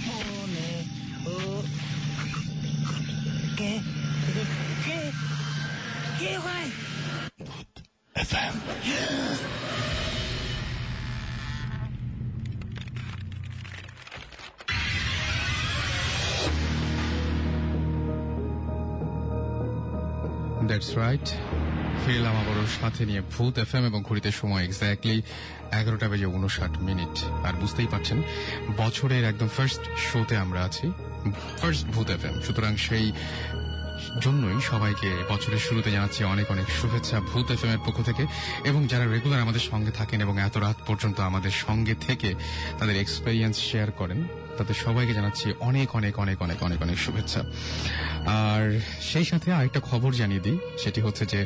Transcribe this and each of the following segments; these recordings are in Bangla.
মনে ও কে কে কে ভাই FM. That's right. ফিরলাম আবারও সাথে নিয়ে ভূত এফএম এবং ঘড়িতে সময় এক্স্যাক্টলি 11:59 আর বুঝতেই পারছেন বছরের একদম ফার্স্ট শোতে আমরা আছি, ফার্স্ট ভূত এফএম। সুতরাং সেই জন্যই সবাইকে বছরের শুরুতে জানাচ্ছি অনেক অনেক শুভেচ্ছা ভূত এফএম এর পক্ষ থেকে, এবং যারা রেগুলার আমাদের সঙ্গে থাকেন এবং এত রাত পর্যন্ত আমাদের সঙ্গে থেকে তাদের এক্সপেরিয়েন্স শেয়ার করেন, তাদের সবাইকে জানাচ্ছি অনেক অনেক অনেক অনেক অনেক অনেক শুভেচ্ছা। আর সেই সাথে আরেকটা খবর জানিয়ে দিই, সেটি হচ্ছে যে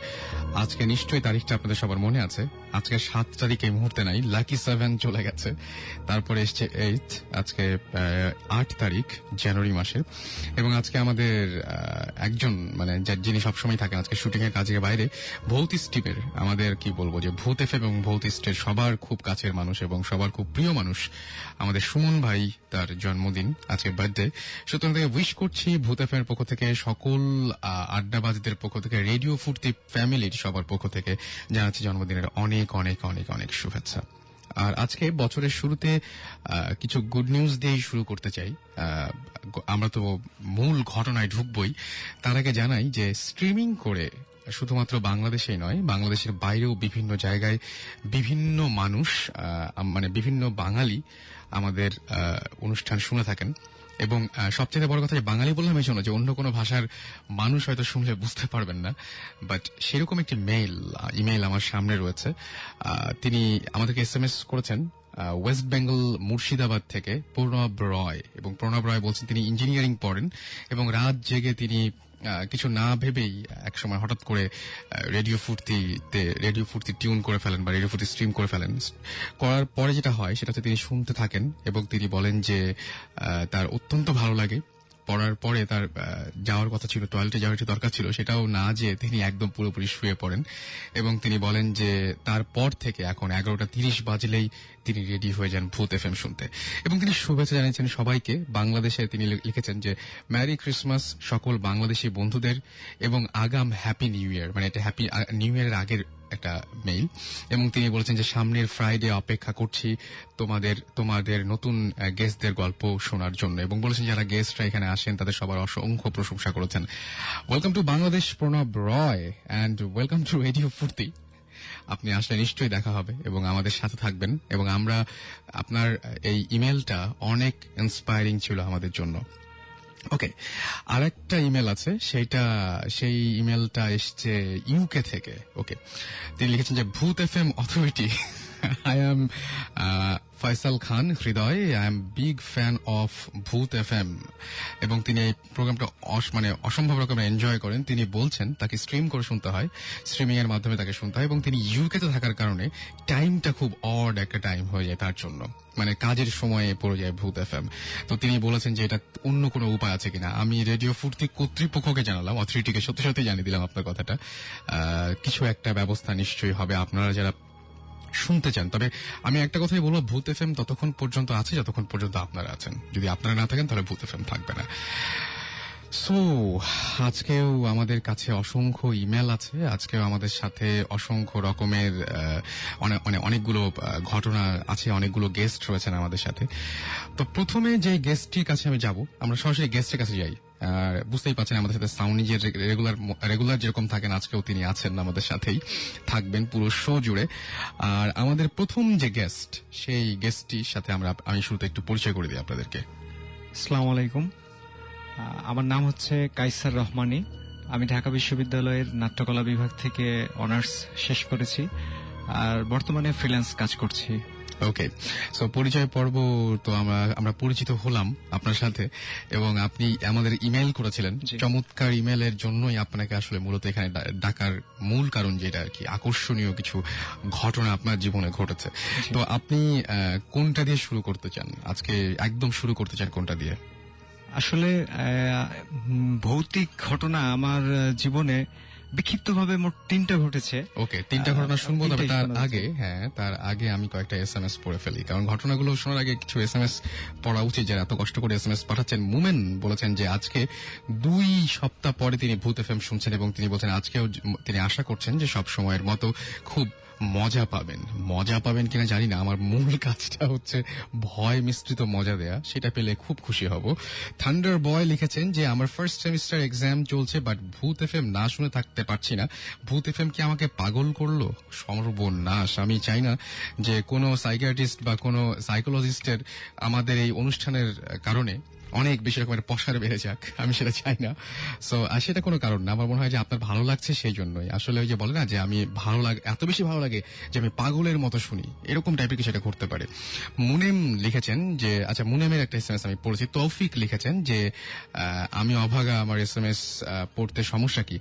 আজকে নিশ্চয়ই তারিখটা আপনাদের সবার মনে আছে। আজকে 7 তারিখ এই মুহূর্তে নাই, লাকি 7 চলে গেছে, তারপরে এসছে 8, আজকে 8 তারিখ জানুয়ারি মাসের। এবং আজকে আমাদের একজন মানে যিনি সবসময় থাকেন আজকে শুটিং এর কাজের বাইরে, ভৌতিস টিমের আমাদের কি বলবো যে ভূত এফএম এবং ভৌতিস্টের সবার খুব কাছের মানুষ এবং সবার খুব প্রিয় মানুষ আমাদের সুমন ভাই, তার জন্মদিন আজকে, বার্থডে। সুতরাং তাকে উইশ করছি ভূত এফএম এর পক্ষ থেকে, সকল আড্ডাবাজদের পক্ষ থেকে, রেডিও ফুর্তি ফ্যামিলির সবার পক্ষ থেকে জানাচ্ছি জন্মদিনের অনেক অনেক অনেক অনেক শুভেচ্ছা। আর আজকে বছরের শুরুতে কিছু গুড নিউজ দিয়েই শুরু করতে চাই। আমরা তো মূল ঘটনায় ঢুকবই, তার আগে জানাই যে স্ট্রিমিং করে শুধুমাত্র বাংলাদেশেই নয়, বাংলাদেশের বাইরেও বিভিন্ন জায়গায় বিভিন্ন মানুষ মানে বিভিন্ন বাঙালি আমাদের অনুষ্ঠান শুনে থাকেন। এবং সবচেয়ে বড় কথা যে বাঙালি বললাম এই জন্য যে অন্য কোনো ভাষার মানুষ হয়তো শুনলে বুঝতে পারবেন না, বাট সেরকম একটি ইমেইল আমার সামনে রয়েছে। তিনি আমাদেরকে SMS করেছেন ওয়েস্ট বেঙ্গল মুর্শিদাবাদ থেকে প্রণব রয়, এবং প্রণব রয় বলছেন তিনি ইঞ্জিনিয়ারিং পড়েন এবং রাত জেগে তিনি কিছু না ভেবেই একসময় হঠাৎ করে রেডিও ফুর্তি টিউন করে ফেলেন বা রেডিও ফুর্তি স্ট্রিম করে ফেলেন। করার পরে যেটা হয় সেটা হচ্ছে তিনি শুনতে থাকেন এবং তিনি বলেন যে তার অত্যন্ত ভালো লাগে। পড়ার পরে তার যাওয়ার কথা ছিল, টয়লেটে যাওয়ার যে দরকার ছিল সেটাও না যেয়ে তিনি একদম পুরোপুরি শুয়ে পড়েন, এবং তিনি বলেন যে তারপর থেকে এখন 11:30 বাজলেই তিনি রেডি হয়ে যান ভূত এফএম শুনতে। এবং তিনি শুভেচ্ছা জানিয়েছেন সবাইকে। বাংলাদেশে তিনি লিখেছেন যে ম্যারি ক্রিসমাস সকল বাংলাদেশি বন্ধুদের এবং আগাম হ্যাপি নিউ ইয়ার, মানে এটা হ্যাপি নিউ ইয়ারের আগের একটা মেইল। এবং তিনি বলেছেন যে সামনের ফ্রাইডে অপেক্ষা করছি তোমাদের নতুন গেস্টদের গল্প শোনার জন্য, এবং বলেছেন যারা গেস্টরা এখানে আসেন তাদের সবার অসংখ্য প্রশংসা করেছেন। Welcome to Bangladesh Pranab Roy and welcome to radio ফুর্তি। আপনি আসলে নিশ্চয়ই দেখা হবে এবং আমাদের সাথে থাকবেন, এবং আমরা আপনার এই ইমেলটা অনেক ইন্সপায়ারিং ছিল আমাদের জন্য। ওকে, আরেকটা ইমেল আছে, সেই ইমেলটা এসছে ইউকে থেকে। ওকে, তিনি লিখেছেন যে Bhoot FM authority, I am Faisal Khan Hridoy, I am big fan of Bhoot FM. এবং তিনি এই প্রোগ্রামটা মানে অসম্ভব রকমের এনজয় করেন। তিনি বলছেন তাকে স্ট্রিম করে শুনতে হয়, স্ট্রিমিং এর মাধ্যমে তাকে শুনতে হয়, এবং তিনি ইউকেতে থাকার কারণে টাইমটা খুব অড একটা টাইম হয়ে যায় তার জন্য, মানে কাজের সময়ে পড়ে যায় ভূত এফএম। তো তিনি বলেছেন যে এটা অন্য কোনো উপায় আছে কিনা। আমি রেডিও ফুর্তি কর্তৃপক্ষকে জানালাম, অথরিটিকে সত্যি সত্যি জানিয়ে দিলাম আপনার কথাটা। কিছু একটা ব্যবস্থা নিশ্চয়ই হবে আপনারা যারা শুনতে চান। তবে আমি একটা কথাই বলবো, ভূত এফএম ততক্ষণ পর্যন্ত আছে যতক্ষণ পর্যন্ত আপনারা আছেন। যদি আপনারা না থাকেন তাহলে ভূত এফএম থাকবে না। সো আজকেও আমাদের কাছে অসংখ্য ইমেল আছে, আজকেও আমাদের সাথে অসংখ্য রকমের অনেকগুলো ঘটনা আছে, অনেকগুলো গেস্ট রয়েছেন আমাদের সাথে। তো প্রথমে যে গেস্টটির কাছে আমি যাব, আমরা সরাসরি গেস্টের কাছে যাই। আর বুঝতেই পারছেন আমাদের সাথে সাউনি যে রেগুলার যেরকম থাকেন আজকেও তিনি আছেন, আমাদের সাথেই থাকবেন পুরো শো জুড়ে। আর আমাদের প্রথম যে গেস্ট, সেই গেস্টটির সাথে আমি শুরুতে একটু পরিচয় করে দিই আপনাদেরকে। আসসালামু আলাইকুম, আমার নাম হচ্ছে কাইসার রহমানী। আমি ঢাকা বিশ্ববিদ্যালয়ের নাট্যকলা বিভাগ থেকে অনার্স শেষ করেছি আর বর্তমানে ফ্রিল্যান্স কাজ করছি। ওকে, সো পরিচয় পর্ব তো আমরা পরিচিত হলাম আপনার সাথে, এবং আপনি আমাদের ইমেল করেছিলেন। চমৎকার ইমেলের জন্যই আপনাকে আসলে মূলত এখানে ডাকার মূল কারণ যেটা আর কি, আকর্ষণীয় কিছু ঘটনা আপনার জীবনে ঘটেছে। তো আপনি কোনটা দিয়ে শুরু করতে চান আজকে? একদম শুরু করতে চান কোনটা দিয়ে? আসলে ভৌতিক ঘটনা আমার জীবনে বিক্ষিপ্তভাবে মোট 3টা ঘটেছে। ওকে, 3টা ঘটনা শুনবো, তবে তিনটাই তার শোনা আগে তার আগে আমি কয়েকটা এসএমএস পড়ে ফেলি, কারণ ঘটনাগুলো শোনার আগে কিছু এসএমএস পড়া উচিত। যারা এত কষ্ট করে এসএমএস পাঠাচ্ছেন, মুমেন বলেছেন যে আজকে 2 সপ্তাহ পরে তিনি ভূত এফএম শুনছেন এবং তিনি বলছেন আজকেও তিনি আশা করছেন যে সব সময়ের মতো খুব মজা পাবেন কিনা জানি না। আমার মূল কাজটা হচ্ছে ভয় মিশ্রিত মজা দেয়া, সেটা পেলে খুব খুশি হব। থান্ডার বয় লিখেছেন যে আমার ফার্স্ট সেমিস্টার এক্সাম চলছে, বাট ভূত এফএম না শুনে থাকতে পারছি না। ভূত এফএম কি আমাকে পাগল করলো? সর্বনাশ, আমি চাই না যে কোনো সাইকিয়াট্রিস্ট বা কোনো সাইকোলজিস্টের আমাদের এই অনুষ্ঠানের কারণে অনেক বেশি রকমের পসার বেড়ে যাক, আমি সেটা চাই না। সো সেটা কোনো কারণ না, আমার মনে হয় যে আপনার ভালো লাগছে সেই জন্যই। আসলে ওই যে বলে না যে আমি ভালো লাগে, এত বেশি ভালো লাগে যে আমি পাগলের মতো শুনি, এরকম টাইপের কিছু একটা করতে পারে। মুনেম লিখেছেন যে, আচ্ছা মুনেমের একটা এসএমএস আমি পড়েছি। তৌফিক লিখেছেন যে আমি অভাগা, আমার এসএমএস পড়তে সমস্যা কি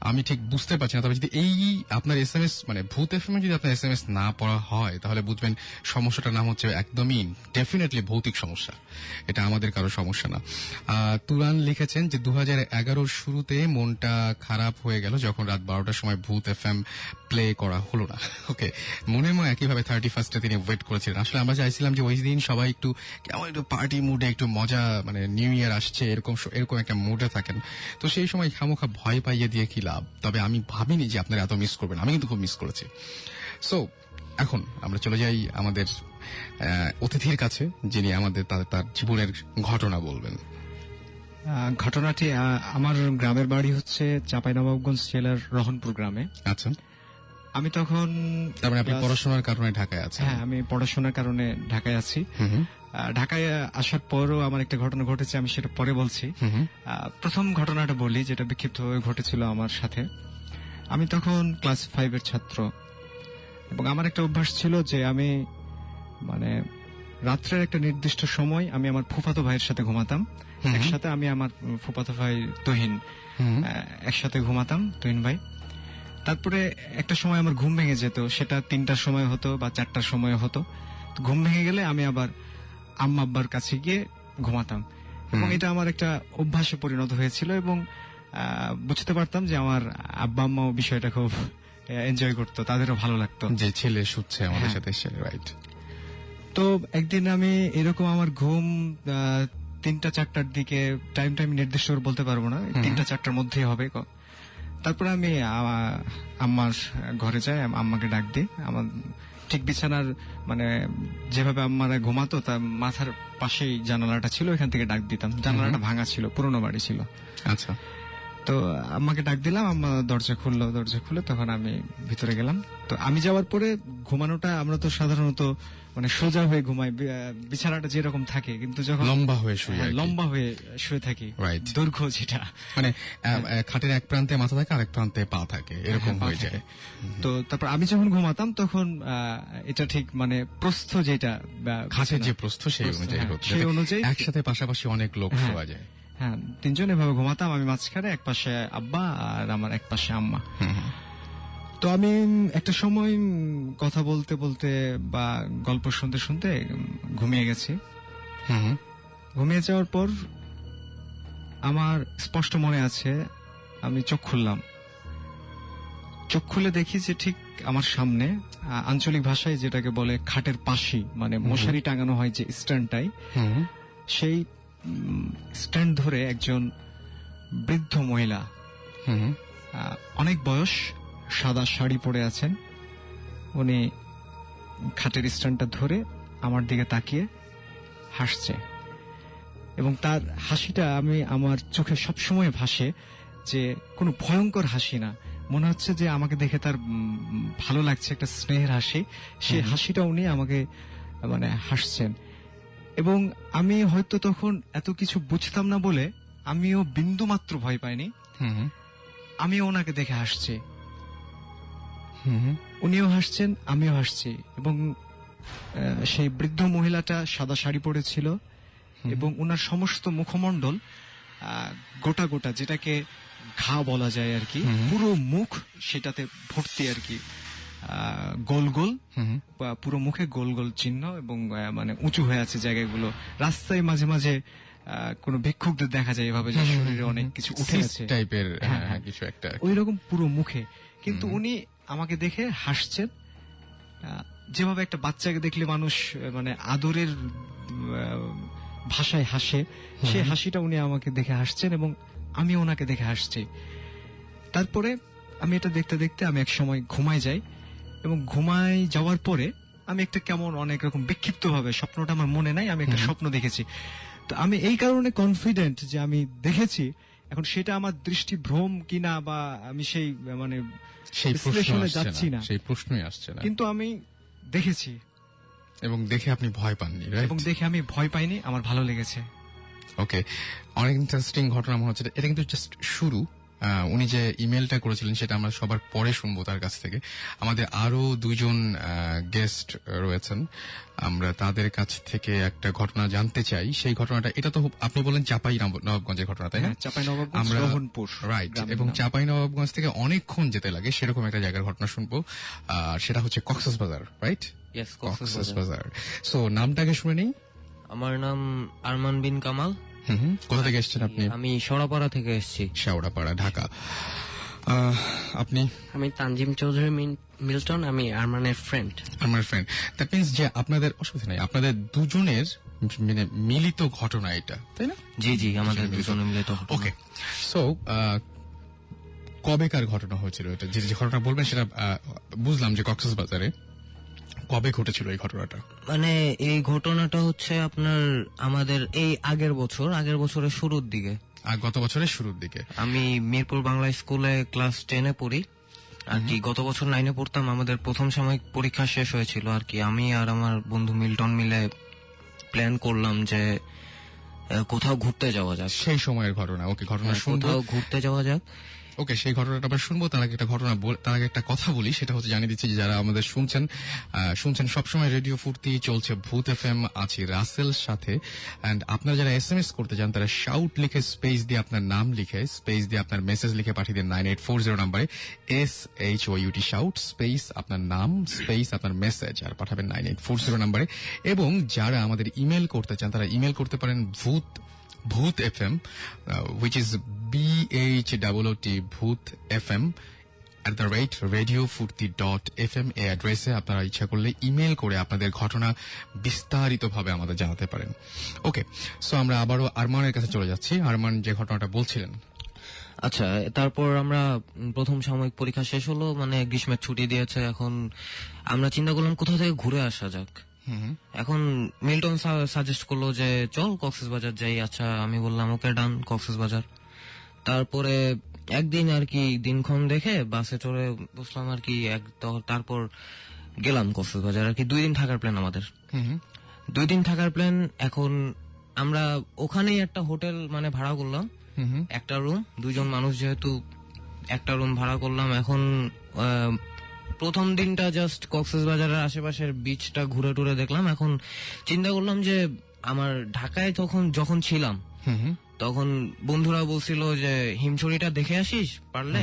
আমি ঠিক বুঝতে পারছি না, তবে যদি এই আপনার এসএমএস মানে ভূত এফএম যদি আপনার এসএমএস না পড়া হয় তাহলে বুঝবেন সমস্যাটার নাম হচ্ছে একদমই ডেফিনেটলি ভৌতিক সমস্যা, এটা আমাদের কারো সমস্যা না। তুরান লিখেছেন যে 2011 শুরুতে মনটা খারাপ হয়ে গেল যখন রাত 12টার সময় ভূত এফএম প্লে করা হলো না। ওকে, মনে মনে একইভাবে 31 তিনি ওয়েট করেছিলেন। আসলে আমরা চাইছিলাম যে ওই দিন সবাই একটু কেমন একটু পার্টি মুডে, একটু মজা, মানে নিউ ইয়ার আসছে এরকম একটা মুডে থাকেন, তো সেই সময় খামোখা ভয় পাইয়ে দিয়ে কি লাভ। তবে আমি ভাবিনি যে আপনারা এত মিস করবেন, আমি কিন্তু খুব মিস করেছি। সো এখন আমরা চলে যাই আমাদের অতিথির কাছে, যিনি আমাদের তার জীবনের ঘটনা বলবেন। ঘটনাটি আমার গ্রামের বাড়ি হচ্ছে চাঁপাইনবাবগঞ্জ জেলার রহনপুর গ্রামে। আচ্ছা, আমি তখন তার মানে আপনি পড়াশোনার কারণে ঢাকায় আছেন? হ্যাঁ, আমি পড়াশোনার কারণে ঢাকায় আছি। ঢাকায় আসার পরও আমার একটা ঘটনা ঘটেছে, আমি সেটা পরে বলছি। প্রথম ঘটনাটা বলি, যেটা বিক্ষিপ্তভাবে ঘটেছিল আমার সাথে। আমি তখন ক্লাস 5-এর ছাত্র এবং আমার একটা অভ্যাস ছিল যে আমি মানে রাত্রের একটা নির্দিষ্ট সময় আমি আমার ফুফাতো ভাইয়ের সাথে ঘুমাতাম। একসাথে আমি আমার ফুফাতো ভাই তুহিন একসাথে ঘুমাতাম, তুহিন ভাই। তারপরে একটা সময় আমার ঘুম ভেঙে যেত, সেটা 3টার সময় হতো বা 4টার সময় হতো। ঘুম ভেঙে গেলে আমি আবার আম্মা আব্বার কাছে গিয়ে ঘুমাতাম এবং এটা আমার একটা অভ্যাসে পরিণত হয়েছিল এবং বুঝতে পারতাম যে আমার আব্বা আম্মাও বিষয়টা খুব এনজয় করতো, তাদেরও ভালো লাগতো যে ছেলে শুচ্ছে আমাদের সাথে, রাইট। তো একদিন আমি এরকম আমার ঘুম 3টা-4টার দিকে, টাইম নির্দিষ্ট করে বলতে পারবো না, 3টা-4টার মধ্যেই হবে। তারপরে আমি আম্মার ঘরে যাই, আম্মাকে ডাক দিই। আমার ঠিক বিছানার মানে যেভাবে আম্মারা ঘুমাতো তার মাথার পাশেই জানালাটা ছিল, এখান থেকে ডাক দিতাম। জানালাটা ভাঙা ছিল, পুরোনো বাড়ি ছিল। আচ্ছা, তো আম্মাকে ডাক দিলাম, আম্মা দরজা খুললো, তখন আমি ভিতরে গেলাম। তো আমি যাওয়ার পরে ঘুমানোটা আমরা তো সাধারণত মানে সোজা হয়ে ঘুমাই, বিছানাটা যেরকম থাকে, কিন্তু যখন লম্বা হয়ে শুয়ে থাকি, রাইট, দৈর্ঘ্য যেটা মানে খাটের এক প্রান্তে মাথা থাকে, আরেক প্রান্তে পা থাকে, এরকম হয়ে যায়। তো তারপর আমি যখন ঘুমাতাম তখন এটা ঠিক মানে প্রস্থ যেটা খাটের যে প্রস্থ সেই অনুযায়ী একসাথে পাশাপাশি অনেক লোক শোয়া যায়। হ্যাঁ, 3জন এভাবে ঘুমাতাম, আমি মাঝখানে, এক পাশে আব্বা আর আমার এক পাশে আম্মা। তো আমি একটা সময় কথা বলতে বলতে বা গল্প শুনতে শুনতে ঘুমিয়ে গেছি। ঘুমিয়ে যাওয়ার পর আমার স্পষ্ট মনে আছে আমি চোখ খুললাম। চোখ খুলে দেখি যে ঠিক আমার সামনে, আঞ্চলিক ভাষায় যেটাকে বলে খাটের পাশি, মানে মশারি টাঙানো হয় যে স্ট্যান্ডটাই, সেই স্ট্যান্ড ধরে একজন বৃদ্ধ মহিলা, অনেক বয়স, সাদা শাড়ি পরে আছেন। উনি খাটের স্ট্যান্ডটা ধরে আমার দিকে তাকিয়ে হাসছে এবং তার হাসিটা আমার চোখে সবসময় ভাসে, যে কোনো ভয়ঙ্কর হাসি না, মনে হচ্ছে যে আমাকে দেখে তার ভালো লাগছে, একটা স্নেহের হাসি। সেই হাসিটা উনি আমাকে মানে হাসছেন এবং আমি হয়তো তখন এত কিছু বুঝতাম না বলে আমিও বিন্দু মাত্র ভয় পাইনি। আমিও ওনাকে দেখে হাসছি, উনিও হাসছেন, আমিও হাসছি এবং সেই বৃদ্ধ মহিলাটা সাদা শাড়ি পরেছিল এবং ওনার সমস্ত মুখমণ্ডল গোটা গোটা, যেটাকে ঘা বলা যায় আর কি, পুরো মুখ সেটাতে ভর্তি আর কি, গোল গোল, পুরো মুখে গোল গোল চিহ্ন এবং মানে উঁচু হয়ে আছে জায়গাগুলো। রাস্তায় মাঝে মাঝে কোনো ভিক্ষুকদের দেখা যায় এভাবে যে শরীরে অনেক কিছু উঠে আছে টাইপের হ্যাঁ, হ্যাঁ। কিছু একটা। ওই রকম পুরো মুখে, কিন্তু উনি আমাকে দেখে হাসছেন, যেভাবে একটা বাচ্চাকে দেখলে মানুষ মানে আদরের ভাষায় হাসে, সেই হাসিটা উনি আমাকে দেখে হাসছেন এবং আমি ওনাকে দেখে হাসছি। তারপরে আমি এটা দেখতে দেখতে আমি এক সময় ঘুমায় যাই, এবং ঘুমায় যাওয়ার পরে আমি একটা কেমন অনেক রকম বিক্ষিপ্ত ভাবে, স্বপ্নটা আমার মনে নাই, আমি একটা স্বপ্ন দেখেছি। তো আমি এই কারণে কনফিডেন্ট যে আমি দেখেছি, এখন সেটা আমার দৃষ্টিভ্রম কিনা বা আমি সেই মানে সেই প্রশ্ন বিশ্লেষণে আসছে যাচ্ছি না, না, সেই প্রশ্নই আসছে না। কিন্তু আমি দেখেছি এবং দেখে আপনি ভয় পাননি, রাইট? এবং দেখে আমি ভয় পাইনি, আমার ভালো লেগেছে। ওকে, অনেক ইন্টারেস্টিং ঘটনা মনে হচ্ছে। এটা কিন্তু জাস্ট শুরু। উনি যে ইমেলটা করেছিলেন সেটা আমরা সবার পরে শুনবো তার কাছ থেকে। আমাদের আরো দুইজন গেস্ট রয়েছেন, আমরা তাদের কাছ থেকে একটা ঘটনা জানতে চাই। সেই ঘটনাটা, এটা তো আপনি বলেন চাপাই নবাবগঞ্জের ঘটনা, তাই না? চাঁপাইনবাবগঞ্জ, আমরা রোহনপুর, রাইট, এবং চাপাই নবাবগঞ্জ থেকে অনেকক্ষণ যেতে লাগে সেরকম একটা জায়গার ঘটনা শুনবো। আর সেটা হচ্ছে Cox's Bazar, right? Yes, Cox's Bazar. So নামটাকে শুনে নেই। আমার নাম আরমান বিন কামাল। কোথা থেকে এসেছেন আপনি? আমি সরাপাড়া থেকে এসেছি। শেওড়াপাড়া, ঢাকা। আপনি? আমি তানজিম চৌধুরী মিল্টন, আমি আরমানের ফ্রেন্ড। আমার ফ্রেন্ড। দ্যাট মিনস যে আপনাদের অসুবিধা নেই, আপনাদের দুজনের মানে মিলিত ঘটনা এটা, তাই না? জি জি, আমাদের দুজনে মিলিত। ওকে, সো কবেকার ঘটনা হয়েছিল এটা? যে ঘটনা বলবেন সেটা বুঝলাম যে কক্সবাজারে। কবে ঘটেছিল এই ঘটনাটা? মানে এই ঘটনাটা হচ্ছে আপনার আমাদের এই আগের বছরের শুরুর দিকে। গত বছরের শুরুর দিকে। আমি মিরপুর বাংলা স্কুলে ক্লাস 10-এ পড়ি আর কি। গত বছর 9-এ পড়তাম, আমাদের প্রথম সাময়িক পরীক্ষা শেষ হয়েছিল আর কি। আমি আর আমার বন্ধু মিল্টন মিলে প্ল্যান করলাম যে কোথাও ঘুরতে যাওয়া যাক। সেই সময়ের ঘটনা। ওকে, ঘটনা শুনবো। কোথাও ঘুরতে যাওয়া যাক। ওকে, সেই ঘটনাটা আমরা শুনবো। তার আগে একটা কথা বলি, সেটা হচ্ছে জানিয়ে দিচ্ছি যে যারা আমাদের শুনছেন সবসময় রেডিও ফুর্তি চলছে, ভূত এফএম, আছি রাসেল সাথে। এন্ড আপনারা যারা এসএমএস করতে চান তারা শাউট লিখে স্পেস দিয়ে আপনার নাম লিখে স্পেস দিয়ে আপনার মেসেজ লিখে পাঠিয়ে দিন 9840 নাম্বারে। SHOUT শাউট স্পেস আপনার নাম স্পেস আপনার মেসেজ আর পাঠাবেন 9840 নাম্বারে। এবং যারা আমাদের ইমেল করতে চান তারা ইমেল করতে পারেন ভূত FM, which is BHOOT ভূত FM @radiofurti.fm এই অ্যাড্রেসে আপনারা ইচ্ছা করলে ইমেল করে আপনাদের ঘটনা বিস্তারিতভাবে আমাদের জানাতে পারেন। ওকে, সো আমরা আবারও আরমানের কাছে চলে যাচ্ছি। আরমান যে ঘটনাটা বলছিলেন। আচ্ছা, তারপর আমরা প্রথম সাময়িক পরীক্ষা শেষ হলো, মানে গ্রীষ্মের ছুটি দিয়েছে। এখন আমরা চিন্তা করলাম কোথা থেকে ঘুরে আসা যাক। এখন মিল্টন সাজেস্ট করলো যে চল কক্সবাজার যাই। আচ্ছা, আমি বললাম ওকে ডান, কক্সবাজার। তারপরে একদিন আর কি দিনক্ষণ দেখে বাসে চড়ে বসলাম আর কি। তারপর গেলাম কক্সবাজার আর কি। 2 দিন থাকার প্ল্যান আমাদের। 2 দিন থাকার প্ল্যান। এখন আমরা ওখানেই একটা হোটেল মানে ভাড়া করলাম, একটা রুম, 2 জন মানুষ যেহেতু একটা রুম ভাড়া করলাম। এখন প্রথম দিনটা জাস্ট কক্সবাজারের আশেপাশের বিচটা ঘুরে টুরে দেখলাম। এখন চিন্তা করলাম যে আমার ঢাকায় যখন ছিলাম তখন বন্ধুরা বলছিল যে হিমছড়িটা দেখে আসিস পারলে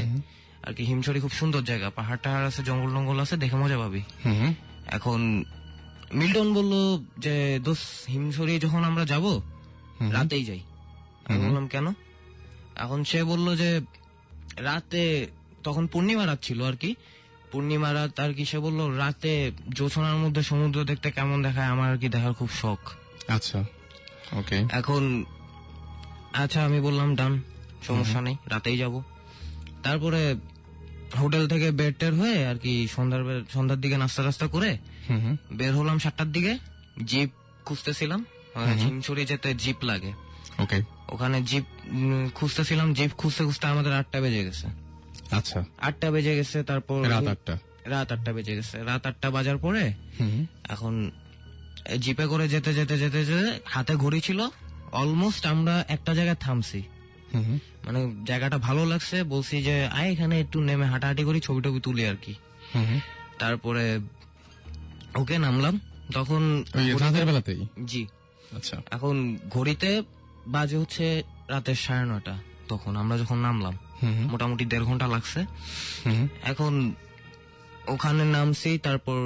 আর কি। হিমছড়ি খুব সুন্দর জায়গা, পাহাড় টাহাড় আছে, জঙ্গল টঙ্গল আছে, দেখে মজা পাবি। এখন মিল্টন বলল যে দোষ, হিমছড়ি যখন আমরা যাব রাতেই যাই। আমি বললাম কেন? এখন সে বলল যে রাতে, তখন পূর্ণিমা রাত ছিল আর কি, পূর্ণিমা রাত আর কি। সে বলল রাতে জোছনার মধ্যে সমুদ্র দেখতে কেমন দেখায়, আমার আর কি দেখার খুব শখ। আচ্ছা, ওকে। এখন আচ্ছা আমি বললাম ডান, সমস্যা নেই, রাতেই যাব। তারপরে হোটেল থেকে বের টের হয়ে আর কি সন্ধ্যার দিকে নাস্তা টাস্তা করে বের হলাম 7টার দিকে। জিপ খুঁজতেছিলাম, হিমছড়ি যেতে জিপ লাগে। ওকে, ওখানে জিপ খুঁজতেছিলাম। জিপ খুঁজতে খুঁজতে আমাদের 8টা বেজে গেছে। আচ্ছা, 8টা বেজে গেছে। তারপর রাত 8টা বেজে গেছে। রাত 8টা বাজার পরে এখন জিপে করে যেতে যেতে যেতে যেতে হাতে ঘড়ি ছিল। অলমোস্ট আমরা একটা জায়গায় থামছি, মানে জায়গাটা ভালো লাগছে। বলছি যে আয় এখানে একটু নেমে হাঁটাহাঁটি করি, ছবি টবি তুলি আর কি। তারপরে ওকে নামলাম। তখন রাতের বেলাতেই? জি। আচ্ছা, এখন ঘড়িতে বাজে হচ্ছে রাতের 9:30। তখন আমরা যখন নামলাম মোটামুটি 1.5 ঘন্টা লাগছে। এখন ওখানে নামছি, তারপর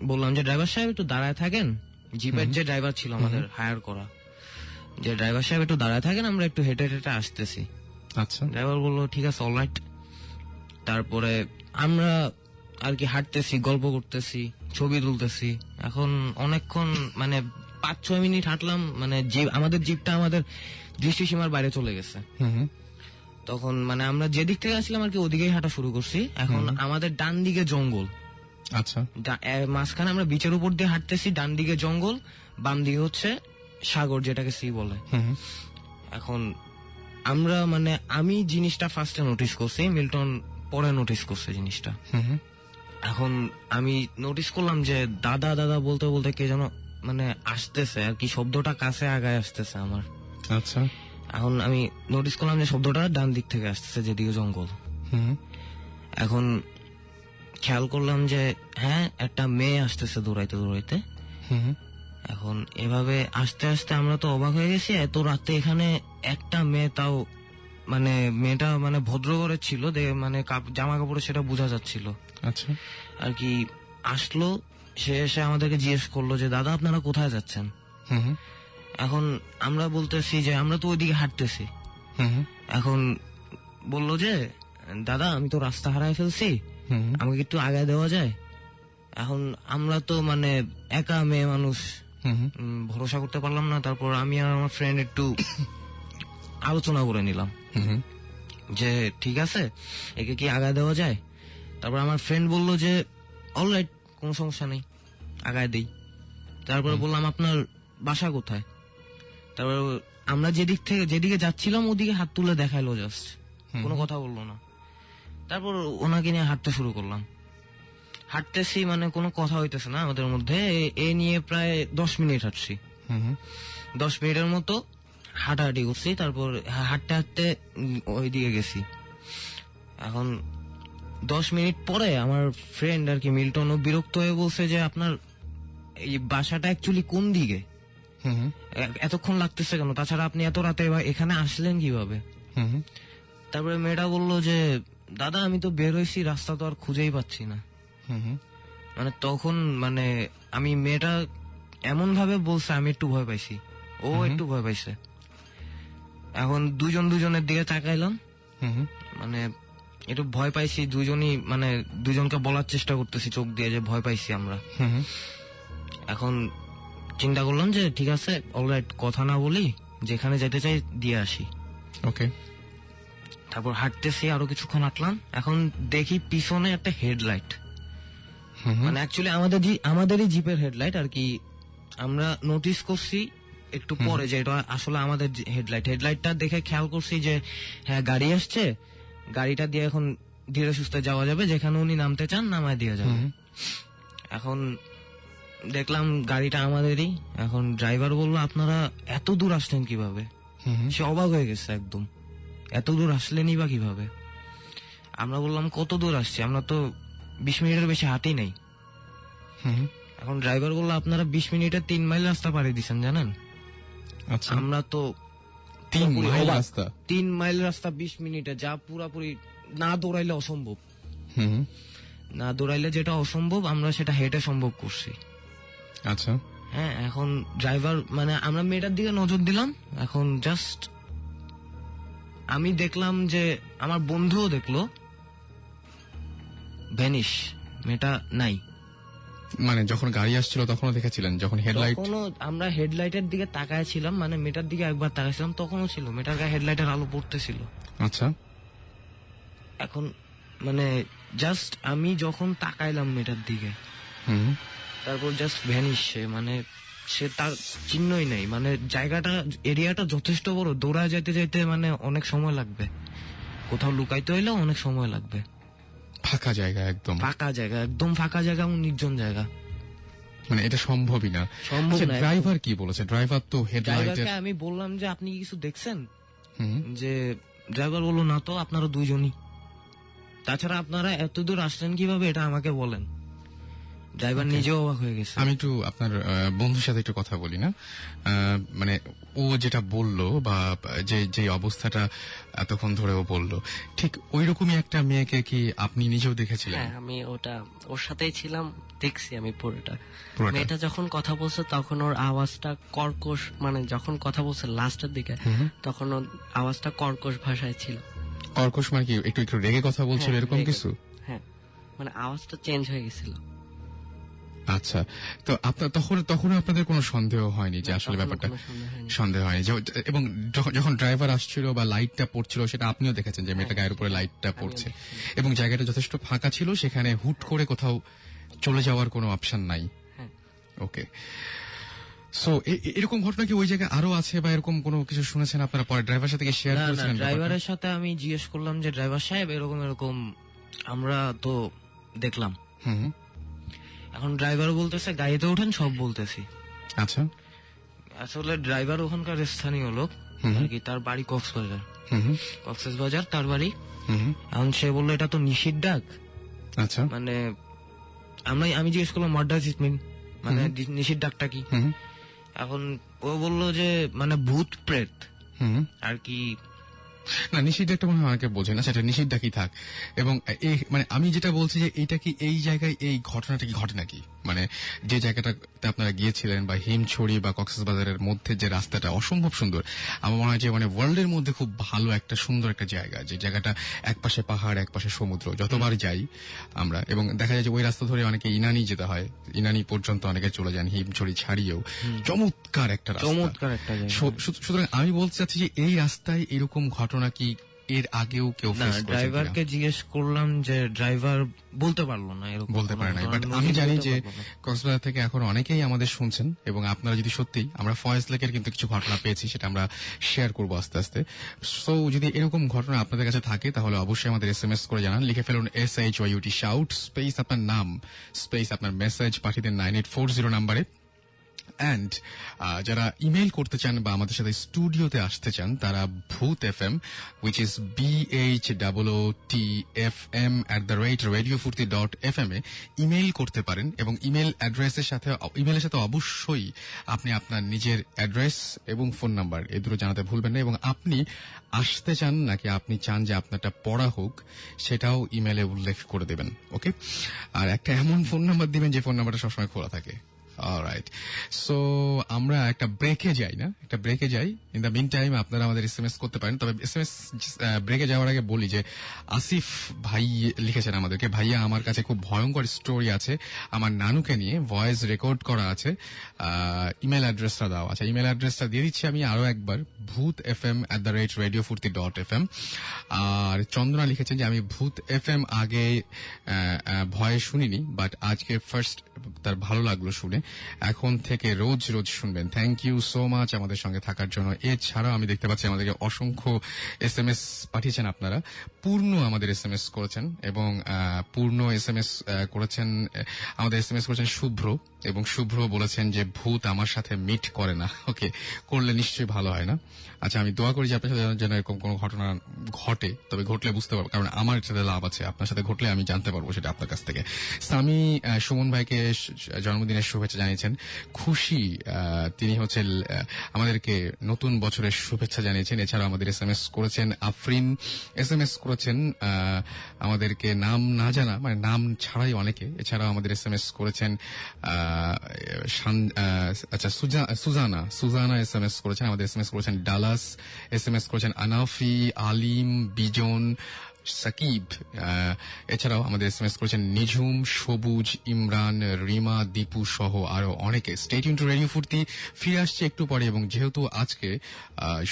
বললাম যে ড্রাইভার সাহেব একটু দাঁড়ায় থাকেন। জিপের যে ড্রাইভার ছিল আমাদের হায়ার করা, যে ড্রাইভার সাহেব একটু দাঁড়ায় থাকেন, আমরা একটু হেঁটে হেঁটে আসতেছি। আচ্ছা। ড্রাইভার বললো ঠিক আছে, অলরাইট। তারপরে আমরা আর কি হাঁটতেছি, গল্প করতেছি, ছবি তুলতেছি। এখন অনেকক্ষণ মানে 5-6 মিনিট হাঁটলাম, মানে আমাদের জিপটা আমাদের দৃষ্টিসীমার বাইরে চলে গেছে। তখন মানে আমরা যেদিক থেকে আসলাম আর কি ওদিকেই হাঁটা শুরু করছি। এখন আমাদের ডান দিকে জঙ্গল, আচ্ছা। মাঝখানে আমরা বিচের উপর দিয়ে হাঁটতেছি, ডান দিকে জঙ্গল, বাম দিকে হচ্ছে সাগর, যেটাকে সি বলে। এখন আমরা মানে আমি জিনিসটা ফার্স্টে নোটিস করছি, মিল্টন পরে নোটিস করছে জিনিসটা। এখন আমি নোটিস করলাম যে দাদা দাদা বলতে বলতে কে যেন মানে আসতেছে আর কি, শব্দটা কাছে আগায় আসতেছে আমার। আচ্ছা। এখন আমি নোটিস করলাম যে শব্দটা ডান দিক থেকে আসতেছে, যেদিকে জঙ্গল। এখন খেয়াল করলাম যে হ্যাঁ একটা মেয়ে আসতেছে দৌড়াইতে দৌড়াইতে। এখন এভাবে আস্তে আস্তে আমরা তো অবাক হয়ে গেছি, এত রাতে এখানে একটা মেয়ে, তাও মানে মেয়েটা মানে ভদ্রঘরের ছিল, মানে জামা কাপড়ে সেটা বোঝা যাচ্ছিল। আচ্ছা। আর কি আসলো, সে এসে আমাদেরকে জিজ্ঞেস করলো যে দাদা আপনারা কোথায় যাচ্ছেন। এখন আমরা বলতেছি যে আমরা তো ওইদিকে হাঁটতেছি। এখন বললো যে দাদা আমি তো রাস্তা হারাই ফেলছি, আমাকে একটু আগায় দেওয়া যায়। এখন আমরা তো মানে একা মেয়ে মানুষ, ভরসা করতে পারলাম না। তারপর আমি আর আমার ফ্রেন্ড একটু আলোচনা করে নিলাম যে ঠিক আছে, একে কি আগায় দেওয়া যায়। তারপর আমার ফ্রেন্ড বললো যে অলরাইট, কোনো সমস্যা নেই, আগায় দেই। তারপরে বললাম আপনার বাসা কোথায়। তারপর আমরা যেদিকে যাচ্ছিলাম ওদিকে হাত তুলে দেখাইলো, জাস্ট কোনো কথা বললো না। তারপর ওনাকে নিয়ে হাঁটতে শুরু করলাম। হাঁটতেছি মানে কোনো কথা হইতেছে না আমাদের মধ্যে, এ নিয়ে প্রায় 10 মিনিট হাঁটছি। 10 মিনিটের মতো হাঁটাহাঁটি করছি। তারপর হাঁটতে হাঁটতে ওই দিকে গেছি। এখন 10 মিনিট পরে আমার ফ্রেন্ড আর কি মিল্টন, ও বিরক্ত হয়ে বলছে যে আপনার এই বাসাটা অ্যাকচুয়ালি কোন দিকে, এতক্ষণ লাগতেছে কেন, তাছাড়া আপনি এত রাতে এখানে আসলেন কিভাবে। তারপরে মেয়েটা বললো যে দাদা আমি তো বের হয়েছি, রাস্তা তো আর খুঁজেই পাচ্ছি না। মানে তখন মানে আমি মেয়েটা এমন ভাবে বলছে, আমি একটু ভয় পাইছি, ও একটু ভয় পাইছে। এখন দুজনের দিকে তাকাইলাম, মানে একটু ভয় পাইছি দুজনই, মানে দুজনকে বলার চেষ্টা করতেছি চোখ দিয়ে যে ভয় পাইছি আমরা। এখন চিন্তা করলাম যে ঠিক আছে, অলরাইট, কথা না বলি, যেখানে যেতে চাই দিয়ে আসি। ওকে। তারপর হাঁটতেছি, আরো কিছুক্ষণ হাঁটলাম। এখন দেখি পিছনে একটা হেডলাইট, মানে অ্যাকচুয়ালি আমাদেরই জিপের হেডলাইট আর কি। আমরা নোটিস করছি একটু পরে যে এটা আসলে আমাদের হেডলাইটটা দেখে খেয়াল করছি যে হ্যাঁ গাড়ি আসছে, গাড়িটা দিয়ে এখন ধীরে সুস্থে যাওয়া যাবে, যেখানে উনি নামতে চান নামায় দিয়ে যাবে। এখন দেখলাম গাড়িটা আমাদেরই। এখন ড্রাইভার বললো আপনারা এত দূর আসলেন কিভাবে। সে অবাক হয়ে গেছে একদম, এত দূর আসলেনই বা কিভাবে। আমরা বললাম কত দূর আসছি, আমরা তো 20 মিনিটের বেশি হাঁটি নাই। এখন ড্রাইভার বললো আপনারা 20 মিনিটে 3 মাইল রাস্তা পাড়ি দিচ্ছেন জানেন। আচ্ছা। আমরা তো 3 মাইল রাস্তা, 3 মাইল রাস্তা 20 মিনিটে, যা পুরাপুরি না দৌড়াইলে অসম্ভব। না দৌড়াইলে যেটা অসম্ভব আমরা সেটা হেঁটে সম্ভব করছি। আচ্ছা। হ্যাঁ, এখন ড্রাইভার মানে আমরা মেয়েটার দিকে নজর দিলাম। এখন জাস্ট আমি দেখলাম যে আমার বন্ধুও দেখলো, ভ্যানিশ, মেয়েটা নাই। মানে যখন গাড়ি আসছিল তখনও দেখেছিলেন, যখন হেডলাইট? তখনও আমরা হেডলাইটের দিকে তাকায় ছিলাম, মানে মেয়েটার দিকে একবার তাকাইছিলাম, তখনও ছিল, মেয়েটার গায়ে হেডলাইটের আলো পড়তেছিল। আচ্ছা। এখন মানে জাস্ট আমি যখন তাকাইলাম মেয়েটার দিকে, তারপর জাস্ট ভ্যানিশ, মানে সে তার চিহ্নই নাই। মানে জায়গাটা, এরিয়াটা যথেষ্ট বড়, দৌড়া যাইতে যাইতে মানে অনেক সময় লাগবে, কোথাও লুকাইতে হইলেও অনেক সময় লাগবে। ফাঁকা জায়গা, একদম ফাঁকা জায়গা, একদম ফাঁকা জায়গা, নির্জন জায়গা, মানে এটা সম্ভবই না। সম্ভব না। ড্রাইভার কি বলেছে? ড্রাইভার তো হেডলাইটের, আমি বললাম যে আপনি কিছু দেখছেন, যে ড্রাইভার বললো না তো, আপনারা দুইজনই, তাছাড়া আপনারা এত দূর আসলেন কিভাবে এটা আমাকে বলেন। ড্রাইভার নিজেও অবাক হয়ে গেছে। আমি একটু আপনার বন্ধুর সাথে একটু কথা বলি না, মানে ও যেটা বললো বা যে অবস্থাটা এতক্ষণ ধরে ও বললো, ঠিক ওই রকমই একটা মেয়েকে কি আপনি নিজেও দেখেছিলেন? হ্যাঁ, আমি ওর সাথেই ছিলাম, দেখছি আমি পুরোটা। পুরোটা? মেয়েটা যখন কথা বলছে তখন ওর আওয়াজটা কর্কশ, মানে যখন কথা বলছে লাস্টের দিকে তখন ওর আওয়াজটা কর্কশ ভাষায় ছিল। কর্কশ মানে কি একটু একটু রেগে কথা বলছিল হ্যাঁ, এরকম রেগে। কিছু? হ্যাঁ, মানে আওয়াজটা চেঞ্জ হয়ে গেছিল। আচ্ছা, তো আপনার তখন আপনাদের কোনো সন্দেহ হয়নি যে আসলে তখন ব্যাপারটা? কোনো সন্দেহ হয়নি। সন্দেহ হয়নি এবং যখন ড্রাইভার আসছিল বা লাইটটা পড়ছিল সেটা আপনিও দেখেছেন যে মেয়েটা গায়ের উপরে লাইটটা পড়ছে, এবং জায়গাটা যথেষ্ট ফাঁকা ছিল, সেখানে হুট করে কোথাও চলে যাওয়ার কোনো অপশন নাই। হ্যাঁ। ওকে, সো এরকম ঘটনা কি ওই জায়গায় আরো আছে বা এরকম কোনো কিছু শুনেছেন আপনারা পরে ড্রাইভারের সাথে শেয়ার না না, করেছিলেন? ড্রাইভারের সাথে আমি জিজ্ঞেস করলাম যে ড্রাইভার সাহেব এরকম এরকম আমরা তো দেখলাম। হুম, এখন ড্রাইভার বলতেছে গাড়িতে ওঠেন, সব বলতেছি। আচ্ছা, আসলে ড্রাইভার ওখানকার স্থানীয় লোক আর কি, তার বাড়ি কক্সবাজার। হুম, কক্সবাজার তার বাড়ি। হুম, এখন সে বললো এটা তো নিশির ডাক। আচ্ছা, মানে আমি জিজ্ঞেস করলাম হোয়াট ডাজ ইট মিন, মানে নিশির ডাকটা কি। হুম, এখন ও বললো যে মানে ভূত প্রেত হুম। আর কি। না, নিষিদ্ধ একটা মনে হয় অনেকে বোঝে না, সেটা নিষিদ্ধ কি থাক। এবং মানে আমি যেটা বলছি যে এইটা কি এই জায়গায় এই ঘটনাটা কি ঘটে নাকি, মানে যে জায়গাটাতে আপনারা গিয়েছিলেন বা হিমছড়ি বা কক্সবাজারের মধ্যে যে রাস্তাটা অসম্ভব সুন্দর, আমার মনে হয় যে মানে ওয়ার্ল্ডের মধ্যে খুব ভালো একটা সুন্দর একটা জায়গা, যে জায়গাটা একপাশে পাহাড় একপাশে সমুদ্র, যতবার যাই আমরা, এবং দেখা যায় যে ওই রাস্তা ধরে অনেকে ইনানি যেতে হয়, ইনানি পর্যন্ত অনেকে চলে যান হিমছড়ি ছাড়িয়েও। চমৎকার একটা রাস্তা, চমৎকার একটা জায়গা। সুতরাং আমি বলতে চাচ্ছি যে এই রাস্তায় এরকম ঘটনা কি এর আগেও কেউ না, ফেস করেছে? ড্রাইভারকে জিজ্ঞেস করলাম যে ড্রাইভার বলতে পারলো না এরকম বলতে পারে নাই, বাট ঘটনা আমি জানি বলতে যে পারলো না। কক্সবাজার থেকে এখন অনেকেই আমাদের শুনছেন, এবং আপনারা যদি সত্যি, আমরা ফয়েজ লেকের কিন্তু কিছু ঘটনা পেয়েছি, সেটা আমরা শেয়ার করবো আস্তে আস্তে। সো যদি এরকম ঘটনা আপনাদের কাছে থাকে তাহলে অবশ্যই আমাদের SMS করে জানান, লিখে ফেলুন SHYUT শাউট স্পেস আপনার নাম স্পেস আপনার মেসেজ পাঠিয়ে দেন 9840 নাম্বারে। অ্যান্ড যারা ইমেল করতে চান বা আমাদের সাথে স্টুডিওতে আসতে চান তারা ভূত FM, which is BHOOTFM@radiofurti.fm A email করতে পারেন, এবং ইমেলের সাথে অবশ্যই আপনি আপনার নিজের অ্যাড্রেস এবং ফোন নাম্বার এই দুটো জানাতে ভুলবেন না, এবং আপনি আসতে চান নাকি আপনি চান যে আপনারটা পড়া হোক সেটাও ইমেলে উল্লেখ করে দেবেন। ওকে, আর একটা এমন ফোন নাম্বার দিবেন যে ফোন নাম্বারটা সবসময় খোলা থাকে। অলরাইট, সো আমরা একটা ব্রেকে যাই। ইন দ্য মিন টাইম আপনারা আমাদের SMS করতে পারেন, তবে SMS ব্রেকে যাওয়ার আগে বলি যে আসিফ ভাই লিখেছেন আমাদেরকে, ভাইয়া আমার কাছে খুব ভয়ঙ্কর স্টোরি আছে আমার নানুকে নিয়ে, ভয়েস রেকর্ড করা আছে, ইমেল অ্যাড্রেসটা দাও। আচ্ছা, ইমেল অ্যাড্রেসটা দিয়ে দিচ্ছি আমি আরো একবার, bhutfm@radiofurti.fm। আর চন্দনা লিখেছেন যে আমি ভূত FM আগে ভয়ে শুনিনি, বাট আজকে ফার্স্ট তার ভালো লাগলো শুনে, এখন থেকে রোজ রোজ শুনবেন। থ্যাংক ইউ সো মাচ আমাদের সঙ্গে থাকার জন্য। এছাড়াও আমি দেখতে পাচ্ছি আমাদেরকে অসংখ্য SMS পাঠিয়েছেন আপনারা। পূর্ণ আমাদের SMS করেছেন, এবং পূর্ণ SMS করেছেন, আমাদের SMS করেছেন শুভ্র, এবং শুভ্র বলেছেন যে ভূত আমার সাথে মিট করে না। ওকে, করলে নিশ্চয়ই ভালো হয় না। আচ্ছা, আমি দোয়া করি যে আপনার সাথে যেন এরকম কোনো ঘটনা ঘটে, তবে ঘটলে বুঝতে পারবো, কারণ আমার সাথে লাভ আছে, আপনার সাথে ঘটলে আমি জানতে পারবো সেটা আপনার কাছ থেকে। সামি সুমন ভাইকে জন্মদিনের শুভেচ্ছা জানিয়েছেন। খুশি তিনি আমাদেরকে নতুন বছরের শুভেচ্ছা জানিয়েছেন। এছাড়াও আমাদের SMS করেছেন আফরিন, SMS করেছেন আমাদেরকে নাম না জানা, মানে নাম ছাড়াই অনেকে। এছাড়াও আমাদের SMS করেছেন আচ্ছা সুজানা SMS করেছেন, আমাদের SMS করেছেন ডালাস, SMS করেছেন আনাফি, আলিম, বিজন, সাকিব। এছাড়াও আমাদের SMS করেছেন নিঝুম, সবুজ, ইমরান, রিমা, দীপু সহ আরো অনেকে। স্টে টিউন টু রেডিও ফুর্তি, ফিরে আসছে একটু পরে, এবং যেহেতু আজকে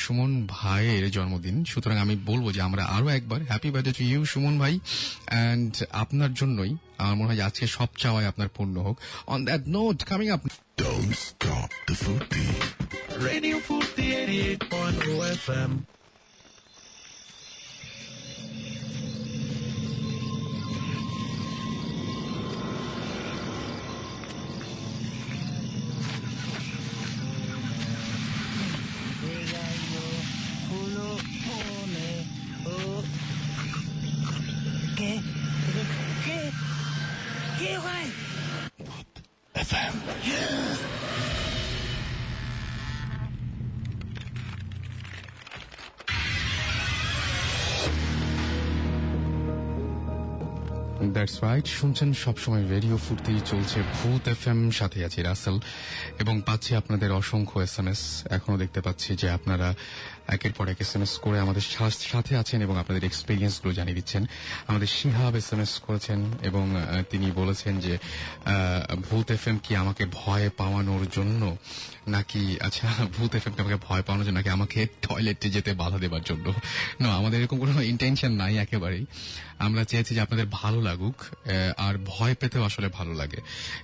সুমন ভাইয়ের জন্মদিন, সুতরাং আমি বলবো যে আমরা আরো একবার happy birthday to you Sumon ভাই, অ্যান্ড আপনার জন্যই আমার মনে হয় আজকে সব চাওয়াই আপনার পূর্ণ হোক। On that note, coming up, Don't stop the Furti. Radio Furti 88.0 FM. ¿Qué, güey? FM. That's right, শুনছেন সবসময় রেডিও ফুর্তি, চলছে ভূত এফএম, সাথে আছি রাসেল এবং পাচ্ছি আপনাদের অসংখ্য এসএমএস। এখনো দেখতে পাচ্ছি যে আপনারা একের পর এক এসএমএস করে আমাদের সাথে আছেন এবং আপনাদের এক্সপিরিয়েন্স গুলো জানিয়ে দিচ্ছেন। আমাদের শিহাব এসএমএস করেছেন এবং তিনি বলেছেন যে ভূত এফএম কি আমাকে ভয় পাওয়ানোর জন্য নাকি, আচ্ছা ভূত এফএম কি আমাকে ভয় পাওয়ানোর জন্য নাকি আমাকে টয়লেটে যেতে বাধা দেবার জন্য? না, আমাদের এরকম কোনো ইন্টেনশন নাই একেবারেই। আমরা চেয়েছি যে আপনাদের ভালো লাগুক, আর ভয় পেতেও আসলে ভালো লাগে,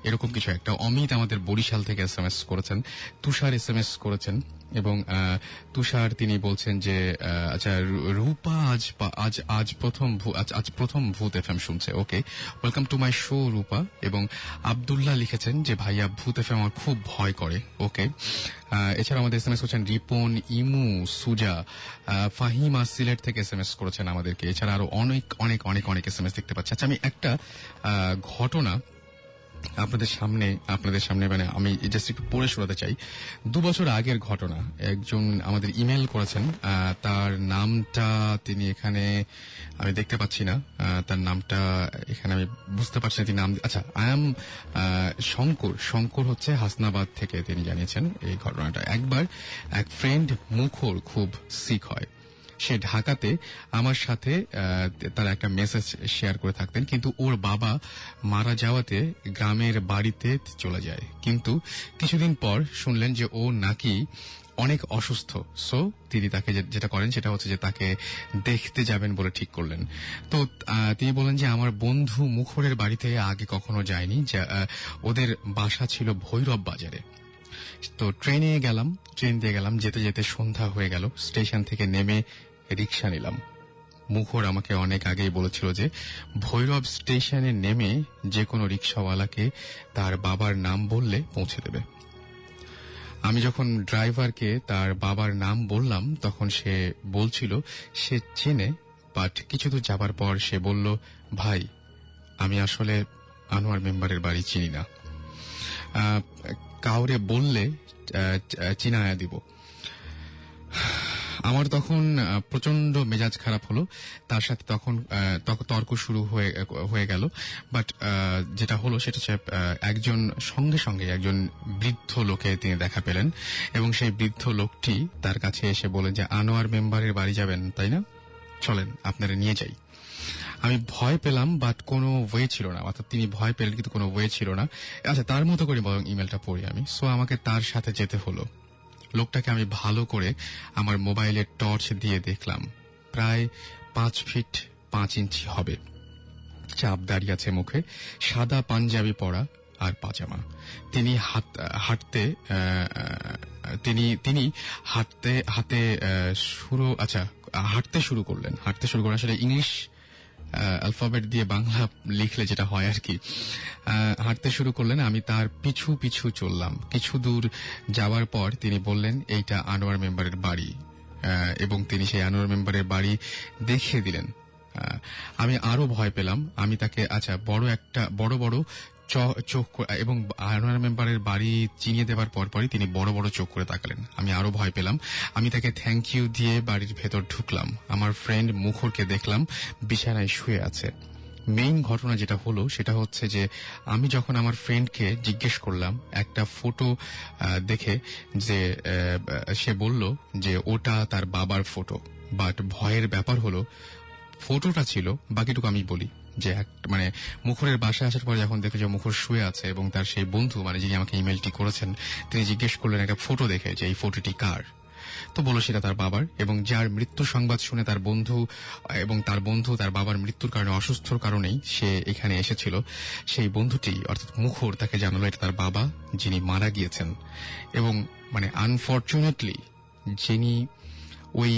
এরকম কিছু একটা। অমিত আমাদের বরিশাল থেকে এসএমএস করেছেন, তুষার এসএমএস করেছেন এবং তুষার তিনি বলছেন যে আচ্ছা রূপা আজ প্রথম ভূত এফএম শুনছে। ওকে, ওয়েলকাম টু মাই শো রূপা। এবং আব্দুল্লাহ লিখেছেন যে ভাইয়া ভূত এফএম আমার খুব ভয় করে। ওকে, এছাড়া আমাদের এসএমএস করছেন রিপন, ইমু, সুজা, ফাহিমা সিলেট থেকে এসএমএস করেছেন আমাদেরকে। এছাড়া আরো অনেক অনেক অনেক অনেক এসএমএস দেখতে পাচ্ছি। আচ্ছা, আমি একটা ঘটনা আপনাদের সামনে মানে আমি জাস্ট একটু পড়ে শোনাতে চাই। 2 বছর আগের ঘটনা। একজন আমাদের ইমেল করেছেন, তার নামটা তিনি এখানে আমি দেখতে পাচ্ছি না, তার নামটা এখানে আমি বুঝতে পারছি না তিনি নাম। আচ্ছা, আই এম শঙ্কর হচ্ছে হাসনাবাদ থেকে তিনি জানিয়েছেন এই ঘটনাটা। একবার এক ফ্রেন্ড মুখর খুব সিক হয়, সে ঢাকাতে আমার সাথে তার একটা মেসেজ শেয়ার করে থাকতেন, কিন্তু ওর বাবা মারা যাওয়াতে গ্রামের বাড়িতে চলে যায়। কিন্তু কিছুদিন পর শুনলেন যে ও নাকি অনেক অসুস্থ। সো তিনি তাকে যেটা করেন সেটা হচ্ছে যে তাকে দেখতে যাবেন বলে ঠিক করলেন। তো তিনি বলেন যে আমার বন্ধু মুখরের বাড়িতে আগে কখনো যায়নি, ওদের বাসা ছিল ভৈরব বাজারে। তো ট্রেন দিয়ে গেলাম, যেতে যেতে সন্ধ্যা হয়ে গেল। স্টেশন থেকে নেমে রিক্সা নিলাম। মুখর আমাকে অনেক আগেই বলেছিল যে ভৈরব স্টেশনে নেমে যে কোনো রিক্সাওয়ালাকে তার বাবার নাম বললে পৌঁছে দেবে। আমি যখন ড্রাইভারকে তার বাবার নাম বললাম তখন সে বলছিল সে চেনে, বাট কিছু দূর যাবার পর সে বলল, ভাই আমি আসলে আনোয়ার মেম্বারের বাড়ি চিনি না, কাউরে বললে চিনায়া দিব। আমার তখন প্রচন্ড মেজাজ খারাপ হলো, তার সাথে তখন তর্ক শুরু হয়ে গেল। বাট যেটা হলো সেটা হচ্ছে সঙ্গে সঙ্গে একজন বৃদ্ধ লোকে তিনি দেখা পেলেন এবং সেই বৃদ্ধ লোকটি তার কাছে এসে বলেন যে আনোয়ার মেম্বারের বাড়ি যাবেন তাই না, চলেন আপনারা নিয়ে যাই। আমি ভয় পেলাম, বাট কোনো ওয়ে ছিল না, অর্থাৎ তিনি ভয় পেলেন কিন্তু কোনো ওয়ে ছিল না। আচ্ছা, তার মতো করে বরং ইমেলটা পড়ি আমি। সো আমাকে তার সাথে যেতে হলো। লোকটাকে আমি ভালো করে আমার মোবাইলের টর্চ দিয়ে দেখলাম, প্রায় 5 ফিট 5 ইঞ্চি হবে, চাপ দাঁড়িয়ে আছে মুখে, সাদা পাঞ্জাবি পরা আর পাজামা। তিনি হাঁটতে শুরু করলেন। আসলে ইংলিশ অ্যালফাবেট দিয়ে বাংলা লিখলে যেটা হয় আর কি। হাঁটতে শুরু করলেন, আমি তার পিছু পিছু চললাম। কিছু দূর যাওয়ার পর তিনি বললেন এইটা আনোয়ার মেম্বারের বাড়ি, এবং তিনি সেই আনোয়ার মেম্বারের বাড়ি দেখিয়ে দিলেন। আমি আরো ভয় পেলাম। আমি তাকে বড় বড় চোখ এবং আনোয়ার মেম্বারের বাড়ি চিনিয়ে দেবার পরপরই তিনি বড় বড় চোখ করে তাকালেন। আমি আরো ভয় পেলাম। আমি তাকে থ্যাংক ইউ দিয়ে বাড়ির ভেতর ঢুকলাম। আমার ফ্রেন্ড মুখরকে দেখলাম বিছানায় শুয়ে আছে। মেইন ঘটনা যেটা হলো সেটা হচ্ছে যে আমি যখন আমার ফ্রেন্ডকে জিজ্ঞেস করলাম একটা ফটো দেখে, যে সে বলল যে ওটা তার বাবার ফটো। বাট ভয়ের ব্যাপার হলো ফটোটা ছিল, বাকিটুকু আমি বলি, যে মানে মুখরের বাসায় আসার পর যখন দেখে যে মুখর শুয়ে আছে এবং তার সেই বন্ধু মানে যিনি আমাকে ইমেলটি করেছেন তিনি জিজ্ঞেস করলেন একটা ফটো দেখে যে এই ফটোটি কার। তো বলল সেটা তার বাবার, এবং যার মৃত্যু সংবাদ শুনে তার বন্ধু তার বাবার মৃত্যুর কারণে অসুস্থর কারণেই সে এখানে এসেছিল, সেই বন্ধুটি অর্থাৎ মুখর তাকে জানালো এটা তার বাবা যিনি মারা গিয়েছেন। এবং মানে আনফরচুনেটলি যিনি ওই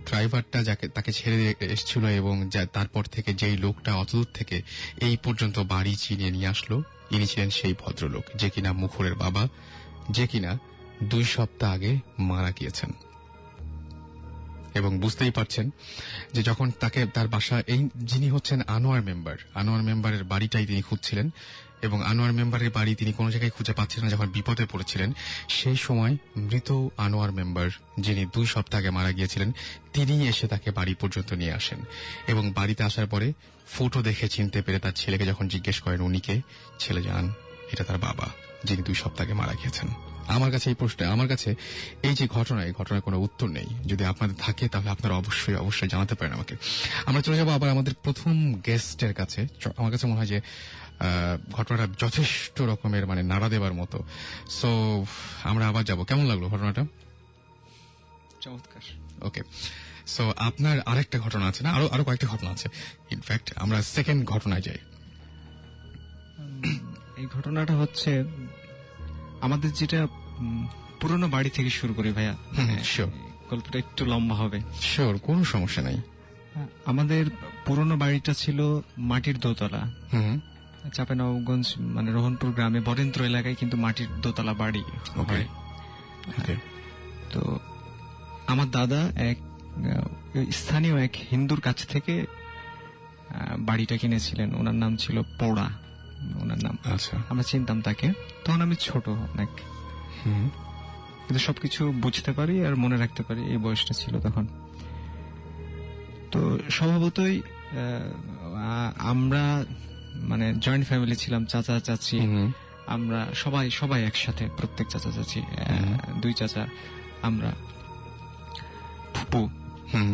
ড্রাইভারটা তাকে ছেড়ে এসেছিল এবং তারপর থেকে যেই লোকটা অতদূর থেকে এই পর্যন্ত বাড়ি চিনিয়ে নিয়ে আসলো, ইনি ছিলেন সেই ভদ্রলোক যে কিনা মুখরের বাবা, যে কিনা 2 সপ্তাহ আগে মারা গিয়েছেন। এবং বুঝতেই পারছেন যে যখন তাকে তার বাসা, এই যিনি হচ্ছেন আনোয়ার মেম্বারের বাড়িটাই তিনি খুঁজছিলেন, এবং আনোয়ার মেম্বারের বাড়ি তিনি কোনো জায়গায় খুঁজে পাচ্ছিলেন না। যখন বিপদে পড়েছিলেন সেই সময় মৃত আনোয়ার মেম্বার, যিনি 2 সপ্তাহ আগে মারা গিয়েছিলেন, তিনি এসে তাকে বাড়ি পর্যন্ত নিয়ে আসেন, এবং বাড়িতে আসার পরে ফটো দেখে চিনতে পেরে তার ছেলেকে যখন জিজ্ঞেস করেন উনিকে, ছেলে জানান এটা তার বাবা, যিনি 2 সপ্তাহ আগে মারা গিয়েছেন। আমার কাছে এই যে ঘটনা, এই ঘটনার কোনো উত্তর নেই। যদি আপনাদের থাকে তাহলে আপনারা অবশ্যই জানাতে পারেন আমাকে। আমরা চলে যাবো আবার আমাদের প্রথম গেস্টের কাছে। আমার কাছে মনে হয় যে ঘটনাটা যথেষ্ট রকমের মানে নাড়া দেবার মতো। সো আমরা আবার যাব। কেমন লাগলো ঘটনাটা? চমৎকার। ওকে, সো আপনার আরেকটা ঘটনা আছে না? আরো কয়েকটা ঘটনা আছে। ইনফ্যাক্ট আমরা সেকেন্ড ঘটনায় যাই। এই ঘটনাটা হচ্ছে আমাদের যেটা পুরনো বাড়ি থেকে শুরু করি ভাইয়া। শিওর, গল্পটা একটু লম্বা হবে। শিওর, কোনো সমস্যা নাই। আমাদের পুরনো বাড়িটা ছিল মাটির দোতলা। চাঁপাইনবাবগঞ্জ মানে রোহনপুর গ্রামে বরেন্দ্র এলাকায় কিন্তু মাটির দোতলা বাড়ি হয়। তো আমার দাদা স্থানীয় এক হিন্দুর কাছ থেকে বাড়িটা কিনেছিলেন। ওনার নাম ছিল পৌড়া, ওনার নাম। আচ্ছা, আমরা চিনতাম তাকে। তখন আমি ছোট অনেক, কিন্তু সবকিছু বুঝতে পারি আর মনে রাখতে পারি, এই বয়সটা ছিল তখন। তো স্বভাবতই আমরা মানে জয়েন্ট ফ্যামিলি ছিলাম, চাচা চাচি, আমরা সবাই একসাথে, প্রত্যেক চাচা চাচি, 2 চাচা, আমরা ফুপু,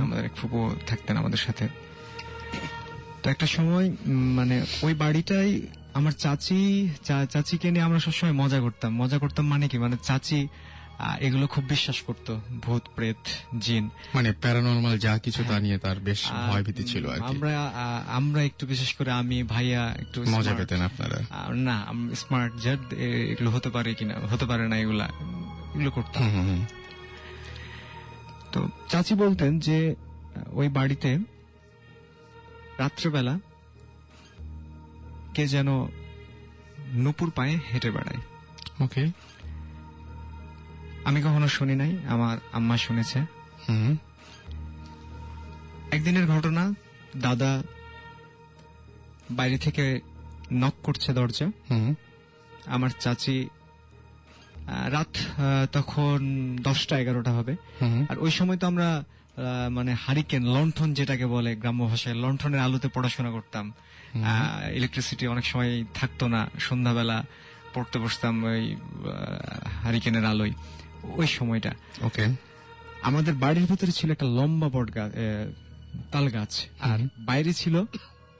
আমাদের এক ফুপু থাকতেন আমাদের সাথে। তো একটা সময় মানে ওই বাড়িটাই আমার চাচিকে নিয়ে আমরা সবসময় মজা করতাম মানে কি, মানে চাচি এগুলো খুব বিশ্বাস করতো, ভূত প্রেত জিন, মানে প্যারানরমাল যা কিছু তা নিয়ে তার বেশ ভয়ভীতি ছিল আর কি। আমরা একটু বিশেষ করে আমি ভাইয়া একটু মজা পেতেন আপনারা? না, স্মার্ট জাত এগুলো হতে পারে কিনা, হতে পারে না, এগুলো করতাম। তো চাচি বলতেন যে ওই বাড়িতে রাত্রেবেলা কে যেন নুপুর পায়ে হেঁটে বেড়ায়। ওকে, আমি কখনো শুনি নাই, আমার আম্মা শুনেছে। একদিনের ঘটনা, দাদা বাইরে থেকে নক করছে দরজা। আমার চাচি রাত তখন 10টা-11টা হবে। আর ওই সময় তো আমরা মানে হারিকেন, লণ্ঠন যেটাকে বলে গ্রাম্য ভাষায়, লণ্ঠনের আলোতে পড়াশোনা করতাম। ইলেকট্রিসিটি অনেক সময় থাকতো না, সন্ধ্যাবেলা পড়তে বসতাম ওই হারিকেনের আলোয়। ওই সময়টা ওকে, আমাদের বাড়ির ভিতরে ছিল একটা লম্বা বট গাছ, তাল গাছ, আর বাইরে ছিল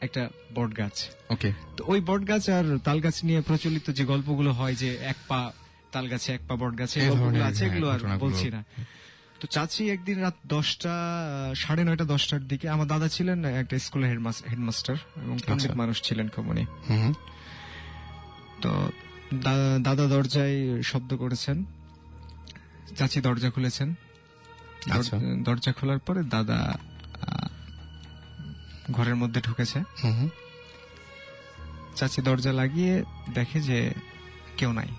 একটা বট গাছ। ওকে, তো ওই বট গাছ আর তাল গাছ নিয়ে প্রচলিত যে গল্পগুলো হয়, যে 1 পা তাল গাছে 1 পা বট গাছে, গল্পগুলো আছে, এগুলো আর বলছি না। তো চাচি একদিন রাত 10টা, 9:30, 10টার দিকে, আমার দাদা ছিলেন একটা স্কুলের হেডমাস্টার এবং পণ্ডিত মানুষ ছিলেন খুব উনি। তো দাদা দরজায় শব্দ করেছেন, চাচি দরজা খুলেছেন। দরজা খোলার পরে দাদা ঘরের মধ্যে ঢুকেছে। চাচি দরজা লাগিয়ে দেখে যে কেউ নাই।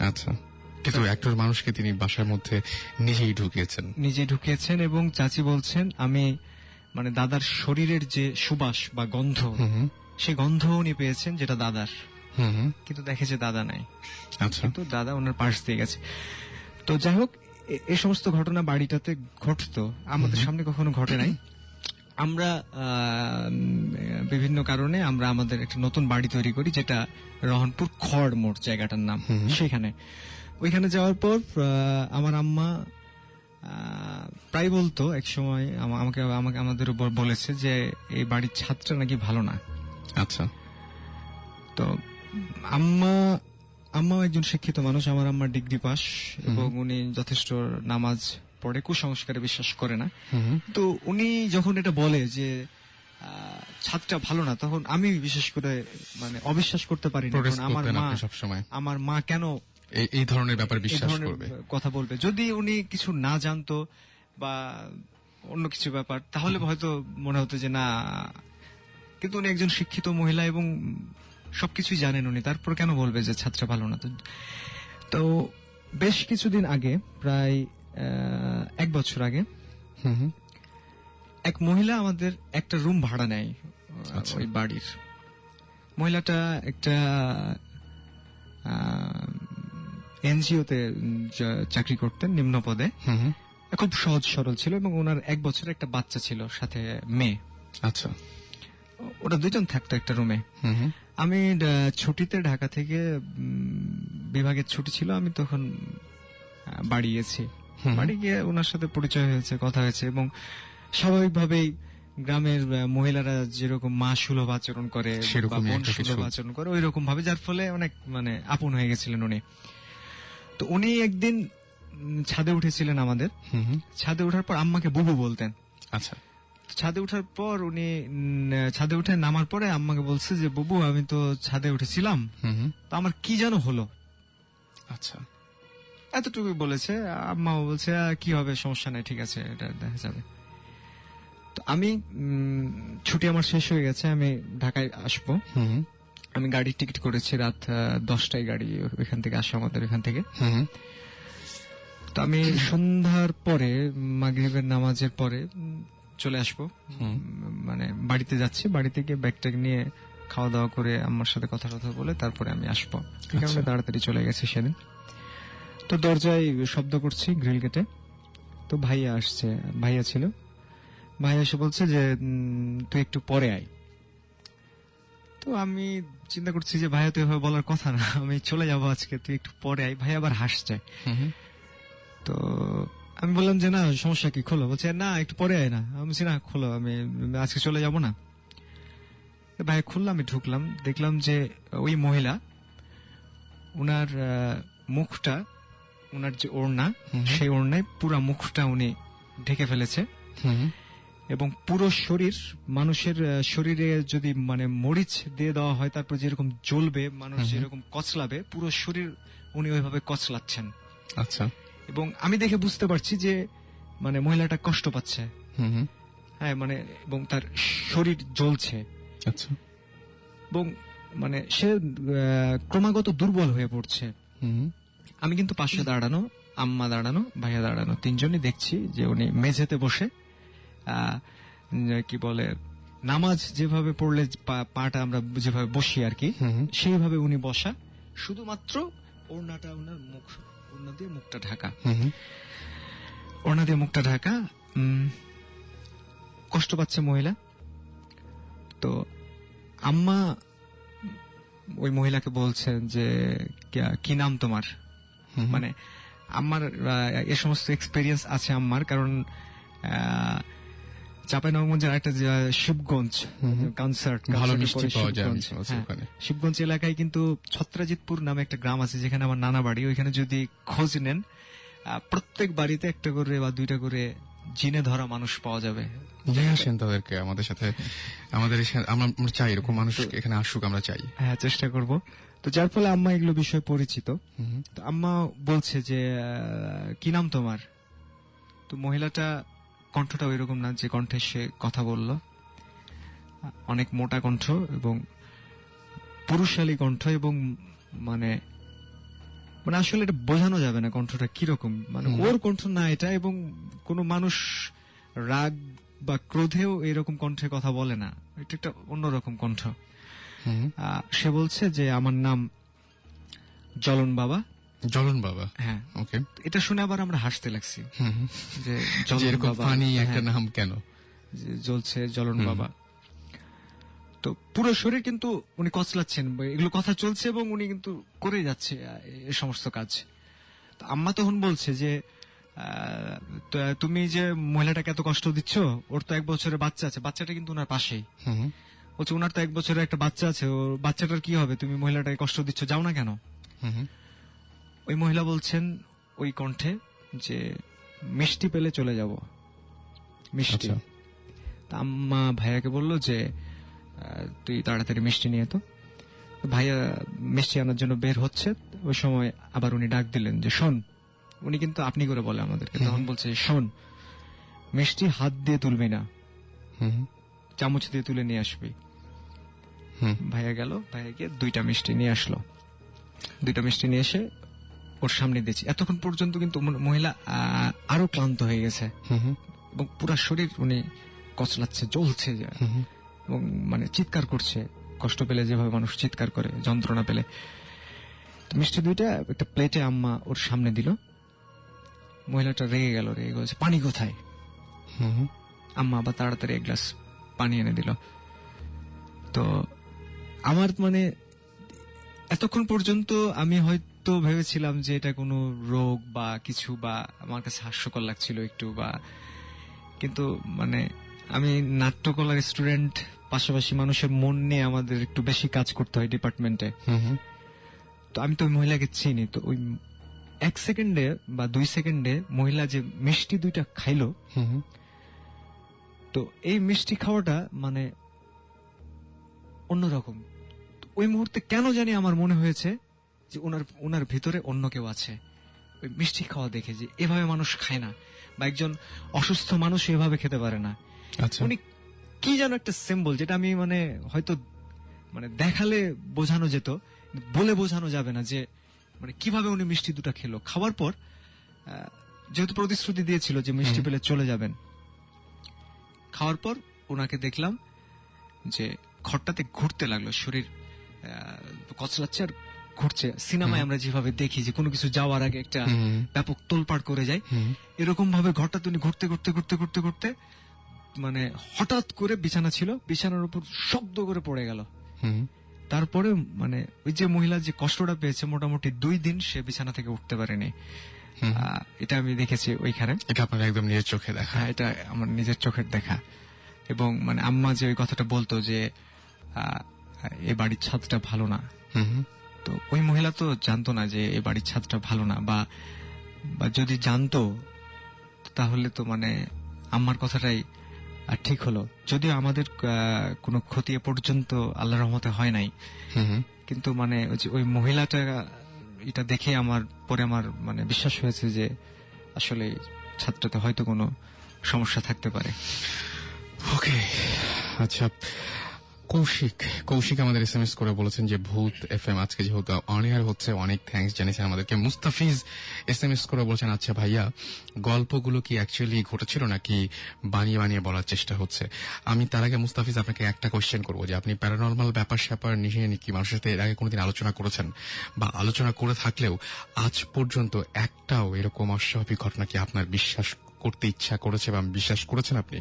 আচ্ছা, কিন্তু একজন মানুষকে তিনি বাসার মধ্যে নিজেই ঢুকিয়েছেন এবং চাচি বলছেন আমি মানে দাদার শরীরের যে সুবাস বা গন্ধ, সে গন্ধ উনি পেয়েছেন যেটা দাদার, কিন্তু দেখে যে দাদা নাই। আচ্ছা, তো দাদা ওনার পাশ দিয়ে গেছে। তো যাই হোক, এই সমস্ত ঘটনা বাড়িটাতে ঘটতো, আমাদের সামনে কখনো ঘটে নাই। আমরা বিভিন্ন কারণে আমরা আমাদের একটা নতুন বাড়ি তৈরি করি, যেটা রহনপুর খড় মোড় জায়গাটার নাম। ওইখানে যাওয়ার পর আমার আম্মা প্রায় বলতো, এক সময় আমাদের উপর বলেছে যে এই বাড়ির ছাদটা নাকি ভালো না। আচ্ছা, তো আম্মা একজন শিক্ষিত মানুষ, আমার আম্মা ডিগ্রি পাস, এবং উনি যথেষ্ট নামাজ পড়ে, কুসংস্কারে বিশ্বাস করে না। তো উনি যখন এটা বলে যে ছাদটা ভালো না, তখন আমি বিশেষ করে মানে অবিশ্বাস করতে পারি না। আমার মা কেন এই ধরনের ব্যাপার বিশ্বাস করবে, কথা বলবে? যদি উনি কিছু না জানতো বা অন্য কিছু ব্যাপার, তাহলে হয়তো মনে হতো যে না, কিন্তু উনি একজন শিক্ষিত মহিলা এবং সবকিছুই জানেন উনি, তারপর কেন বলবে যে ছাদটা ভালো না? তো বেশ কিছুদিন আগে, প্রায় 1 বছর আগে হুম হুম। এক মহিলা আমাদের একটা রুম ভাড়া নেয় আচ্ছা। ওই বাড়ির। মহিলাটা একটা এনজিওতে চাকরি করতেন নিম্ন পদে। হুম হুম। খুব সহজ সরল ছিল এবং ওনার 1 বছরের একটা বাচ্চা ছিল, সাথে মেয়ে। আচ্ছা। ওরা দুজন থাকতো একটা রুমে। হুম হুম। আমি ছুটিতে ঢাকা থেকে বিভাগের ছুটি ছিল, আমি তখন বাড়ি গেছি। বাড়ি গিয়ে ওনার সাথে পরিচয় হয়েছে, কথা হয়েছে এবং স্বাভাবিকভাবেই গ্রামের মহিলারা যেরকম মা সুলভ আচরণ করে বা সেরকমই বোন একটা কিছু। সুলভ আচরণ করে ওই রকম ভাবে, যার ফলে অনেক মানে আপন হয়ে গেছিলেন উনি। তো উনি একদিন ছাদে উঠেছিলেন আমাদের। হুম হুম। ছাদে ওঠার পর আম্মাকে বুবু বলতেন। আচ্ছা। তো ছাদে ওঠার পর উনি ছাদে উঠে নামার পরে আম্মাকে বলছে যে বুবু আমি তো ছাদে উঠেছিলাম, হুম হুম। তো আমার কি যেন হলো, আচ্ছা। এতটুকুই বলেছে। আম্মাও বলছে কি হবে, সমস্যা নাই, ঠিক আছে, এটা দেখা যাবে। তো আমি ছুটি আমার শেষ হয়ে গেছে, আমি ঢাকায় আসবো। হুম হুম। আমি গাড়ির টিকিট করেছি রাত 10টায়, গাড়ি ওইখান থেকে আসে আমাদের এখান থেকে। হুম হুম। তো আমি সন্ধ্যার পরে মাগরিবের নামাজের পরে চলে আসবো। মানে বাড়িতে যাচ্ছি, বাড়িতে গিয়ে ব্যাগট্যাগ নিয়ে খাওয়া দাওয়া করে আমার সাথে কথা টথা বলে তারপরে আমি আসবো। এই কারণে তাড়াতাড়ি চলে গেছি সেদিন। তো দরজায় শব্দ করছি গ্রিল গেটে, তো ভাইয়া আসছে, ভাইয়া ছিল। ভাইয়া এসে বলছে যে তুই একটু পরে আয়। তো আমি চিন্তা করছি যে ভাইয়া তো এভাবে বলার কথা না, আমি চলে যাবো আজকে, তুই একটু পরে আয়। ভাইয়া আবার হাসছে। হুম হুম। তো আমি বললাম যে না সমস্যা কি, খোলো। বলছে না একটু পরে আয় না। আমি বলছি না খোলো, আমি আজকে চলে যাব না। ভাই খুললাম, আমি ঢুকলাম, দেখলাম যে ওই মহিলা, উনার মুখটা, উনার যে ওড়না, সেই ওড়নায় পুরা মুখটা উনি ঢেকে ফেলেছে হুম। এবং পুরো শরীর, মানুষের শরীরে যদি মানে মরিচ দিয়ে দেওয়া হয় তারপর যেরকম জ্বলবে, মানুষ যেরকম কচলাবে, পুরো শরীর উনি ওইভাবে কচলাচ্ছেন। আচ্ছা। এবং আমি দেখে বুঝতে পারছি যে মানে মহিলাটা কষ্ট পাচ্ছে। হুম হুম। হ্যাঁ মানে, এবং তার শরীর জ্বলছে আচ্ছা। এবং মানে সে ক্রমাগত দুর্বল হয়ে পড়ছে। হুম। আমি কিন্তু পাশে দাঁড়ানো, আম্মা দাঁড়ানো, ভাইয়া দাঁড়ানো, তিনজনই দেখছি যে উনি মেঝেতে বসে কি বলে নামাজ যেভাবে পড়লে পাটা আমরা যেভাবে বসি আর কি, সেইভাবে উনি বসা, শুধুমাত্র ওড়নাটা ওনার মুখ, ওড়না দিয়ে মুখটা ঢাকা, ওড়না দিয়ে মুখটা ঢাকা। কষ্ট পাচ্ছে মহিলা। তো আম্মা ওই মহিলাকে বলছেন যে কি নাম তোমার। মানে আমার এ সমস্ত এক্সপেরিয়েন্স আছে আম্মার, কারণ চাঁপাইনবাবগঞ্জের একটা শিবগঞ্জ কনসার্ট, ভালো মিষ্টি পাওয়া যায় ওখানে। শিবগঞ্জ এলাকায় কিন্তু ছত্রাজিতপুর নামে একটা গ্রাম আছে যেখানে আমার নানা বাড়ি। ওইখানে যদি খোঁজ নেন প্রত্যেক বাড়িতে একটা করে বা দুইটা করে জিনে ধরা মানুষ পাওয়া যাবে। নিয়ে আসেন তাদেরকে আমাদের সাথে, আমাদের আমরা চাই এরকম মানুষ এখানে আসুক, আমরা চাই। হ্যাঁ, চেষ্টা করব। তো যার ফলে আম্মা এগুলো বিষয়ে পরিচিত। তো আম্মা বলছে যে কি নাম তোমার। তো মহিলাটা কণ্ঠটা ওইরকম না যে কণ্ঠে সে কথা বলল, অনেক মোটা কণ্ঠ এবং পুরুষালী কণ্ঠ, এবং মানে মানে আসলে এটা বোঝানো যাবে না কণ্ঠটা কিরকম, মানে ওর কণ্ঠ না এটা, এবং কোনো মানুষ রাগ বা ক্রোধেও এরকম কণ্ঠে কথা বলে না, এটা একটা অন্যরকম কণ্ঠ। সে বলছে যে আমার নাম জ্বলন বাবা। জ্বলন বাবা, হ্যাঁ। ওকে। এটা শুনে আবার আমরা হাসতে লাগছি যে এরকম ফানি একটা নাম কেন জ্বলছে জ্বলন বাবা। তো পুরো শরীর কিন্তু উনি কচলাচ্ছেন, এগুলো কথা চলছে এবং উনি কিন্তু করে যাচ্ছে এই সমস্ত কাজ। তো আম্মা তখন বলছে যে তুমি যে মহিলাটাকে এত কষ্ট দিচ্ছ, ওর তো 1 বছরের বাচ্চা আছে, বাচ্চাটা কিন্তু ওনার পাশেই। বলছে ওনার তো 1 বছরের একটা বাচ্চা আছে, ওর বাচ্চাটার কি হবে, তুমি মহিলাটাকে কষ্ট দিচ্ছ, যাও না কেন। ওই মহিলা বলছেন ওই কণ্ঠে যে মিষ্টি পেলে চলে যাব, মিষ্টি। আম্মা ভাইয়াকে বলল যে তুই তাড়াতাড়ি মিষ্টি নিয়ে তো। ভাইয়া মিষ্টি আনার জন্য বের হচ্ছে, ওই সময় আবার উনি ডাক দিলেন যে শোন। উনি কিন্তু আপনি করে বলে আমাদেরকে, তখন বলছে শোন, মিষ্টি হাত দিয়ে তুলবি না, চামচ দিয়ে তুলে নিয়ে আসবি। ভাইয়া গেল, ভাইয়া গিয়ে 2টা মিষ্টি নিয়ে আসলো। 2টা মিষ্টি নিয়ে এসে ওর সামনে দিয়েছি। এতক্ষণ পর্যন্ত কিন্তু মহিলা আরো ক্লান্ত হয়ে গেছে এবং পুরো শরীর উনি কচলাচ্ছে, জ্বলছে এবং মানে চিৎকার করছে, কষ্ট পেলে যেভাবে মানুষ চিৎকার করে যন্ত্রণা পেলে। মিষ্টি দুইটা একটা প্লেটে আম্মা ওর সামনে দিল। মহিলাটা রেগে গেল, রেগে বলছে পানি কোথায়? আম্মা আবার তাড়াতাড়ি এক গ্লাস পানি এনে দিল। তো আমার মানে এতক্ষণ পর্যন্ত আমি হয়তো ভেবেছিলাম যে এটা কোনো রোগ বা কিছু, বা আমার কাছে হাস্যকর লাগছিল একটু, বা কিন্তু মানে আমি নাট্যকলার স্টুডেন্ট, পাশাপাশি মানুষের মন নিয়ে আমাদের একটু বেশি কাজ করতে হয় ডিপার্টমেন্টে। তো আমি তো ওই মহিলাকে চিনি। তো ওই 1 সেকেন্ডে বা 2 সেকেন্ডে মহিলা যে মিষ্টি দুইটা খাইলো, তো এই মিষ্টি খাওয়াটা মানে অন্যরকম। ওই মুহূর্তে কেন জানি আমার মনে হয়েছে যে ওনার ভিতরে অন্য কেউ আছে। ওই মিষ্টি খাওয়া দেখে যে এভাবে মানুষ খায় না, বা একজন অসুস্থ মানুষ এভাবে খেতে পারে না। উনি কি যেন একটা সিম্বল, যেটা আমি মানে হয়তো মানে দেখালে বোঝানো যেত, বলে বোঝানো যাবে না যে মানে কিভাবে উনি মিষ্টি দুটা খেলো। খাওয়ার পর যেহেতু প্রতিশ্রুতি দিয়েছিল যে মিষ্টি পেলে চলে যাবেন, খাওয়ার পর ওনাকে দেখলাম যে ঘরটাতে ঘুরতে লাগলো, শরীর কচলাচ্ছে আর ঘুরছে। সিনেমায় আমরা যেভাবে দেখি যে কোনো কিছু যাওয়ার আগে একটা ব্যাপক তোলপাড় করে যায়, এরকম ভাবে ঘরটা তিনি ঘুরতে ঘুরতে ঘুরতে ঘুরতে ঘুরতে মানে হঠাৎ করে বিছানা ছিল, বিছানার উপর শব্দ করে পড়ে গেল। তারপরে মানে ওই যে মহিলা যে কষ্টটা পেয়েছে, মোটামুটি 2 দিন সে বিছানা থেকে উঠতে পারেনি। এটা আমি দেখেছি ওইখানে। এটা আপনার একদম নিজের চোখে দেখা? হ্যাঁ, এটা আমার নিজের চোখের দেখা। এবং মানে আম্মা যে ওই কথাটা বলতো যে এ বাড়ির ছাদটা ভালো না, তো ওই মহিলা তো জানতো না যে এ বাড়ির ছাদটা ভালো না, বা যদি জানতো তাহলে তো মানে আম্মার কথাটাই ঠিক হলো। যদিও আমাদের কোনো ক্ষতি এ পর্যন্ত আল্লাহর রহমতে হয় নাই, কিন্তু মানে ওই মহিলাটা এটা দেখে আমার মানে বিশ্বাস হয়েছে যে আসলে ছাদটাতে হয়তো কোনো সমস্যা থাকতে পারে। ওকে, আচ্ছা, কৌশিক আমাদের SMS করে বলেছেন যে ভূত FM আজকে যেহেতু অন এয়ার হচ্ছে, অনেক থ্যাঙ্কস জানিয়েছেন আমাদেরকে। মুস্তাফিজ SMS করে বলছেন, আচ্ছা ভাইয়া, গল্পগুলো কি অ্যাকচুয়ালি ঘটেছিল নাকি বানিয়ে বানিয়ে বলার চেষ্টা হচ্ছে? আমি তার আগে মুস্তাফিজ আপনাকে একটা কোয়েশ্চেন করবো যে আপনি প্যারানরমাল ব্যাপার স্যাপার নিয়ে কি মানুষের সাথে এর আগে কোনোদিন আলোচনা করেছেন, বা আলোচনা করে থাকলেও আজ পর্যন্ত একটাও এরকম অস্বাভাবিক ঘটনা কি আপনার বিশ্বাস করতে ইচ্ছা করেছে বা বিশ্বাস করেছেন আপনি?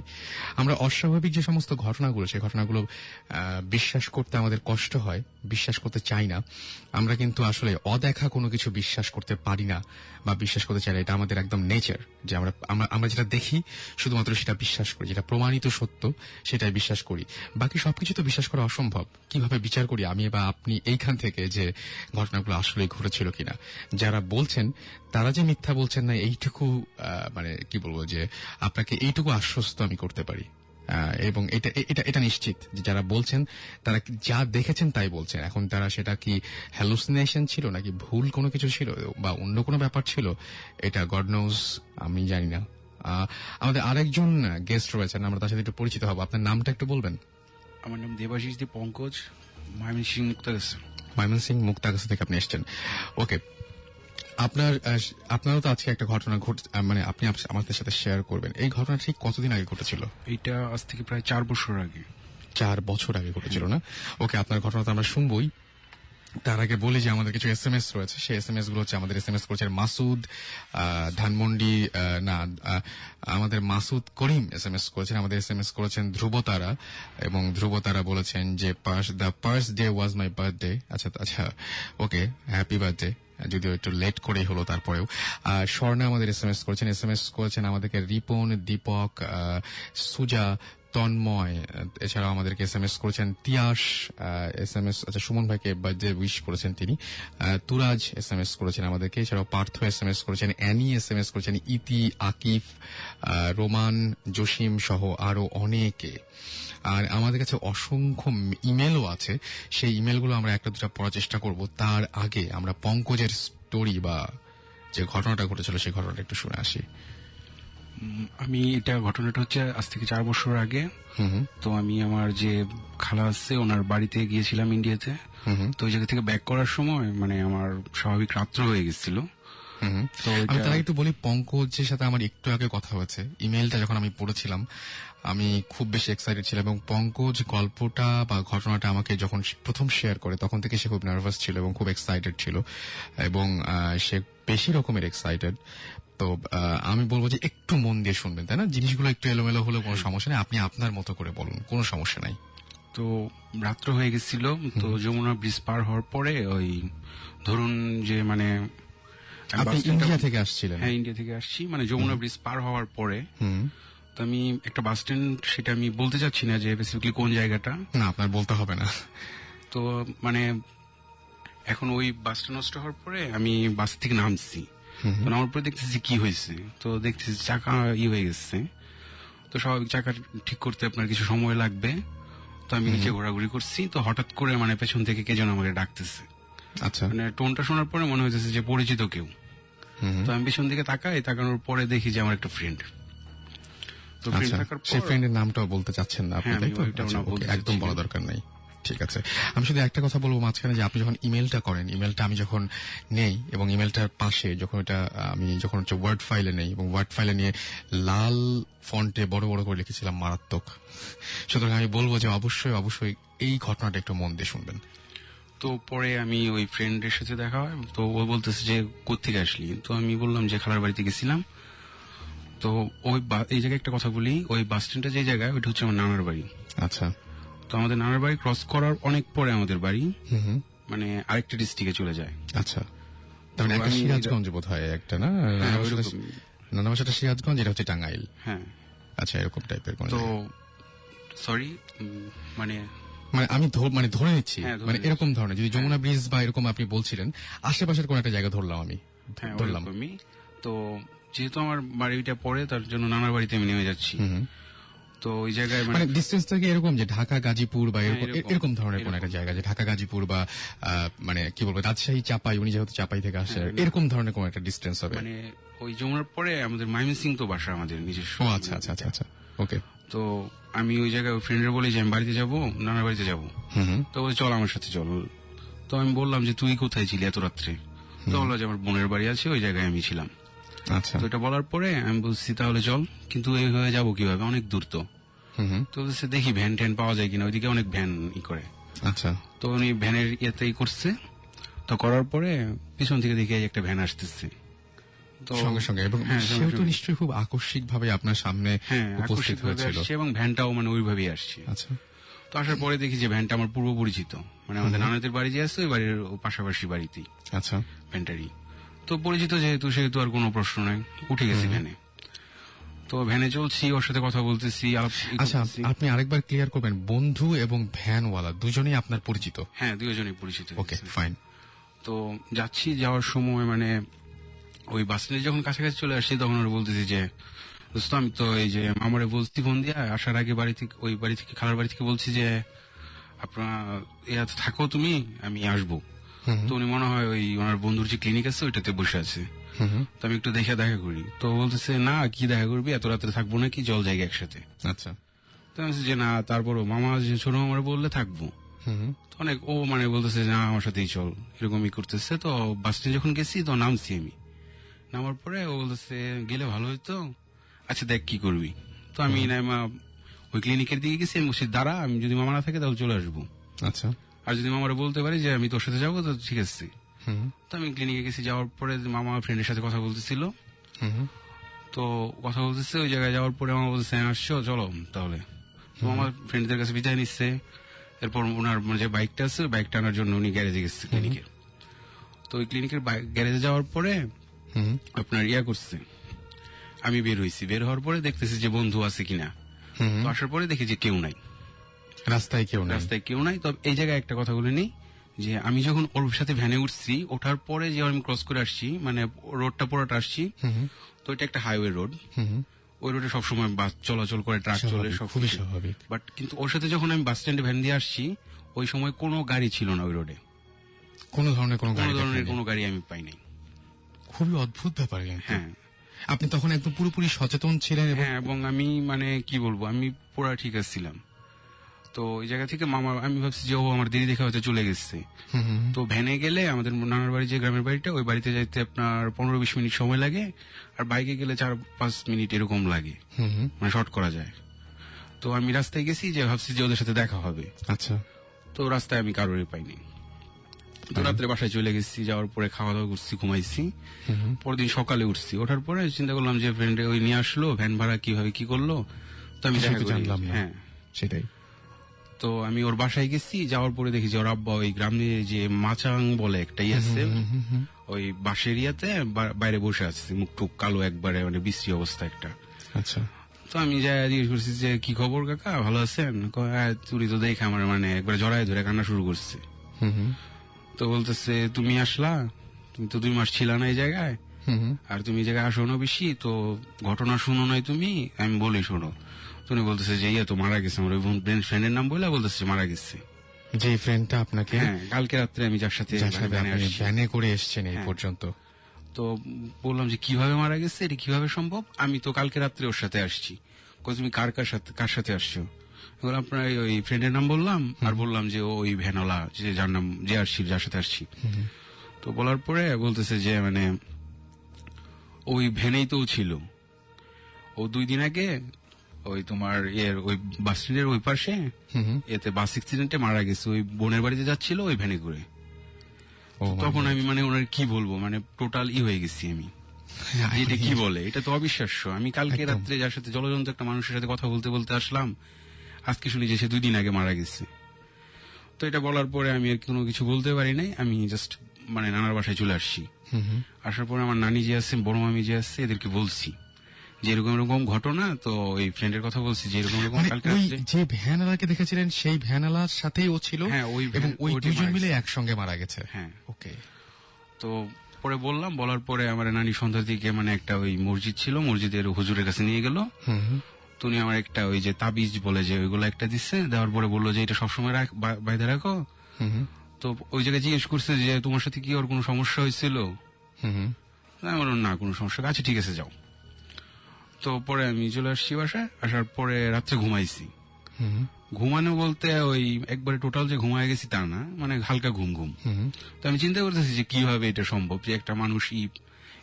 আমরা অস্বাভাবিক যে সমস্ত ঘটনাগুলো, সেই ঘটনাগুলো বিশ্বাস করতে আমাদের কষ্ট হয়, বিশ্বাস করতে চাই না। আমরা কিন্তু আসলে অদেখা কোনো কিছু বিশ্বাস করতে পারি না বা বিশ্বাস করতে চাই না। এটা আমাদের একদম নেচার যে আমরা যেটা দেখি শুধুমাত্র সেটা বিশ্বাস করি, যেটা প্রমাণিত সত্য সেটাই বিশ্বাস করি। বাকি সবকিছু তো বিশ্বাস করা অসম্ভব। কিভাবে বিচার করি আমি বা আপনি এইখান থেকে যে ঘটনাগুলো আসলে ঘটেছিল কিনা? যারা বলছেন তারা যে মিথ্যা বলছেন না, এইটুকু মানে কি বলবো, যে আপনাকে এইটুকু আশ্বস্ত আমি করতে পারি। এবং এটা নিশ্চিত যে যারা বলছেন তারা যা দেখেছেন তাই বলছেন। এখন তারা সেটা কি হ্যালুসিনেশন ছিল নাকি ভুল কোনো কিছু ছিল বা অন্য কোনো ব্যাপার ছিল, এটা গড নোজ, আমি জানি না। আমাদের আরেকজন গেস্ট রয়েছেন, আমরা তার সাথে একটু পরিচিত হব। আপনার নামটা একটু বলবেন? আমার নাম দেবাশিস দে পঙ্কজ, ময়মনসিংহ মুক্তাগাছা। ময়মনসিংহ মুক্তাগাছা থেকে আপনি এসছেন। ওকে, আপনারও তো আজকে একটা ঘটনা মানে আপনি আমাদের সাথে শেয়ার করবেন। এই ঘটনা ঠিক কতদিন আগে ঘটেছিল? এইটা আজ থেকে প্রায় 4 বছর আগে। 4 বছর আগে ঘটেছিল না? ওকে, আপনার ঘটনা তো আমরা শুনবই। তার আগে বলি যে আমাদের কিছু SMS রয়েছে। সেই SMS গুলো হচ্ছে, আমাদের SMS করেছেন মাসুদ ধানমন্ডি, না আমাদের মাসুদ করিম SMS করেছেন। আমাদের SMS করেছেন ধ্রুবতারা, এবং ধ্রুবতারা বলেছেন যে the first day was my birthday. আচ্ছা, ওকে, হ্যাপি বার্থডে, যদিও একটু লেট করেই হলো তারপরেও। স্বর্ণা আমাদের SMS করেছেন আমাদেরকে রিপন, দীপক, সুজা, তন্ময়, এছাড়াও আমাদেরকে SMS করেছেন তিয়াস। SMS আচ্ছা, সুমন ভাইকে বার্থডে উইশ করেছেন তিনি। তুরাজ SMS করেছেন আমাদেরকে। এছাড়াও পার্থ SMS করেছেন, অ্যানি SMS করেছেন, ইতি, আকিফ, রোমান, জসিম সহ আরো অনেকে। আর আমাদের কাছে অসংখ্য ইমেলও আছে। সেই ইমেলগুলো আমরা একটা দুটা পড়ার চেষ্টা করব। তার আগে আমরা পঙ্কজের স্টোরি বা যে ঘটনাটা ঘটেছিল সেই ঘটনাটা একটু শুনে আসি। ঘটনাটা হচ্ছে আজ থেকে 4 বছর আগে। তো আমি আমার যে খালা আছে ওনার বাড়িতে গিয়েছিলাম ইন্ডিয়াতে। তো ওই জায়গা থেকে ব্যাক করার সময় মানে আমার স্বাভাবিক রাত্র হয়ে গেছিল। তো আমি এটা- তার আগে একটু বলি, পঙ্কজের সাথে আমার একটু আগে কথা হয়েছে। ইমেলটা যখন আমি পড়েছিলাম আমি খুব বেশি এক্সাইটেড ছিলাম, এবং পঙ্কজ গল্পটা বা ঘটনাটা আমাকে যখন প্রথম শেয়ার করে তখন থেকে সে খুব নার্ভাস ছিল এবং খুব এক্সাইটেড ছিল, এবং সে বেশি রকমের এক্সাইটেড। তো আমি বলবো যে একটু মন দিয়ে শুনবেন, তাই না? জিনিসগুলো একটু এলোমেলো হলেও কোনো সমস্যা নেই, আপনি আপনার মতো করে বলুন, কোনো সমস্যা নাই। তো রাত্র হয়ে গেছিল, তো যমুনা ব্রিজ পার হওয়ার পরে ওই ধরুন যে মানে আমি আপনি বাস স্ট্যান্ডটা- ইন্ডিয়া থেকে আসছিলেন? হ্যাঁ, ইন্ডিয়া থেকে আসছি, মানে যমুনা ব্রিজ পার হওয়ার পরে হুম। তো আমি একটা বাস স্ট্যান্ড, সেটা আমি বলতে চাচ্ছি না যে বেসিক্যালি কোন জায়গাটা। না, আপনার বলতে হবে না। তো মানে এখন ওই বাস স্ট্যান্ড নষ্ট হওয়ার পরে আমি বাস থেকে নামছি, তো নামার পরে দেখতেছি কি হয়েছে, তো দেখতেছি চাকা হয়ে গেছে। তো স্বাভাবিক চাকা ঠিক করতে আপনার কিছু সময় লাগবে, তো আমি নিচে ঘোরাঘুরি করছি, তো হঠাৎ করে মানে পেছন থেকে কে যেন আমাকে ডাকতেছে। আচ্ছা। মানে টোনটা শোনার পরে মনে হইতেছে যে পরিচিত কেউ। তো আমি পেছন দিকে তাকানোর পরে দেখি যে আমার একটা ফ্রেন্ড। তো ফ্রেন্ড আচ্ছা, থাকার সেই পর ফ্রেন্ডের নামটাও বলতে চাচ্ছেন না আপনি, হ্যাঁ, তাই আমি তো? ওইটাও আচ্ছা, না ওকে, বলতে একদম চাচ্ছি বলা না। দরকার নেই। ঠিক আছে, আমি শুধু একটা কথা বলবো মাঝখানে, যে আপনি যখন ইমেলটা করেন, ইমেলটা আমি যখন নেই এবং ইমেলটার পাশে যখন এটা আমি যখন হচ্ছে ওয়ার্ড ফাইলে নেই, এবং ওয়ার্ড ফাইলে নিয়ে লাল ফন্টে বড় বড় করে লিখেছিলাম মারাত্মক। সুতরাং আমি বলবো যে অবশ্যই অবশ্যই এই ঘটনাটা একটু মন দিয়ে শুনবেন। তো পরে আমি ওই ফ্রেন্ডের সাথে দেখা হয়, তো ও বলতেছে যে কোত্থেকে আসলি, তো আমি বললাম যে খালার বাড়িতে গেছিলাম। তো ওই এই জায়গায় একটা কথা বলি, ওই বাস স্ট্যান্ডটা যে জায়গায়, ওইটা হচ্ছে আমার নানার বাড়ি। আচ্ছা। তো আমাদের নানার বাড়ি ক্রস করার অনেক পরে আমাদের বাড়ি হুম হুম। মানে আরেকটা ডিস্ট্রিক্টে চলে যায়। আচ্ছা, তার মানে তো একটা আমি- সিরাজগঞ্জ বোধ হয় একটা, না? হ্যাঁ, ওইরকম। নানা বাসাটা সিরাজগঞ্জ, এটা হচ্ছে টাঙ্গাইল। হ্যাঁ, আচ্ছা, এরকম টাইপের কোন তো জায়গা? সরি, মানে মানে আমি মানে ধরে নিচ্ছি, হ্যাঁ, ধরে মানে এরকম ধরনের, যদি যমুনা ব্রিজ বা এরকম আপনি বলছিলেন, আশেপাশের কোন একটা জায়গা ধরলাম আমি, হ্যাঁ ধরলাম। ওরকমই। তো যেহেতু আমার বাড়িটা পরে, তার জন্য নানার বাড়িতে আমি নেমে যাচ্ছি। হুম। তো ওই জায়গায় মানে মানে ডিস্টেন্সটা কি এরকম যে ঢাকা গাজীপুর বা এরকম এরকম। এরকম ধরনের কোন একটা এরকম। জায়গা, যে ঢাকা গাজীপুর বা মানে কি বলবো, রাজশাহী চাপাই, উনি যেহেতু চাপাই থেকে আসে, হ্যাঁ, এরকম ধরনের কোন একটা ডিস্টেন্স হবে? মানে ওই যমুনার পরে আমাদের ময়মনসিং তো বাসা আমাদের নিজস্ব। ও আচ্ছা আচ্ছা আচ্ছা আচ্ছা, ওকে। তো আমি ওই জায়গায় ফ্রেন্ডের বলি যে আমি বাড়িতে যাবো, নানার বাড়িতে যাবো। হুম। তো বলে চল আমার সাথে চল। তো আমি বললাম যে তুই কোথায় ছিলি এত রাত্রে? তো বললো যে আমার বোনের বাড়ি আছে, ওই জায়গায় আমি ছিলাম। আচ্ছা। তো এটা বলার পরে আমি বলছি তাহলে চল, কিন্তু এই হয়ে যাবো কিভাবে, অনেক দূর তো। হুম। তো বলছে দেখি ভ্যান ট্যান পাওয়া যায় কিনা, ওইদিকে অনেক ভ্যান করে। আচ্ছা। তো উনি ভ্যানের ইয়েতেই করছে। তো করার পরে পিছন থেকে দেখি একটা ভ্যান আসতেছে। তো সঙ্গে সঙ্গে, এবং হ্যাঁ, সঙ্গে সেও তো সঙ্গে। নিশ্চয়ই খুব আকস্মিক ভাবে আপনার সামনে হ্যাঁ, উপস্থিত আকস্মিকভাবে হয়েছিল। আসছে এবং ভ্যানটাও মানে ওইভাবেই আসছে। আচ্ছা। তো আসার পরে দেখি যে ভ্যানটা আমার পূর্ব পরিচিত, মানে আমাদের নানাদের বাড়ি যে আছে ওই বাড়ির পাশাপাশি বাড়িতেই আচ্ছা। ভ্যানটারই। তো পরিচিত যেহেতু, সেহেতু আর কোনো প্রশ্ন নাই, উঠে গেছি ভ্যানে। তো ভ্যানে চলছি, ওর সাথে কথা বলতেছি, আচ্ছা, আপনি আরেকবার ক্লিয়ার করবেন, বন্ধু এবং ভ্যানওয়ালা দুজনেই আপনার পরিচিত? হ্যাঁ, দুজনেই পরিচিত। ওকে, ফাইন। তো যাচ্ছি, যাওয়ার সময় মানে ওই বাস স্ট্যান্ডে যখন কাছাকাছি চলে আসছি, তখন ওরা বলতেছি যে দোস্ত আমি তো এই যে আমারে বলছি ফোন দিয়ে আসার আগে বাড়ি থেকে, ওই বাড়ি থেকে, খালার বাড়ি থেকে বলছি যে আপনার এত থাকো তুমি, আমি আসবো। তো উনি মনে হয় ওই ওনার বন্ধুর যে ক্লিনিক আছে ওইটাতে বসে আছে। তো আমি একটু দেখা করি, তো বলতেছে না কি দেখা করবি, এত রাত্রে থাকবো নাকি, জল জায়গা একসাথে। আচ্ছা। তো আমি বলছি যে না, তারপরও মামা যে ছোট মামার বললে থাকবো। তো অনেক ও মানে বলতেছে না আমার সাথেই চল, এরকমই করতেছে। তো বাস স্ট্যান্ড যখন গেছি তো নামছি আমি, নামার পরে ও বলতেছে গেলে ভালো হইতো, আচ্ছা দেখ কি করবি। তো আমি নাইমা ওই ক্লিনিকের দিকে গেছি, আমি বলছি দাঁড়া, আমি যদি মামা না থাকে তাহলে চলে আসবো, আচ্ছা। আর যদি মামারা বলতে পারি যে আমি তোর সাথে যাবো তো ঠিক আছে। হুম। তো আমি ক্লিনিকে গেছি, যাওয়ার পরে মামা ফ্রেন্ডের সাথে কথা বলতেছিল। হুম। তো কথা বলতেছে, ওই জায়গায় যাওয়ার পরে আমার বলতেছে আসছো চলো তাহলে। তো আমার ফ্রেন্ডদের কাছে বিদায় নিচ্ছে। এরপর ওনার মানে যে বাইকটা আছে, বাইকটা আনার জন্য উনি গ্যারেজে গেছে ক্লিনিকে। তো ওই ক্লিনিকের গ্যারেজে যাওয়ার পরে হুম। আপনার ইয়া করছে, আমি বের হয়েছি, বের হওয়ার পরে দেখতেছি যে বন্ধু আছে কিনা। হুম। তো আসার পরে দেখি যে কেউ নাই, রাস্তায় কেউ নেই? রাস্তায় কেউ নাই। তবে এই জায়গায় একটা কথা বলে নেই, যে আমি যখন ওর সাথে ভ্যানে উঠছি, ওঠার পরে যে আমি ক্রস করে আসছি, মানে রোডটা পুরোটা আসছি, তো এটা একটা হাইওয়ে রোড। ওই রোডে সবসময় বাস চলাচল করে, ট্রাক চলে, স্বাভাবিক, সব খুবই স্বাভাবিক। বাট কিন্তু ওর সাথে যখন আমি বাস স্ট্যান্ডে ভ্যান দিয়ে আসছি, ওই সময় কোনো গাড়ি ছিল না ওই রোডে, কোনো ধরনের কোনো কোনো গাড়ি ধরনের দেখেননি? কোনো গাড়ি আমি পাই নাই। খুবই অদ্ভুত ব্যাপার কিন্তু। হ্যাঁ, আপনি তখন একদম পুরোপুরি সচেতন ছিলেন এবং হ্যাঁ, এবং আমি মানে কি বলবো, আমি পুরা ঠিক ছিলাম। তো ওই জায়গা থেকে মামা, আমি ভাবছি যে ও আমার দেরি দেখে হয়তো চলে গেছে। তো ভ্যানে গেলে আমাদের নানার বাড়ি যে গ্রামের বাড়িটা, ওই বাড়িতে যাইতে আপনার 15-20 মিনিট সময় লাগে, আর বাইকে গেলে 4-5 মিনিট এরকম লাগে, মানে শর্ট করা যায়। তো আমি রাস্তায় গেছি যে ভাবছি যে ওদের সাথে দেখা হবে। আচ্ছা। তো রাস্তায় আমি কারোরই পাইনি। তো রাত্রে বাসায় চলে গেছি, যাওয়ার পরে খাওয়া দাওয়া করছি, ঘুমাইছি। পরদিন সকালে উঠছি, ওঠার পরে চিন্তা করলাম যে ফ্রেন্ডে ওই নিয়ে আসলো, ভ্যান ভাড়া কিভাবে কি করলো, তো আমি দেখা করি। জানলাম না। হ্যাঁ সেটাই। তো আমি ওর বাসায় গেছি, যাওয়ার পরে দেখি যে ওর আব্বা ওই গ্রামে যে মাচাং বলে একটাই আছে, ওই বাঁশের ইয়াতে বাইরে বসে আছে, মুখ টুক কালো একবারে, মানে বিশ্রী অবস্থা একটা। আচ্ছা। তো আমি যাই জিজ্ঞেস করছি যে কি খবর কাকা, ভালো আছেন? কয়, হ্যাঁ, চুরি তো দেখে আমার মানে একবারে জড়ায় ধরে কান্না শুরু করছে। তো বলতেছে তুমি আসলা, তুমি তো 2 মাস ছিল না এই জায়গায়, আর তুমি এই জায়গায় আসো না বেশি, তো ঘটনা শুনো নাই তুমি, আমি বলি শোনো। তুমি বলতেছে যে ইয়ে তো মারা গেছে, আমার ওই ফ্রেন্ডের নাম বলে বলতেছে মারা গেছে। যে ফ্রেন্ডটা আপনাকে, হ্যাঁ, কালকে রাত্রে আমি যার সাথে ভ্যানে আপনি আসছি। ভ্যানে করে এসেছেন এই হ্যাঁ। পর্যন্ত। তো বললাম যে কিভাবে মারা গেছে, এটা কিভাবে সম্ভব? আমি তো কালকে রাত্রে ওর সাথে আসছি। তুমি কার সাথে আসছো? এবার আপনার ওই ফ্রেন্ডের নাম বললাম, আর বললাম যে ওই ভ্যানওয়ালা, যে যার নাম যে আসছি, যার সাথে আসছি। তো বলার পরে বলতেছে যে মানে ওই ভ্যানেই তো ছিল, ও 2 দিন আগে ওই তোমার ওই বাস স্ট্যান্ডের ওই পাশে এতে বাস অ্যাক্সিডেন্টে মারা গেছে, ওই বোনের বাড়িতে যাচ্ছিল ওই ভ্যানে করে। তখন আমি মানে ওনার কি বলবো, মানে টোটাল হয়ে গেছি আমি। এটা কি বলে, এটা তো অবিশ্বাস্য। আমি কালকে রাত্রে যার সাথে জলজন্ত একটা মানুষের সাথে কথা বলতে বলতে আসলাম, আজকে শুনি যে সে 2 দিন আগে মারা গেছে। তো এটা বলার পরে আমি আর কোনো কিছু বলতে পারি নাই, আমি জাস্ট মানে নানার বাসায় চলে আসছি। আসার পরে আমার নানি যে আছে, বড় মামি যে আছে, এদেরকে বলছি যে এরকম এরকম ঘটনা। তো এই ফ্রেন্ডের কথা বলছি যে এরকম এরকম মানে কালকে ওই রাত্রে। যে ভ্যানওয়ালাকে দেখেছিলেন সেই ভ্যানওয়ালার সাথেই ও ছিল, হ্যাঁ, ওই এবং ওই ওইটাই 2জন মারা মিলে গেছে। একসঙ্গে মারা গেছে। হ্যাঁ। ওকে। তো পরে বলার পরে আমার নানি সন্ধ্যার দিকে মানে একটা ওই মসজিদ ছিল, মসজিদের হুজুরের কাছে নিয়ে গেল। তো উনি আমার একটা ওই যে তাবিজ বলে যে ওইগুলো একটা দিচ্ছে, দেওয়ার পরে বললো যে এটা সবসময় বাইরে রাখো। তো ওই জায়গায় জিজ্ঞেস করছে যে তোমার সাথে কি ওর কোনো সমস্যা হয়েছিল? আমি বললাম না, কোনো সমস্যা। আচ্ছা ঠিক আছে, যাও। তো পরে আমি চলে আসছি বাসায়। আসার পরে রাত্রে ঘুমাইছি। ঘুমানো বলতে ওই একবারে টোটাল যে ঘুমায় গেছি তা না, মানে হালকা ঘুম। তো আমি চিন্তা করতেছি যে কিভাবে এটা সম্ভব যে একটা মানুষই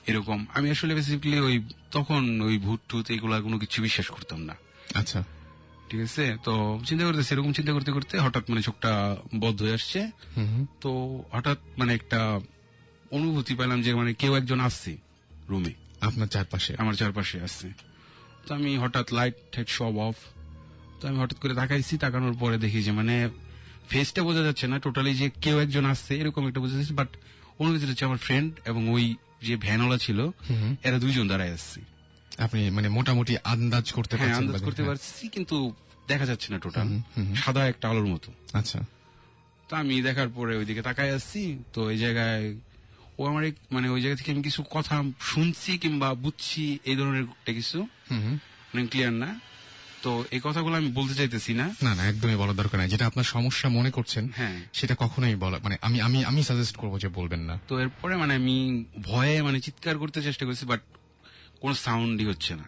এরকম। আমি আসলে বেসিক্যালি ওই তখন ওই ভূত টুত এগুলা কোনো কিছু বিশ্বাস করতাম না। আচ্ছা। ঠিক আছে। তো চিন্তা করতেছি, এরকম চিন্তা করতে করতে হঠাৎ মানে চোখটা বন্ধ হয়ে আসছে। তো হঠাৎ মানে একটা অনুভূতি পেলাম যে মানে কেউ একজন আসছে রুমে, আপনার চারপাশে। আমার চারপাশে আসছে। তো আমি হঠাৎ লাইট টাইট সব অফ। তো আমি হঠাৎ করে তাকাইছি, তাকানোর পরে দেখি যে মানে ফেসটা বোঝা যাচ্ছে না টোটালি যে কেউ একজন আসছে এরকম একটা বোঝা যাচ্ছে, বাট অনুভূতি হচ্ছে আমার ফ্রেন্ড এবং ওই যে ভ্যানওয়ালা ছিল, এরা 2 জন দাঁড়ায় আসছে। আপনি মানে মোটামুটি আন্দাজ করতে হ্যাঁ, পারছেন? আন্দাজ করতে পারছি, কিন্তু দেখা যাচ্ছে না টোটাল, সাদা একটা আলোর মতো। আচ্ছা। তো আমি দেখার পরে ওইদিকে তাকায় আসছি। তো এই জায়গায় ও আমার মানে ওই জায়গা থেকে আমি কিছু কথা শুনছি কিংবা বুঝছি, এই ধরনের একটা কিছু, মানে ক্লিয়ার না। তো এই কথাগুলো আমি বলতে চাইতেছি না। না না, একদমই বলার দরকার নাই। যেটা আপনার সমস্যা মনে করছেন, হ্যাঁ, সেটা কখনোই বলা, মানে আমি সাজেস্ট করবো যে বলবেন না। তো এরপরে মানে আমি ভয়ে মানে চিৎকার করতে চেষ্টা করছি, বাট কোনো সাউন্ডই হচ্ছে না।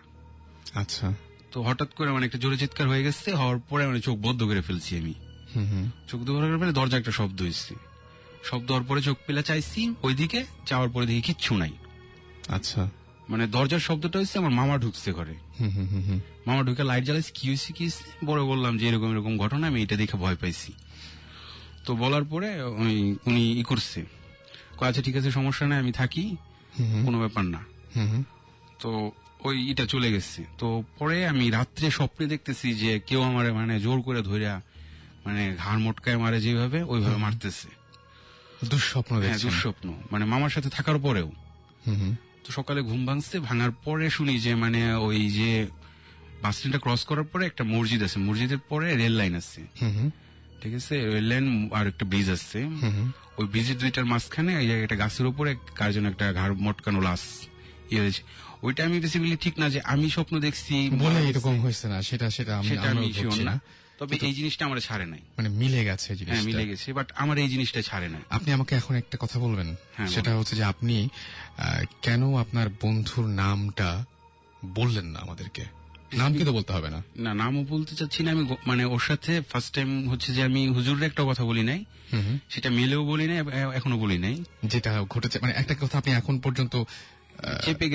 আচ্ছা। তো হঠাৎ করে মানে একটা জোরে চিৎকার হয়ে গেছে, হওয়ার পরে মানে চোখ বদ্ধ করে ফেলছি আমি। চোখ বদ্ধ করে ফেলে দরজা একটা শব্দ হয়েছে। শব্দ হওয়ার পরে চোখ পেলে চাইছি ওইদিকে, যাওয়ার পরে দেখি কিচ্ছু নাই। আচ্ছা। মানে দরজার শব্দটা হচ্ছে আমার মামা ঢুকছে ঘরে। মামা ঢুকে লাইট জ্বালাইছে, কি হয়েছে পরে বললাম যে এরকম এরকম ঘটনা, আমি এটা দেখে ভয় পাইছি। তো বলার পরে উনি করছে, আচ্ছা ঠিক আছে, সমস্যা নাই, আমি থাকি, কোনো ব্যাপার না। তো ওই এটা চলে গেছে। তো পরে আমি রাত্রে স্বপ্নে দেখতেছি যে কেউ আমার মানে জোর করে ধইরা মানে ঘাড় মটকায় মারে, যেভাবে ওইভাবে মারতেছে। দুঃস্বপ্ন হ্যাঁ, দেখছেন? দুঃস্বপ্ন, মানে মামার সাথে থাকার পরেও। তো সকালে ঘুম ভাঙছে, ভাঙার পরে শুনি যে মানে ওই যে বাস স্ট্যান্ডটা ক্রস করার পরে একটা মসজিদ আছে, মসজিদের পরে রেল লাইন আছে। ঠিক আছে, রেল লাইন আর একটা ব্রিজ আছে। ওই ব্রিজের 2টার মাঝখানে এই জায়গায় গাছের উপরে কার জন্য একটা ঘাড় মটকানো লাশ হয়েছে। ওইটা আমি বেসিক্যালি ঠিক না যে আমি স্বপ্ন দেখছি বলে এরকম হয়েছে না, সেটা আমি শিওর না। তবে এই জিনিসটা আমার ছাড়ে নাই। মানে মিলে গেছে হ্যাঁ, জিনিসটা। মিলে গেছে, বাট আমার এই জিনিসটা ছাড়ে নাই। আপনি আমাকে এখন একটা কথা বলবেন, হ্যাঁ, সেটা হচ্ছে যে আপনি কেন আপনার বন্ধুর নামটা বললেন না আমাদেরকে? নাম কিন্তু বলতে হবে না। না, নামও বলতে চাচ্ছি না আমি। মানে ওর সাথে ফার্স্ট টাইম হচ্ছে যে আমি হুজুরের একটা কথা বলি নাই, সেটা মেলেও বলি নাই, এখনো বলি নাই। যেটা ঘটেছে মানে একটা কথা আপনি এখন পর্যন্ত চেপে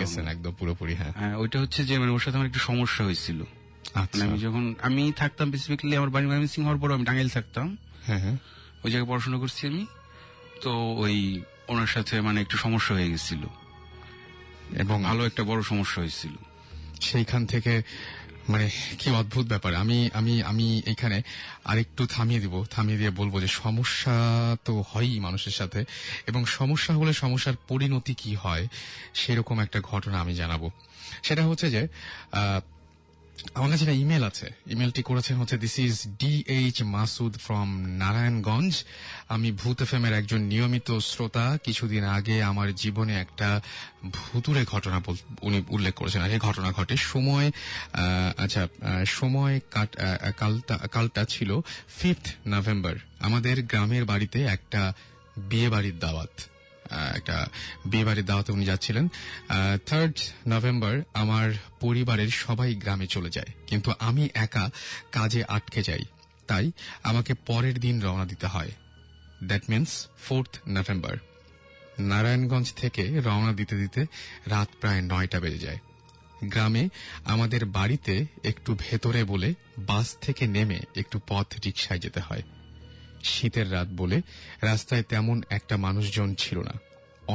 গেছেন একদম পুরোপুরি। হ্যাঁ, ওইটা হচ্ছে যে মানে ওর সাথে আমার একটু সমস্যা হয়েছিল। আচ্ছা। আমি থাকতাম বেসিক্যালি আমার বাড়ি ময়মনসিংহ হওয়ার পর আমি টাঙ্গাইল থাকতাম, হ্যাঁ হ্যাঁ, ওই জায়গায় পড়াশোনা করছি আমি। তো ওই ওনার সাথে মানে একটু সমস্যা হয়ে গেছিল এবং ভালো একটা বড় সমস্যা হয়েছিল। সেইখান থেকে মানে কি অদ্ভুত ব্যাপার। আমি আমি আমি এখানে আরেকটু থামিয়ে দিয়ে বলবো যে সমস্যা তো হয়ই মানুষের সাথে, এবং সমস্যা হলে সমস্যার পরিণতি কি হয় সেরকম একটা ঘটনা আমি জানাবো। সেটা হচ্ছে যে আমার কাছে একটা ইমেল আছে। ইমেলটি করেছেন হচ্ছে this is DH Masud from Narayanganj. আমি ভূত এফএম এর একজন নিয়মিত শ্রোতা। কিছুদিন আগে আমার জীবনে একটা ভুতুরে ঘটনা উনি উল্লেখ করেছেন। আগে ঘটনা ঘটে সময় কালটা ছিল 5th নভেম্বর। আমাদের গ্রামের বাড়িতে একটা বিয়ে বাড়ির দাওয়াতে উনি যাচ্ছিলেন। 3rd নভেম্বর আমার পরিবারের সবাই গ্রামে চলে যায়, কিন্তু আমি একা কাজে আটকে যাই, তাই আমাকে পরের দিন রওনা দিতে হয়। That means 4th November. Narayanganj থেকে রওনা দিতে দিতে রাত প্রায় 9টা বেজে যায়। গ্রামে আমাদের বাড়িতে একটু ভেতরে বলে বাস থেকে নেমে একটু পথ রিকশায় যেতে হয়। শীতের রাত বলে রাস্তায় তেমন একটা মানুষজন ছিল না।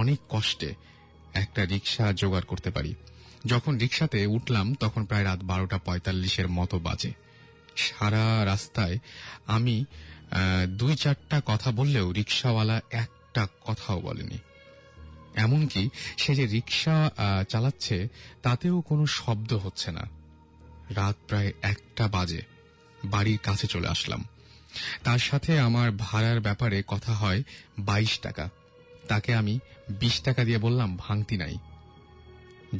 অনেক কষ্টে একটা রিকশা জোগাড় করতে পারি। যখন রিকশাতে উঠলাম তখন প্রায় রাত 12:45 মতো বাজে। সারা রাস্তায় আমি 2-4টা কথা বললেও রিকশাওয়ালা একটা কথাও বলেনি। এমনকি সে যে রিকশা চালাচ্ছে তাতেও কোনো শব্দ হচ্ছে না। রাত প্রায় 1টা বাজে। বাড়ির কাছে চলে আসলাম। তার সাথে আমার ভাড়ার ব্যাপারে কথা হয় 22 টাকা। তাকে আমি 20 টাকা দিয়ে বললাম ভাঙতি নাই,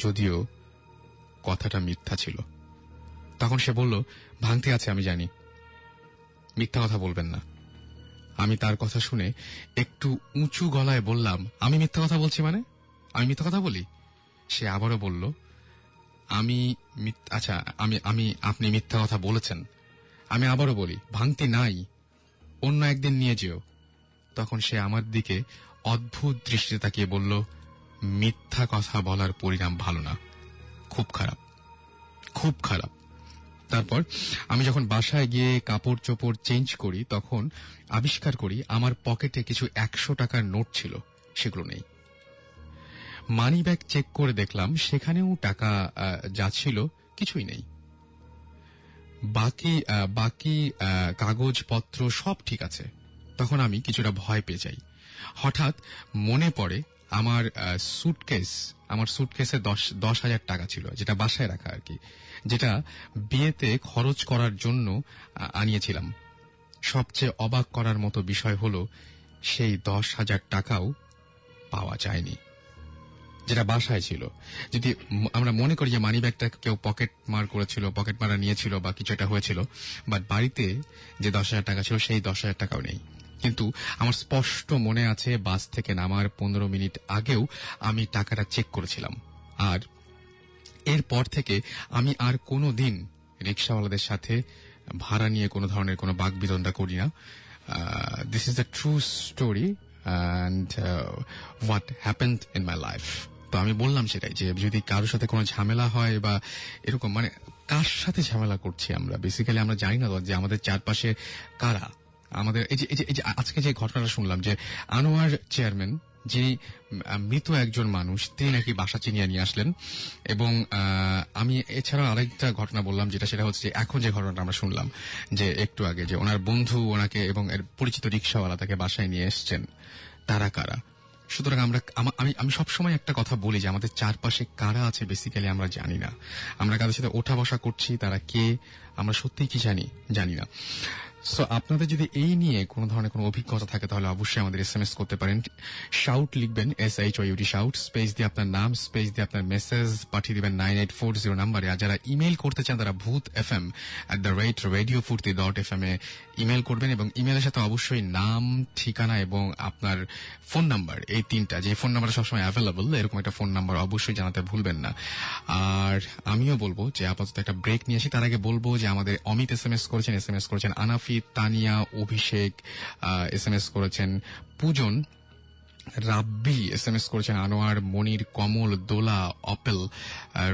যদিও কথাটা মিথ্যা ছিল। তখন সে বলল ভাঙতি আছে আমি জানি, মিথ্যা কথা বলবেন না। আমি তার কথা শুনে একটু উঁচু গলায় বললাম আমি মিথ্যা কথা বলছি মানে? আমি মিথ্যা কথা বলি? সে আবারও বলল আপনি মিথ্যা কথা বলেছেন। আমি আবারও বলি ভাঙতি নাই, অন্য একদিন নিয়ে যেও। তখন সে আমার দিকে অদ্ভুত দৃষ্টিতে তাকিয়ে বলল মিথ্যা কথা বলার পরিণাম ভালো না, খুব খারাপ, খুব খারাপ। তারপর আমি যখন বাসায় গিয়ে কাপড় চোপড় চেঞ্জ করি তখন আবিষ্কার করি আমার পকেটে কিছু 100 টাকার নোট ছিল, সেগুলো নেই। মানি ব্যাগ চেক করে দেখলাম সেখানেও টাকা যা ছিল কিছুই নেই। বাকি কাগজপত্র সব ঠিক আছে। তখন আমি কিছুটা ভয় পেয়ে যাই। হঠাৎ মনে পড়ে আমার সুটকেসে 10,000 টাকা ছিল, যেটা বাসায় রাখা আর কি, যেটা বিয়েতে খরচ করার জন্য আনিয়েছিলাম। সবচেয়ে অবাক করার মতো বিষয় হলো সেই 10,000 টাকাও পাওয়া যায়নি, যেটা বাসায় ছিল। যদি আমরা মনে করি যে মানি ব্যাগটা কেউ পকেট মারা নিয়েছিল বা কিছু একটা হয়েছিল, বাট বাড়িতে যে 10,000 টাকা ছিল সেই 10,000 টাকাও নেই। কিন্তু আমার স্পষ্ট মনে আছে বাস থেকে নামার 15 মিনিট আগেও আমি টাকাটা চেক করেছিলাম। আর এরপর থেকে আমি আর কোনো দিন রিক্সাওয়ালাদের সাথে ভাড়া নিয়ে কোনো ধরনের কোনো বাকবিতণ্ডা করি না। This is the true story and what happened in my life. তো আমি বললাম সেটাই, যে যদি কারোর সাথে কোনো ঝামেলা হয় বা এরকম, মানে কার সাথে ঝামেলা করছি আমরা, বেসিক্যালি আমরা জানি না যে আমাদের চারপাশে কারা। আমাদের এই যে আজকে যে ঘটনাটা শুনলাম যে আনোয়ার চেয়ারম্যান, যিনি মৃত একজন মানুষ, তিনি নাকি বাসা চিনিয়ে নিয়ে আসলেন। এবং আমি এছাড়াও আরেকটা ঘটনা বললাম, সেটা হচ্ছে এখন যে ঘটনাটা আমরা শুনলাম যে একটু আগে, যে ওনার বন্ধু ওনাকে এবং এর পরিচিত রিক্সাওয়ালা তাকে বাসায় নিয়ে এসছেন, তারা কারা। সুতরাং আমি সবসময় একটা কথা বলি যে আমাদের চারপাশে কারা আছে বেসিক্যালি আমরা জানি না। আমরা কাদের সাথে ওঠা বসা করছি, তারা কে আমরা সত্যিই কি জানি না। সো আপনাদের যদি এই নিয়ে কোনো ধরনের কোনো অভিজ্ঞতা থাকে তাহলে অবশ্যই আমাদের SMS করতে পারেন। শাউট লিখবেন, SHOUT শাউট, স্পেস দিয়ে আপনার নাম, স্পেস দিয়ে আপনার মেসেজ পাঠিয়ে দিবেন 9840 নাম্বারে। আর যারা ইমেল করতে চান তারা boothfm@radiofurti.fm এ ইমেল করবেন, এবং ইমেলের সাথে অবশ্যই নাম, ঠিকানা এবং আপনার ফোন নাম্বার, এই তিনটা, যে ফোন নাম্বারটা সবসময় অ্যাভেলেবল, এরকম একটা ফোন নাম্বার অবশ্যই জানাতে ভুলবেন না। আর আমিও বলবো যে আপাতত একটা ব্রেক নিয়ে আসি। তার আগে বলবো যে আমাদের অমিত এসএমএস করেছেন, আনাফি, তানিয়া, অভিষেক এসএমএস করেছেন, পূজন, রাব্বি এসএমএস করেছেন, আনোয়ার, মনির, কমল, দোলা, অপেল,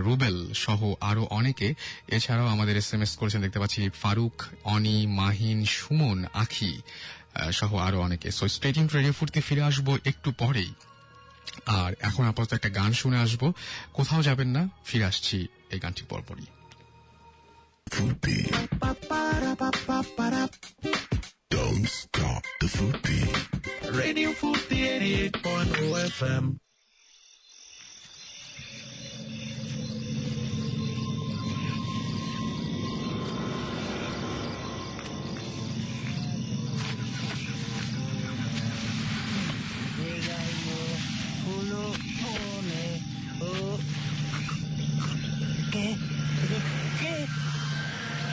রুবেল সহ আরো অনেকে। এছাড়াও আমাদের এসএমএস করেছেন দেখতে পাচ্ছি ফারুক, অনি, মাহিন, সুমন, আখি সহ আরো অনেকে। সো স্টে টিউনড, রেডিও ফুর্তি ফিরে আসবো একটু পরেই। আর এখন আপাতত একটা গান শুনে আসবো, কোথাও যাবেন না, ফিরে আসছি এই গানটি পরপরই। Futi. Don't stop the Futi. Radio Futi 88.0 FM.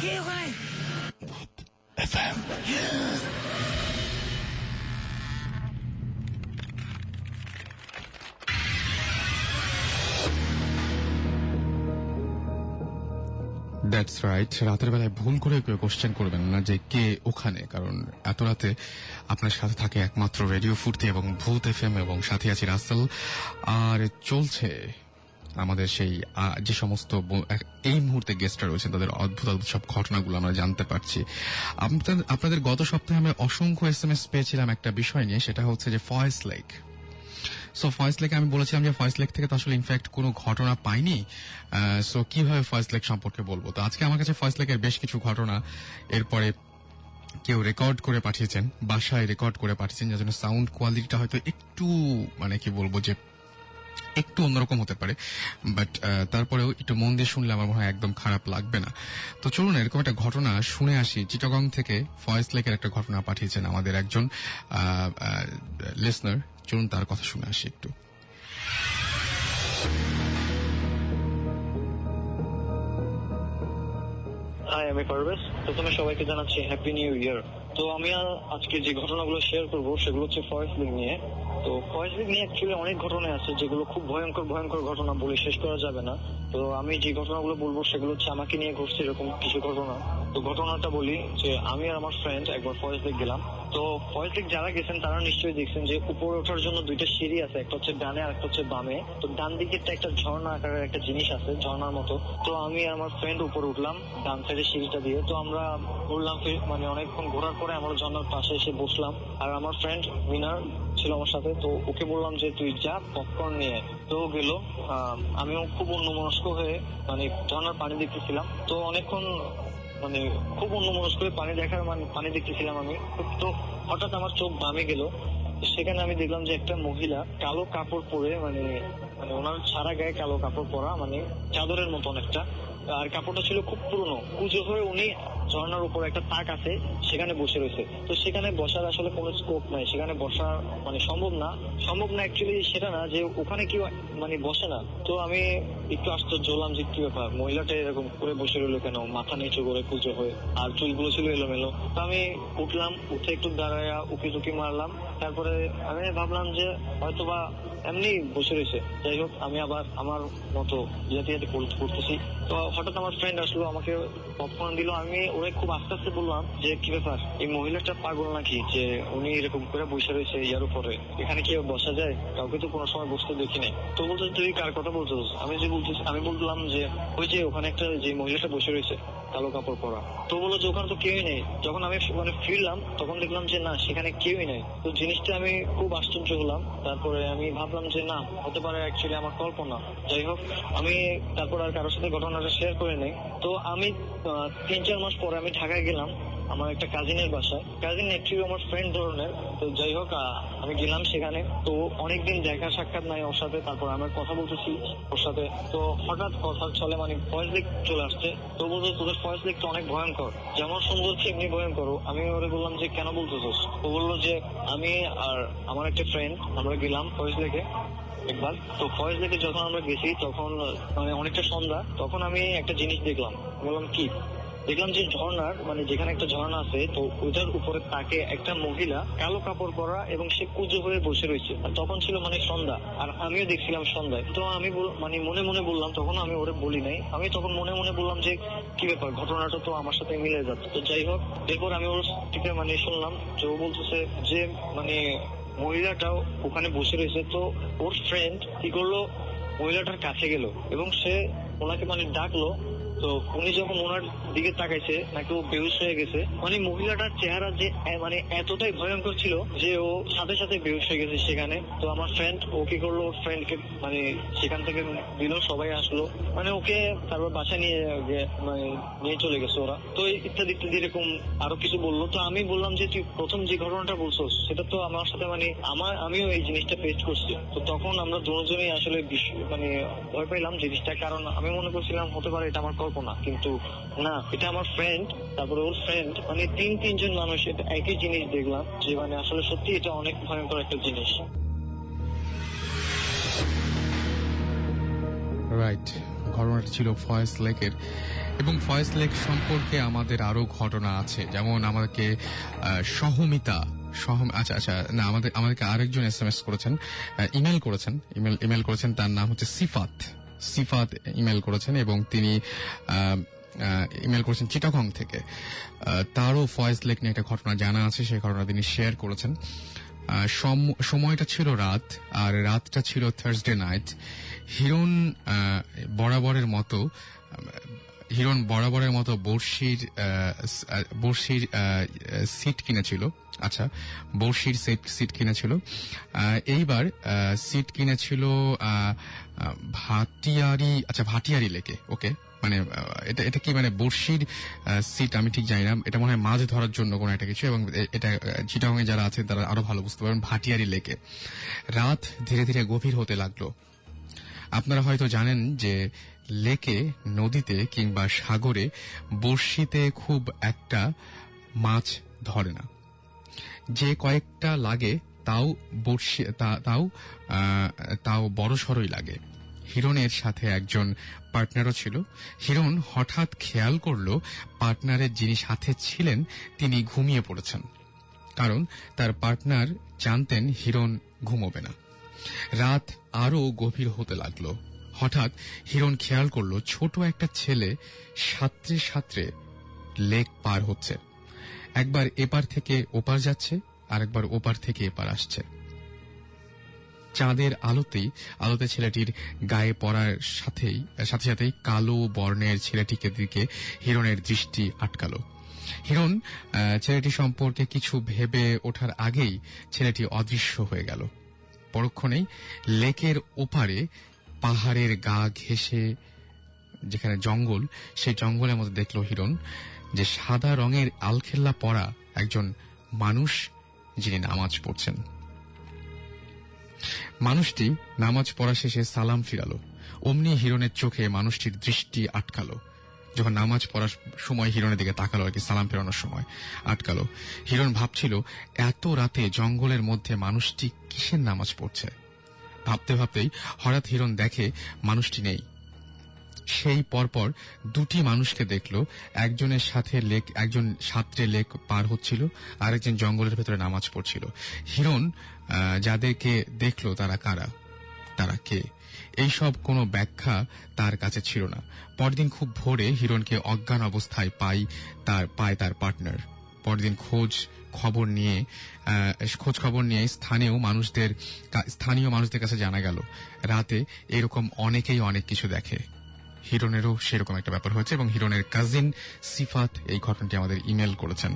¿Qué fue? FM. That's right. রাতের বেলায় ভুল করে কেউ কোশ্চেন করবেন না যে কে ওখানে, কারণ এত রাতে আপনার সাথে থাকে একমাত্র রেডিও ফুর্তি এবং ভূত এফএম, এবং সাথে আছি রাসেল। আর চলছে আমাদের সেই যে সমস্ত এই মুহূর্তে গেস্টরা রয়েছেন তাদের অদ্ভুত অদ্ভুত সব ঘটনাগুলো আমরা জানতে পারছি। আপনাদের গত সপ্তাহে আমরা অসংখ্য SMS পেয়েছিলাম একটা বিষয় নিয়ে, সেটা হচ্ছে যে ফয়েজ লেক। সো ফয়েজ লেকে আমি বলেছিলাম যে ফয়েজ লেক থেকে তো আসলে ইনফ্যাক্ট কোনো ঘটনা পাইনি, সো কিভাবে ফয়েজ লেক সম্পর্কে বলবো। তো আজকে আমার কাছে ফয়েজ লেকের বেশ কিছু ঘটনা, এরপরে কেউ রেকর্ড করে পাঠিয়েছেন, বাসায় রেকর্ড করে পাঠিয়েছেন, যার জন্য সাউন্ড কোয়ালিটিটা হয়তো একটু মানে কি বলবো যে একটু অন্যরকম হতে পারে, বাট তারপরেও একটু মন দিয়ে শুনলে আমার মনে হয় একদম খারাপ লাগবে না। তো চলুন এরকম একটা ঘটনা শুনে আসি। চিটাগং থেকে ফয়েজ লেকের একটা ঘটনা পাঠিয়েছেন আমাদের একজন লিসনার, চলুন তার কথা শুনে আসি একটু। হাই, আমি পারভেজ। প্রথমে সবাইকে জানাচ্ছি হ্যাপি নিউ ইয়ার। তো আমি আজকে যে ঘটনাগুলো শেয়ার করবো সেগুলো হচ্ছে ফয়েজ লেক নিয়ে। তো ফয়েজ লেক নিয়ে অ্যাকচুয়ালি অনেক ঘটনা আছে যেগুলো খুব ভয়ঙ্কর ভয়ঙ্কর ঘটনা, বলে শেষ করা যাবে না। তো আমি যে ঘটনাগুলো বলবো সেগুলো হচ্ছে আমাকে নিয়ে ঘটছে এরকম কিছু ঘটনা। তো ঘটনাটা বলি যে আমি আর আমার ফ্রেন্ড একবার ফয়েজ লেক গেলাম। তো ফয়েজ লেক যারা গেছেন তারা নিশ্চয়ই দেখছেন যে উপরে ওঠার জন্য দুইটা সিঁড়ি আছে, একটা হচ্ছে ডানে আর একটা হচ্ছে বামে। তো ডান দিকেরটা একটা ঝর্ণা আকারের একটা জিনিস আছে, ঝর্ণার মতো। তো আমি আর আমার ফ্রেন্ড উপরে উঠলাম ডান সাইডের সিঁড়িটা দিয়ে। তো আমরা ঘুরলাম, মানে অনেকক্ষণ ঘোরার পরে আমরা ঝর্ণার পাশে এসে বসলাম। আর আমার ফ্রেন্ড মিনার ছিল আমার সাথে, তো ওকে বললাম যে তুই যা পপকর্ন নিয়ে। তো ও গেল, আমিও খুব অন্যমনস্ক হয়ে মানে ঝর্ণার পানি দেখতেছিলাম। তো অনেকক্ষণ মানে খুব অন্যমনস্ক হয়ে পানি দেখতেছিলাম আমি। তো হঠাৎ আমার চোখ বামে গেল, সেখানে আমি দেখলাম যে একটা মহিলা কালো কাপড় পরে, মানে ওনার সারা গায়ে কালো কাপড় পরা, মানে চাদরের মতো অনেকটা। আর কাপড়টা ছিল খুব পুরনো, কুঁজো হয়ে উনি ঝর্ণার উপর একটা তাক আছে সেখানে বসে রয়েছে। তো সেখানে বসার আসলে কোনো স্কোপ নাই, সেখানে বসা মানে সম্ভব না অ্যাকচুয়ালি সেটা না যে ওখানে কেউ মানে বসে না। তো আমি একটু আশ্চর্য হলাম যে কি ব্যাপার, মহিলাটা এরকম করে বসে রইলো কেন, মাথা নিচু করে কুঁজো হয়ে, আর চুলগুলো ছিল এলোমেলো। তো আমি উঠলাম, উঠে একটু দাঁড়ায়া উকি টুকি মারলাম। তারপরে আমি ভাবলাম যে হয়তোবা এমনি বসে রয়েছে। যাই হোক, আমি আবার আমার মতো ইয়াতে করতেছি। তো হঠাৎ আমার ফ্রেন্ড আসলো, আমাকে পপকর্ন দিল। আমি ওরে খুব আস্তে আস্তে বললাম যে কি ব্যাপার, এই মহিলাটা পাগল নাকি যে উনি এরকম করে বসে রয়েছে ইয়ার উপরে, এখানে কি বসা যায়? কাউকে তো কোনো সময় বসতে দেখি নাই। তো বলছে তুই কার কথা বলছিস? আমি বললাম যে ওই যে ওখানে একটা যে মহিলাটা বসে রয়েছে কালো কাপড় পরা। তো বললো যে ওখানে তো কেউই নেই। যখন আমি মানে ফিরলাম তখন দেখলাম যে না, সেখানে কেউই নেই। তো জিনিসটা আমি খুব আশ্চর্য হলাম। তারপরে আমি ভাবলাম যে না, হতে পারে অ্যাকচুয়ালি আমার কল্পনা। যাই হোক, আমি তারপর আর কারোর সাথে ঘটনাটা শেয়ার করে নেই। তো আমি 3-4 মাস পরে আমি ঢাকায় গেলাম আমার একটা কাজিনের বাসায়। কাজিন অ্যাকচুয়ালি আমার ফ্রেন্ড ধরনের। তো যাই হোক আমি গেলাম সেখানে। তো অনেকদিন দেখা সাক্ষাৎ নাই ওর সাথে। তারপর আমি কথা বলতেছি ওর সাথে। তো হঠাৎ কথা চলে মানে ভয়েস লিক চলে আসছে। তো বলতো তোদের ভয়েস লিকটা অনেক ভয়ঙ্কর, যেমন সুন্দর এমনি ভয়ঙ্কর। আমি ওরে বললাম যে কেন বলতেছিস? ও বললো যে আমি আর আমার একটা ফ্রেন্ড আমরা গেলাম ভয়েস লিকে একবার। তো ফয়েজ লেকে যখন আমরা গেছি তখন মানে অনেকটা সন্ধ্যা। তখন আমি একটা জিনিস দেখলাম। বললাম কি? দেখলাম যে ঝর্ণার মানে যেখানে একটা ঝর্ণা আছে তো ওইটার উপরে তাকে একটা মহিলা কালো কাপড় পরা এবং সে কুজো হয়ে বসে রয়েছে। আর তখন ছিল মানে সন্ধ্যা, আর আমিও দেখছিলাম সন্ধ্যায়। তো আমি মানে মনে মনে বললাম, তখন আমি ওরে বলি নাই, আমি তখন মনে মনে বললাম যে কি ব্যাপার, ঘটনাটা তো আমার সাথে মিলে যাচ্ছে। তো যাই হোক, এরপর আমি ওর থেকে মানে শুনলাম যে ও বলতেছে যে মানে মহিলাটাও ওখানে বসে রয়েছে। তো ওর ফ্রেন্ড কি করলো, মহিলাটার কাছে গেল এবং সে ওনাকে মানে ডাকলো। তো উনি যখন ওনার দিকে তাকাইছে নাকি ও বেহুশ হয়ে গেছে। মানে মহিলাটার চেহারা যে মানে এতটাই ভয়ঙ্কর ছিল যে ও সাথে সাথে বেহুশ হয়ে গেছে সেখানে। তো আমার ফ্রেন্ড ও কি করলো, ওর ফ্রেন্ডকে মানে সেখান থেকে দিল, সবাই আসলো, মানে ওকে তারপর বাসা নিয়ে মানে নিয়ে চলে গেছে ওরা। তো ইত্যাদি ইত্যাদি এরকম আরো কিছু বললো। তো আমি বললাম যে তুই প্রথম যে ঘটনাটা বলছো সেটা তো আমার সাথে মানে আমিও এই জিনিসটা ফেস করছি। তো তখন আমরা দুজনেই আসলে মানে ভয় পাইলাম জিনিসটা, কারণ আমি মনে করছিলাম হতে পারে এটা আমার কল্পনা, কিন্তু না, এটা আমার ফ্রেন্ড, তারপরে ওর ফ্রেন্ড, মানে তিনজন মানুষ এটা একই জিনিস দেখলাম, যে মানে আসলে সত্যি এটা অনেক ভয়ঙ্কর একটা জিনিস। রাইট, ঘটনাটা ছিল ফয়েজ লেকের। এবং ফয়েজ লেক সম্পর্কে আমাদের আরো ঘটনা আছে, যেমন আমাদেরকে সহমিতা আচ্ছা না, আমাদেরকে আরেকজন SMS করেছেন, ইমেল করেছেন, তার নাম হচ্ছে সিফাত ইমেল করেছেন, এবং তিনি ইমেল করেছেন চিটাগং থেকে। তারও ফয়েজ লেক নিয়ে একটা ঘটনা জানা আছে, সেই ঘটনা তিনি শেয়ার করেছেন। সময়টা ছিল রাত, আর রাতটা ছিল থার্সডে নাইট। হিরণ বরাবরের মতো বর্ষির সিট কিনেছিল। আচ্ছা, বর্ষির সিট কিনেছিল। এইবার সিট কিনেছিল ভাটিয়ারি লেকে। ওকে, মানে এটা কি মানে বর্ষির সিট আমি ঠিক জানি না, এটা মনে হয় মাছ ধরার জন্য কোনো একটা কিছু, এবং এটা চিটাগং এ যারা আছে তারা আরো ভালো বুঝতে পারবেন। ভাটিয়ারি লেকে রাত ধীরে ধীরে গভীর হতে লাগলো। আপনারা হয়তো জানেন যে লেকে, নদীতে কিংবা সাগরে বর্ষিতে খুব একটা মাছ ধরে না, যে কয়েকটা লাগে তাও বড়সড়ই লাগে। হিরণের সাথে একজন পার্টনারও ছিল। হিরণ হঠাৎ খেয়াল করল পার্টনারের যিনি সাথে ছিলেন তিনি ঘুমিয়ে পড়েছেন, কারণ তার পার্টনার জানতেন হিরণ ঘুমোবে না। রাত আরো গভীর হতে লাগলো। হঠাৎ হিরণ খেয়াল করলো ছোট একটা ছেলে সাঁতরে সাঁতরে লেক পার হচ্ছে। একবার এপার থেকে ওপার যাচ্ছে, আর একবার ওপার থেকে এপার আসছে। চাঁদের আলোতে ছেলেটির গায়ে পড়ার সাথে সাথেই কালো বর্ণের ছেলেটিকে দিকে হিরণের দৃষ্টি আটকালো। হিরণ ছেলেটি সম্পর্কে কিছু ভেবে ওঠার আগেই ছেলেটি অদৃশ্য হয়ে গেল। পরক্ষণেই লেকের ওপারে পাহাড়ের গা ঘেঁষে যেখানে জঙ্গল, সেই জঙ্গলের মধ্যে দেখল হিরণ যে সাদা রঙের আলখেল্লা পরা একজন মানুষ, যিনি নামাজ পড়ছেন। মানুষটি নামাজ পড়া শেষে সালাম ফিরালো। অমনি হিরণের চোখে মানুষটির দৃষ্টি আটকালো। যখন নামাজ পড়ার সময় হিরণের দিকে তাকালো, আর কি সালাম ফেরানোর সময় আটকালো। হিরণ ভাবছিল এত রাতে জঙ্গলের মধ্যে মানুষটি কিসের নামাজ পড়ছে। ভাবতে ভাবতেই হঠাৎ হিরণ দেখে মানুষটি নেই। সেই পরপর দুটি মানুষকে দেখলো, একজনের সাথে একজন সাঁতরে লেক পার হচ্ছিল, আর একজন জঙ্গলের ভেতরে নামাজ পড়ছিল। হিরণ যাদেরকে দেখলো তারা কারা, তারা কে, এইসব কোনো ব্যাখ্যা তার কাছে ছিল না। পরদিন খুব ভোরে হিরণকে অজ্ঞান অবস্থায় পায় তার পার্টনার। পরদিন খোঁজ খবর নিয়ে স্থানীয় মানুষদের কাছে জানা গেল রাতে এরকম অনেকেই অনেক কিছু দেখে। হিরণেরও সেরকম একটা ব্যাপার হয়েছে এবং হিরণের কাজিন সিফাত এই ঘটনাটি আমাদের ইমেল করেছেন।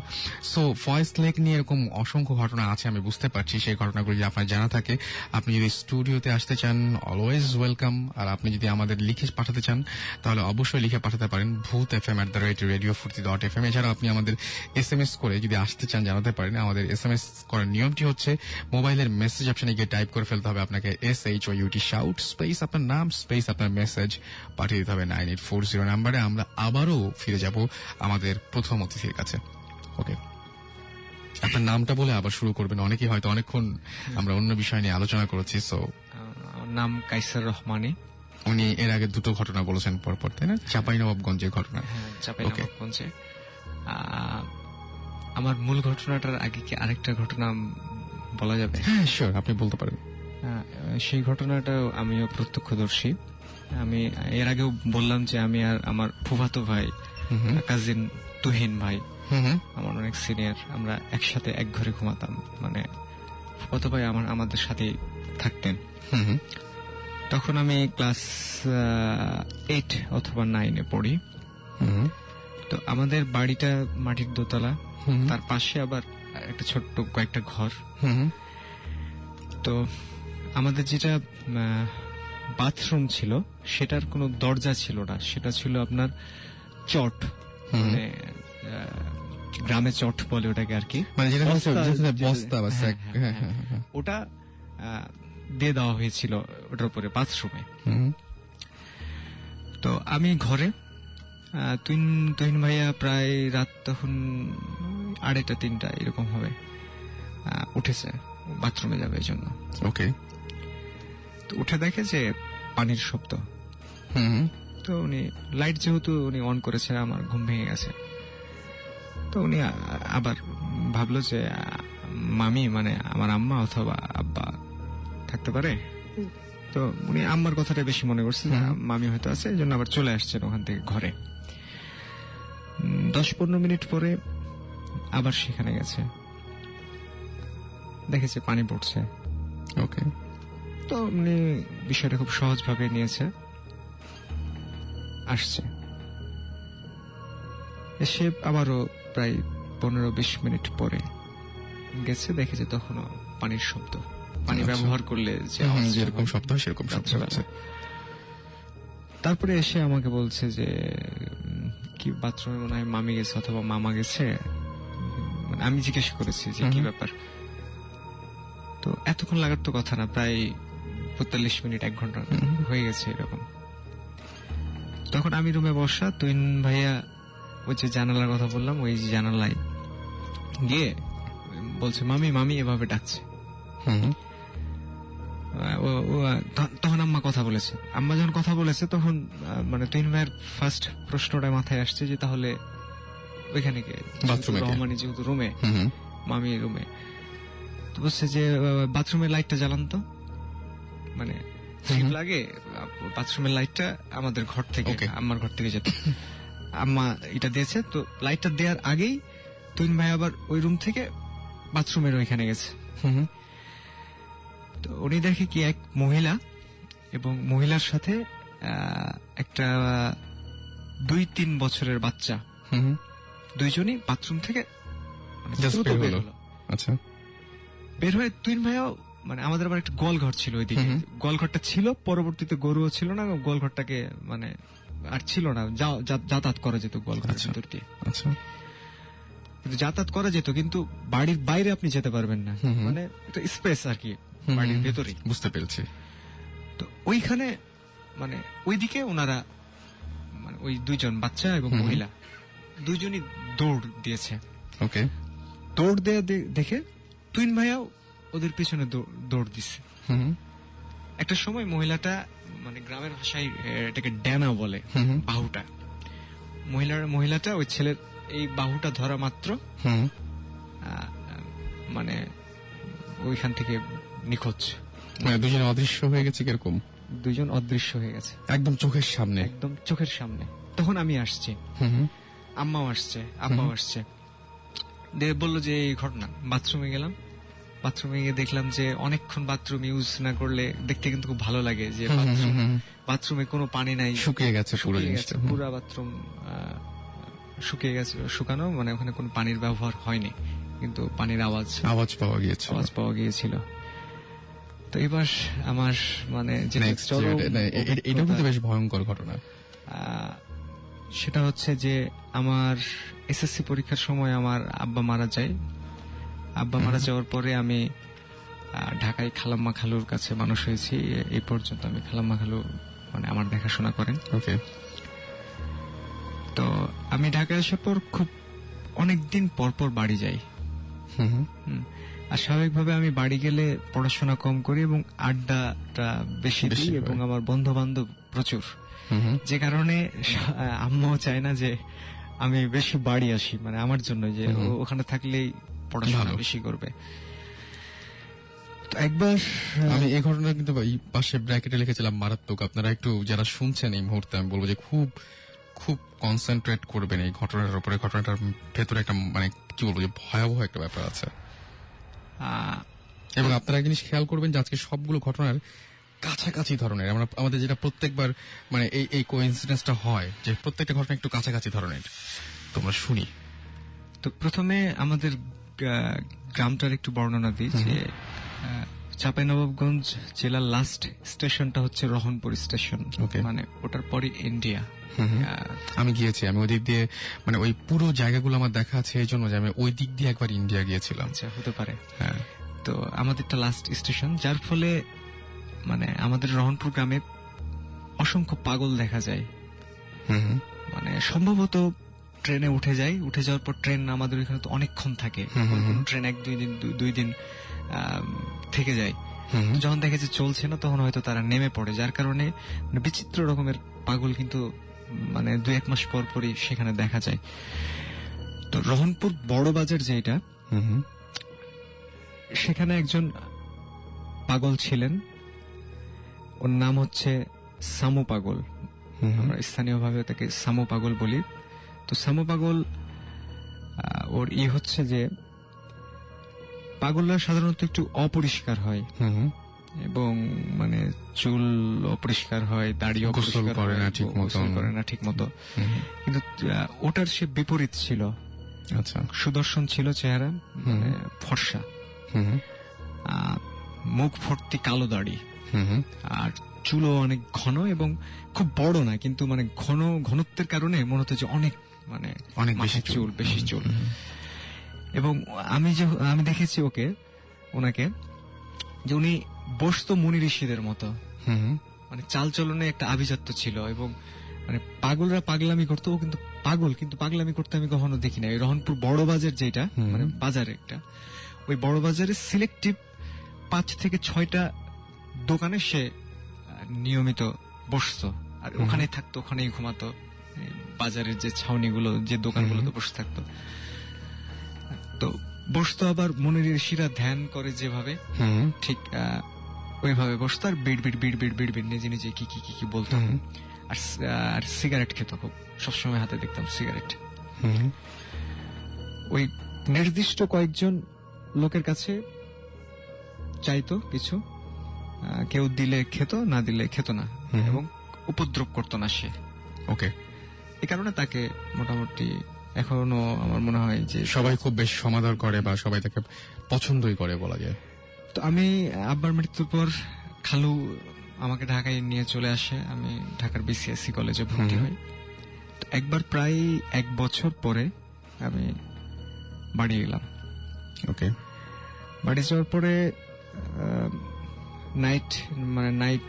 সো ফয়েজ লেক নিয়ে এরকম অসংখ্য ঘটনা আছে, আমি বুঝতে পারছি। সেই ঘটনাগুলো যদি আপনার জানা থাকে, আপনি যদি স্টুডিওতে আসতে চান, অলওয়েজ ওয়েলকাম। আর আপনি যদি আমাদের লিখে পাঠাতে চান, তাহলে অবশ্যই লিখে পাঠাতে পারেন bhootfm@radiofurti.fm। এছাড়া আপনি আমাদের SMS করে যদি আসতে চান, জানাতে পারেন। আমাদের SMS করার নিয়মটি হচ্ছে মোবাইলের মেসেজ অপশনে গিয়ে টাইপ করে ফেলতে হবে আপনাকে SHOUT শাউট স্পেস আপনার নাম স্পেস আপনার মেসেজ পাঠিয়ে দিতে হবে 9840 নাম্বারে। আমরা আবারও ফিরে যাব আমাদের প্রথম অতিথির কাছে। ওকে, আপনার নামটা বলে আবার শুরু করবেন। অনেকেই হয়তো অনেকক্ষণ আমরা অন্য বিষয় নিয়ে আলোচনা করেছি। সো আমার নাম কাইসার রহমানী। উনি এর আগে দুটো ঘটনা বলেছেন পরপর, তাই না? চাঁপাইনবাবগঞ্জের ঘটনা। হ্যাঁ, চাঁপাইনবাবগঞ্জে। আমার মূল ঘটনাটার আগে কি আরেকটা ঘটনা বলা যাবে? হ্যাঁ শিওর, আপনি বলতে পারেন। সেই ঘটনাটাও আমিও প্রত্যক্ষদর্শী। আমি এর আগেও বললাম যে আমি আর আমার ফুফাতো ভাই, কাজিন তুহিন ভাই, আমার অনেক সিনিয়র, আমরা একসাথে এক ঘরে ঘুমাতাম। মানে ফুফাতো ভাই আমাদের সাথে থাকতেন। তখন আমি ক্লাস 8 অথবা 9-এ পড়ি। তো আমাদের বাড়িটা মাটির দোতলা, তার পাশে আবার একটা ছোট্ট কয়েকটা ঘর। তো আমাদের যেটা বাথরুম ছিল সেটার কোনো দরজা ছিল না, সেটা ছিল আপনার চট, মানে গ্রামে চট বলে ওটাকে আর কি, মানে বস্তা বা স্যাক, ওটা দিয়ে দেওয়া হয়েছিল ওটার উপরে বাথরুমে। তো আমি ঘরে, তুহিন ভাইয়া প্রায় রাত তখন 2:30-3টা এরকম হবে, উঠেছে বাথরুমে যাবে এই জন্য। ওকে, তো উঠে দেখে যে পানির শব্দ। তো উনি লাইট যেহেতু উনি অন করেছে, আমার ঘুম ভেঙে গেছে। তো উনি আবার ভাবলো যে মামি মানে আমার আম্মা অথবা আব্বা থাকতে পারে। তো উনি আম্মার কথাটা বেশি মনে করছে, মামি হয়তো আছে, এই জন্য আবার চলে আসছেন ওখান থেকে ঘরে। 10-15 মিনিট পরে আবার সেখানে গেছে, দেখেছে পানি পড়ছে। ওকে, তো উনি বিষয়টা খুব সহজভাবে নিয়েছে, আসছে। এসে আবারও প্রায় 15-20 মিনিট পরে গেছে, দেখেছে তখনও পানির শব্দ। পানি ব্যবহার করলে যেরকম শব্দ হয় সেরকম শব্দ হচ্ছে। তারপরে এসে আমাকে বলছে যে কি বাথরুমে মনে হয় মামি গেছে অথবা মামা গেছে। মানে আমি জিজ্ঞেস করেছি যে কি ব্যাপার। তো এতক্ষণ লাগার তো কথা না, প্রায় 45 মিনিট 1 ঘন্টা হয়ে গেছে এরকম। তখন আমি রুমে বসা, তুহিন ভাইয়া ওই যে জানালার কথা বললাম, ওই জানালায় গিয়ে বলছে মামি মামি এভাবে ডাকছে। তখন আম্মা কথা বলেছে। আম্মা যখন কথা বলেছে তখন মানে তুহিন ভাইয়ের ফার্স্ট প্রশ্নটা মাথায় আসছে যে তাহলে ওইখানে কে, রহমানি যেহেতু রুমে, মামি রুমে, তো বলছে যে বাথরুমের লাইটটা জ্বালান তো, মানে লাগে বাথরুমের লাইটটা আমাদের ঘর থেকে, আম্মার ঘর থেকে যেত। আম্মা এটা দিয়েছে। তো লাইটটা দেওয়ার আগেই তুহিন ভাই আবার ওই রুম থেকে বাথরুমের ওইখানে গেছে। তো উনি দেখে কি এক মহিলা এবং মহিলার সাথে একটা 2-3 বছরের বাচ্চা, দুইজনই বাথরুম থেকে বের হয়ে। তুহিন ভাইয়াও মানে আমাদের আবার একটা গোলঘর ছিল ওইদিকে, গোলঘরটা ছিল, পরবর্তীতে গরুও ছিল না, গোলঘরটাকে মানে আর ছিল না, যাতায়াত করা যেত গোলঘরের ভিতর দিয়ে। যাতায়াত করা যেত, কিন্তু বাড়ির বাইরে আপনি যেতে পারবেন না, মানে একটা স্পেস আর কি বাড়ির ভেতরে। বুঝতে পেরেছি। তো ওইখানে মানে ওইদিকে ওনারা মানে ওই দুইজন বাচ্চা এবং মহিলা দুইজনই দৌড় দিয়েছে। ওকে, দৌড় দেয়া দেখে তুহিন ভাইয়াও ওদের পিছনে দৌড় দিচ্ছে। একটা সময় মহিলাটা মানে গ্রামের ভাষায় এটাকে ড্যানা বলে, বাহুটা, মহিলাটা ওই ছেলের এই বাহুটা ধরা মাত্র মানে ওইখান থেকে নিখোঁজ। মানে দুজন অদৃশ্য হয়ে গেছে। কিরকম? দুজন অদৃশ্য হয়ে গেছে একদম চোখের সামনে, একদম চোখের সামনে। তখন আমি আসছি, আম্মাও আসছে, আব্বাও আসছে, দিয়ে বললো যে এই ঘটনা। বাথরুমে গেলাম, বাথরুমে গিয়ে দেখলাম যে অনেকক্ষণ বাথরুম ইউজ না করলে দেখতে কিন্তু খুব ভালো লাগে যে বাথরুমে কোনো পানি নাই, শুকিয়ে গেছে পুরো শুকিয়ে জিনিসটা। গেছে পুরো বাথরুম, শুকিয়ে গেছে, শুকানো মানে ওখানে কোনো পানির ব্যবহার হয়নি, কিন্তু পানির আওয়াজ পাওয়া গিয়েছে। আওয়াজ পাওয়া গিয়েছিল। তো এবার আমার মানে যেটা Next, চরম এটা কিন্তু অভিজ্ঞতা, বেশ ভয়ঙ্কর ঘটনা। সেটা হচ্ছে যে আমার এসএসসি পরীক্ষার সময় আমার আব্বা মারা যায়। আব্বা মারা যাওয়ার পরে আমি ঢাকায় খালাম্মা খালুর কাছে মানুষ হয়েছি। এই পর্যন্ত আমি খালাম্মা খালু মানে আমার দেখাশোনা করেন। ওকে। তো আমি ঢাকায় আসার পর খুব অনেকদিন পর পর বাড়ি যাই। হুম। আর স্বাভাবিকভাবে আমি বাড়ি গেলে পড়াশোনা কম করি এবং আড্ডাটা বেশি বেশি দিই হয়। এবং আমার বন্ধু বান্ধব প্রচুর, যে কারণে আম্মাও চায় না যে আমি বেশি বাড়ি আসি, মানে আমার জন্য যে ওখানে থাকলেই পড়াশোনা ভালো। বেশি করবে। তো একবার আমি এই ঘটনা কিন্তু এই পাশে ব্র্যাকেটে লিখেছিলাম মারাত্মক। আপনারা একটু যারা শুনছেন এই মুহূর্তে আমি বলবো যে খুব খুব কনসেন্ট্রেট করবেন এই ঘটনাটার উপরে। ঘটনাটার ভেতরে একটা মানে কি বলবো যে ভয়াবহ একটা ব্যাপার আছে। এবং আপনারা এক জিনিস খেয়াল করবেন যে আজকে সবগুলো ঘটনার কাছাকাছি ধরনের। আমরা আমাদের যেটা প্রত্যেকবার মানে এই কোইন্সিডেন্সটা হয় যে প্রত্যেকটা ঘটনা একটু কাছাকাছি ধরনের। তোমরা শুনি। তো প্রথমে আমাদের গ্রামটার একটু বর্ণনা দিই যে চাঁপাইনবাবগঞ্জ জেলার লাস্ট স্টেশনটা হচ্ছে রহনপুর স্টেশন। Okay. মানে ওটার পরে ইন্ডিয়া। আমি গিয়েছি, আমি ওই দিক দিয়ে মানে ওই পুরো জায়গাগুলো আমার দেখা আছে এই জন্য যে আমি ওই দিক দিয়ে একবার ইন্ডিয়া গিয়েছিলাম। আচ্ছা, হতে পারে। হ্যাঁ। তো আমাদেরটা লাস্ট স্টেশন, যার ফলে মানে আমাদের রহনপুর গ্রামে অসংখ্য পাগল দেখা যায়। মানে সম্ভবত ট্রেনে উঠে যাওয়ার পর ট্রেন আমাদের ওইখানে তো অনেকক্ষণ থাকে, কোন ট্রেন দুই দিন থেকে যায়। যখন দেখে যে চলছে না তখন হয়তো তারা নেমে পড়ে, যার কারণে মানে বিচিত্র রকমের পাগল কিন্তু মানে 2-1 মাস পর পরই সেখানে দেখা যায়। তো রহনপুর বড় বাজার যেটা, সেখানে একজন পাগল ছিলেন, ওর নাম হচ্ছে সামু পাগল। আমরা স্থানীয়ভাবে তাকে সামু পাগল বলি। তো সামু পাগল ওর হচ্ছে যে পাগলরা সাধারণত একটু অপরিষ্কার হয় এবং মানে চুল অপরিষ্কার হয়, দাড়ি অপরিষ্কার করে না ঠিক মতো, গোসল করে না ঠিক মতো। কিন্তু ওটার সে বিপরীত ছিল। আচ্ছা। সুদর্শন ছিল চেহারা, মানে ফর্সা, মুখ ভর্তি কালো দাড়ি, আর চুলও অনেক ঘন এবং খুব বড় না, কিন্তু মানে ঘনত্বের কারণে মনে হতো যে অনেক মানে অনেক বেশি চুল। এবং আমি দেখেছি ওনাকে যে উনি বসতো মুনি ঋষিদের মতো, মানে চালচলনে একটা আভিজাত্য ছিল। এবং মানে পাগলরা পাগলামি করতো, ও কিন্তু পাগল, কিন্তু পাগলামি করতে আমি কখনো দেখি না। এই রহনপুর বড় বাজার যেটা, মানে বাজার একটা, ওই বড় বাজারে সিলেক্টিভ 5 থেকে 6টা দোকানে সে নিয়মিত বসতো, আর ওখানেই থাকতো, ওখানেই ঘুমাতো। বাজারের যে ছাউনিগুলো, যে দোকানগুলোতে বসে থাকতো, তো বসতো। আবার মনির ঋষিরা ধ্যান করে যেভাবে, ঠিক ওইভাবে বসতো, আর বিড় নিজে নিজে কি বলতো। আর সিগারেট খেত খুব, সবসময় হাতে দেখতাম সিগারেট। ওই নির্দিষ্ট কয়েকজন লোকের কাছে চাইতো কিছু, কেউ দিলে খেত, না দিলে খেত না, এবং উপদ্রব করতো না সে। ওকে। এই কারণে তাকে মোটামুটি এখনো আমার মনে হয় যে সবাই খুব বেশ সমাদর করে বা সবাই তাকে পছন্দই করে বলা যায়। তো আমি আব্বার মৃত্যুর পর খালু আমাকে ঢাকায় নিয়ে চলে আসে। আমি ঢাকার বিসিএসসি কলেজে ভর্তি হই। তো একবার প্রায় 1 বছর পরে আমি বাড়ি এলাম। ওকে। বাড়ি যাওয়ার পরে নাইট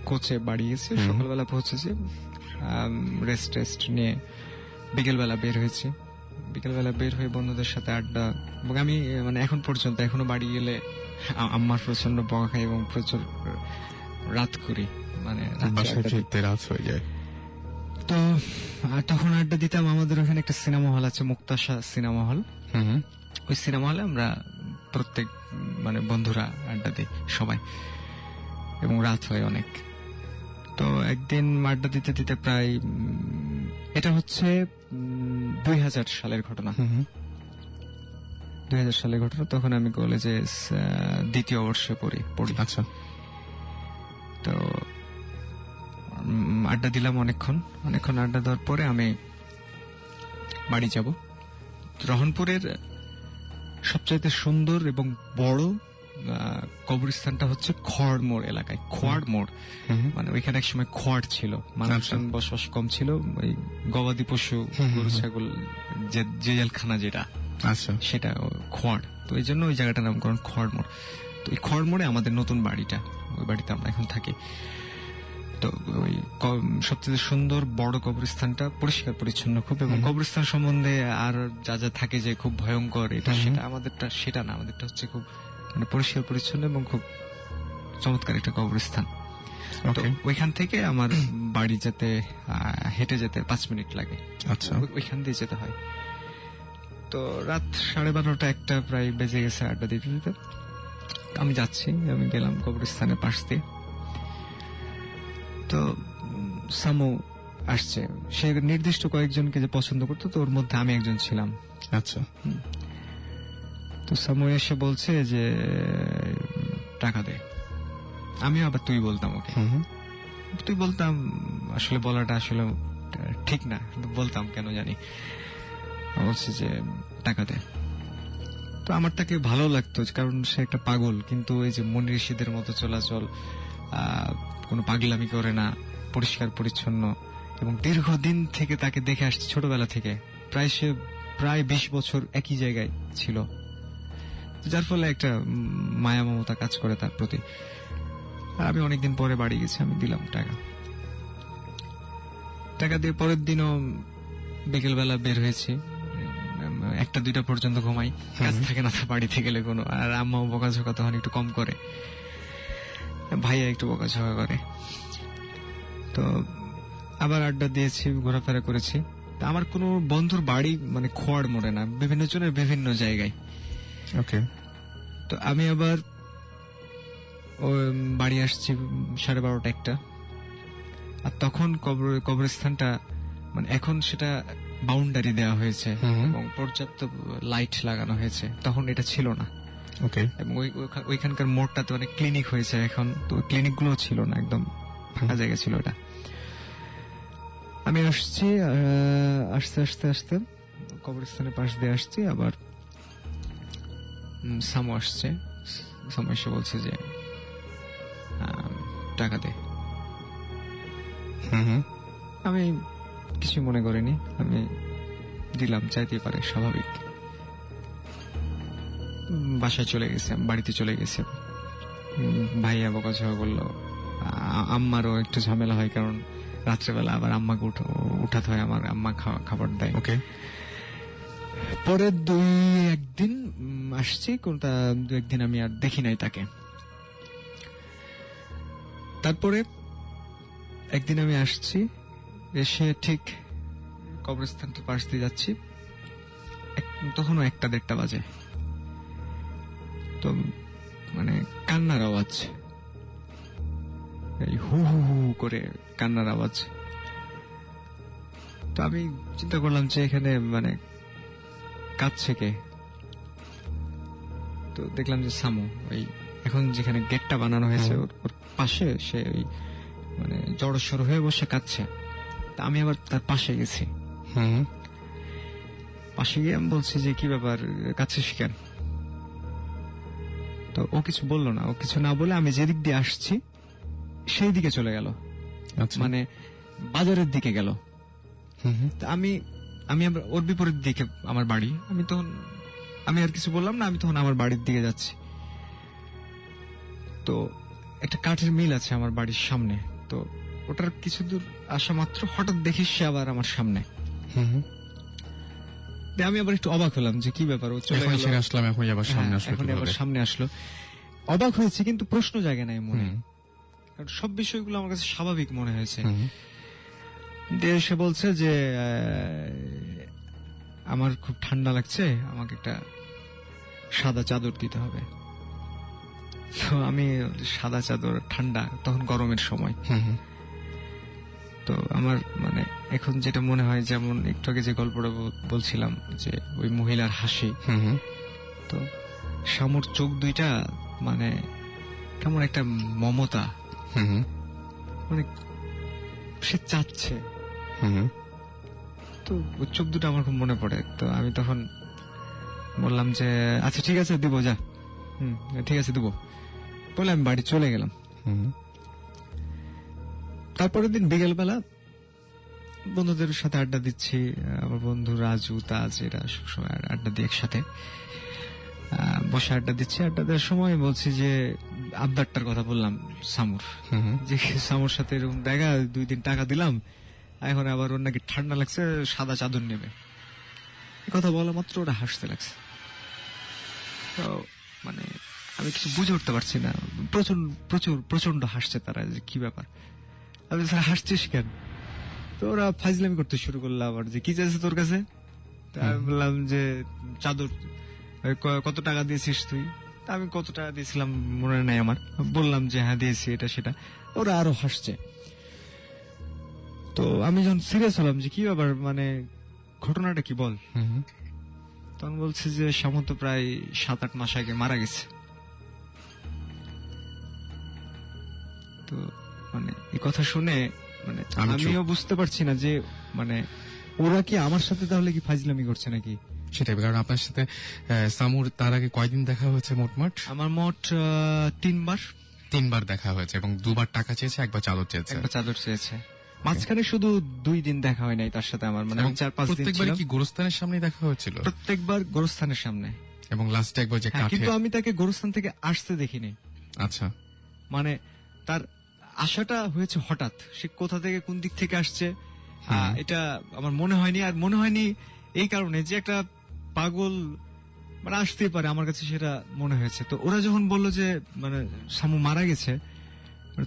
কোচে বাড়ি গেছে, সকালবেলা পৌঁছেছে, রেস্ট নিয়ে বিকেলবেলা বের হয়েছি। বিকেলবেলা বের হয়ে বন্ধুদের সাথে আড্ডা, এবং আমি মানে এখন পর্যন্ত এখনো বাড়ি গেলে আম্মার প্রচন্ড বকা খাই এবং প্রচুর রাত করি, মানে বাসায় ফিরতে রাত হয়ে যায়। তো তখন আড্ডা দিতাম। আমাদের ওখানে একটা সিনেমা হল আছে, মুক্তাশা সিনেমা হল। ওই সিনেমা হলে আমরা প্রত্যেক মানে বন্ধুরা আড্ডা দিই সবাই, এবং রাত হয় অনেক। তো একদিন আড্ডা দিতে দিতে প্রায়, এটা হচ্ছে 2000 সালের ঘটনা। 2000 সালে ঘটনা। তখন আমি কলেজে দ্বিতীয় বর্ষে পড়ি। আচ্ছা। তো আড্ডা দিলাম অনেকক্ষণ আড্ডা দেওয়ার পরে আমি বাড়ি যাব। রহনপুরের সবচাইতে সুন্দর এবং বড় কবরস্থানটা হচ্ছে খোয়াড় এলাকায়। খোয়াড় মোড় মানে ওইখানে এক সময় খোয়াড় ছিল, মানুষজন বসবাস কম ছিল, ওই গবাদি পশু গরু ছাগল যে জেলখানা যেটা আচ্ছা সেটা খোয়াড়। তো এই জন্য ওই জায়গাটার নামকরণ খোয়াড় মোড়। তো এই খোয়াড় মোড়ে আমাদের নতুন বাড়িটা, ওই বাড়িতে আমরা এখন থাকি। তো ওই সবচেয়ে সুন্দর বড় কবরস্থানটা পরিষ্কার পরিচ্ছন্ন খুব, এবং কবরস্থান সম্বন্ধে আর যা যা থাকে যে খুব ভয়ঙ্কর এটা সেটা আমাদেরটা সেটা না, আমাদেরটা হচ্ছে খুব মানে পরিষ্কার পরিচ্ছন্ন এবং খুব চমৎকার একটা কবরস্থান। তো ওইখান থেকে আমার বাড়ি যেতে হেঁটে যেতে 5 মিনিট লাগে। আচ্ছা, ওইখান দিয়ে যেতে হয়। তো রাত 12:30 1টা প্রায় বেজে গেছে আড্ডা দিতে দিতে। আমি যাচ্ছি, আমি গেলাম কবরস্থানের পাশ দিয়ে। তো সামু আসছে, সে নির্দিষ্ট কয়েকজনকে যে পছন্দ করতো, তো ওর মধ্যে আমি একজন ছিলাম। আচ্ছা। তো সামু এসে বলছে যে টাকা দে। আমি আবার তুই বলতাম ওকে, তুই বলতাম, আসলে বলাটা আসলে ঠিক না, বলতাম কেন জানি। বলছে যে টাকা দে। তো আমার তাকে ভালো লাগতো, কারণ সে একটা পাগল, কিন্তু এই যে মনির ঋষিদের মতো চলাচল, কোনো পাগলামি করে না, পরিষ্কার পরিচ্ছন্ন, এবং দীর্ঘদিন থেকে তাকে দেখে আসছে ছোটবেলা থেকে, প্রায় 20 বছর একই জায়গায় ছিল, যার ফলে একটা মায়া মমতা কাজ করে তার প্রতি। আর আমি অনেকদিন পরে বাড়ি গেছি, আমি দিলাম টাকা দিয়ে পরের দিনও বিকেলবেলা বের হয়েছি, 1টা-2টা পর্যন্ত ঘুমাই, কাজ থাকে না তো বাড়িতে গেলে কোনো। আর আম্মাও বকাঝকা তখন একটু কম করে, ভাইয়া একটু বকাঝকা করে। তো আবার আড্ডা দিয়েছি, ঘোরাফেরা করেছি। তা আমার কোনো বন্ধুর বাড়ি মানে খোয়াড় মোড়ে না, বিভিন্ন জনের বিভিন্ন জায়গায়। ওকে। তো আমি আবার বাড়ি আসছি 12:30 1টা। আর তখন কবরস্থানটা মানে এখন সেটা বাউন্ডারি দেওয়া হয়েছে এবং পর্যাপ্ত লাইট লাগানো হয়েছে, তখন এটা ছিল না। ওকে। এবং ওইখানকার মোড়টাতে অনেক ক্লিনিক হয়েছে এখন, তো ক্লিনিক গুলো ছিল না, একদম ফাঁকা জায়গা ছিল এটা। আমি আসছি, আস্তে কবরস্থানের পাশ দিয়ে আসছি, আবার সামু আসছে। সামু এসে বলছে যে টাকা দে। আমি কিছু মনে করিনি, আমি দিলাম, চাইতে পারে, স্বাভাবিক। বাসায় চলে গেছে, বাড়িতে চলে গেছে। ভাইয়া বকাঝকা করলো, আম্মারও একটু ঝামেলা হয়, কারণ রাত্রেবেলা আবার আম্মাকে উঠাতে হয়, আমার আম্মা খাবার দেয়। ওকে। পরে 2-1 দিন আসছি, কোনটা 2-1 দিন আমি আর দেখি নাই তাকে। তারপরে একদিন আমি আসছি, এসে ঠিক কবরস্থানটার পাশ দিয়ে যাচ্ছি, তখনও 1টা-1.5টা বাজে। তো মানে কান্নার আওয়াজ, এই হু হু হু করে কান্নার আওয়াজ। তো আমি চিন্তা করলাম যে এখানে মানে কাঁদছে কে। তো দেখলাম যে সামু, ওই এখন যেখানে গেটটা বানানো হয়েছে ওর পাশে, সে ওই মানে জড়সড় হয়ে বসে কাঁদছে। তা আমি আবার তার পাশে গেছি। পাশে গিয়ে আমি বলছি যে কি ব্যাপার, কাঁদছিস কেন? তো ও কিছু বললো না, ও কিছু না বলে আমি যেদিক দিয়ে আসছি সেই দিকে চলে গেল, মানে বাজারের দিকে গেল। আমি আবার ওর বিপরীত দিকে আমার বাড়ি। আমি আর কিছু বললাম না, আমি তখন আমার বাড়ির দিকে যাচ্ছি। তো একটা কাঠের মিল আছে আমার বাড়ির সামনে, তো ওটার কিছু দূর আসা মাত্র হঠাৎ দেখি সে আবার আমার সামনে। আমি আবার একটু অবাক হলাম যে কি ব্যাপার, ও চলে গেল, আসলাম, এখন আবার সামনে আসলো। অবাক হয়েছে, কিন্তু প্রশ্ন জাগে নাই মনে, কারণ সব বিষয়গুলো আমার কাছে স্বাভাবিক মনে হয়েছে। সে বলছে যে আমার খুব ঠান্ডা লাগছে, আমাকে একটা সাদা চাদর দিতে হবে। তো আমি সাদা চাদর, ঠান্ডা, তখন গরমের সময়। তো আমার মানে এখন যেটা মনে হয়, যেমন একটু আগে যে গল্পটা বলছিলাম যে ওই মহিলার হাসি, তো শামুর চোখ দুইটা মানে কেমন একটা মমতা, মানে সে চাচ্ছে। তো ওর চোখ দুটো আমার খুব মনে পড়ে। তো আমি তখন বললাম যে আচ্ছা ঠিক আছে দিব, যা ঠিক আছে দিব বলে আমি বাড়ি চলে গেলাম। তারপরের দিন বিকেলবেলা বন্ধুদের সাথে আড্ডা দিচ্ছি, আমার বন্ধু রাজু, তাজ, এরা সবসময় আড্ডা দিই একসাথে, বসে আড্ডা দিচ্ছি। আড্ডা দেওয়ার সময় বলছি যে আবদারটার কথা বললাম সামুর, যে সামুর সাথে এরকম দেখা, 2 দিন টাকা দিলাম, এখন আবার ওর নাকি ঠান্ডা লাগছে, সাদা চাদর নেবে। এই কথা বলা মাত্র ওরা হাসতে লাগছে। তো মানে আমি কিছু বুঝে উঠতে পারছি না, প্রচন্ড হাসছে তারা, যে কি ব্যাপার, আমি হাসছিস কেন? তো ওরা ফাজলামি করতে শুরু করলো আবার, যে কি চাইছে তোর কাছে? আমি বললাম যে চাদর। কত টাকা দিয়েছিস তুই? আমি কত টাকা দিয়েছিলাম মনে নাই আমার, বললাম যে হ্যাঁ দিয়েছি, এটা সেটা। ওরা আরো হাসছে। তো আমি যখন সিরিয়াস হলাম যে কি ব্যাপার, মানে ঘটনাটা কি বল, তখন বলছে যে সামন্ত প্রায় 7-8 মাস আগে মারা গেছে। তো মানে এই কথা শুনে মানে আমিও বুঝতে পারছি না যে মানে ওরা কি আমার সাথে তাহলে কি ফাজলামি করছে নাকি। সেটাই, কারণ আপনার সাথে সামুর তার আগে কয়দিন দেখা হয়েছে? মোট আমার মোট 3বার দেখা হয়েছে, এবং 2বার টাকা চেয়েছে, 1বার চাদর চেয়েছে। চাদর চেয়েছে। মাঝখানে শুধু 2 দিন দেখা হয় নাই তার সাথে আমার, মানে 4-5 দিন। প্রত্যেকবার কি গোরস্থানের সামনে দেখা হয়েছিল? প্রত্যেকবার গোরস্থানের সামনে, এবং লাস্টে একবার যে কাঠে। কিন্তু আমি তাকে গোরস্থান থেকে আসতে দেখিনি। আচ্ছা, মানে তার আশাটা হয়েছে হঠাৎ, সে কোথা থেকে কোন দিক থেকে আসছে এটা আমার মনে হয়নি। আর মনে হয়নি এই কারণে যে একটা পাগল মানে আসতেই পারে, আমার কাছে সেটা মনে হয়েছে। তো ওরা যখন বললো যে মানে সামু মারা গেছে,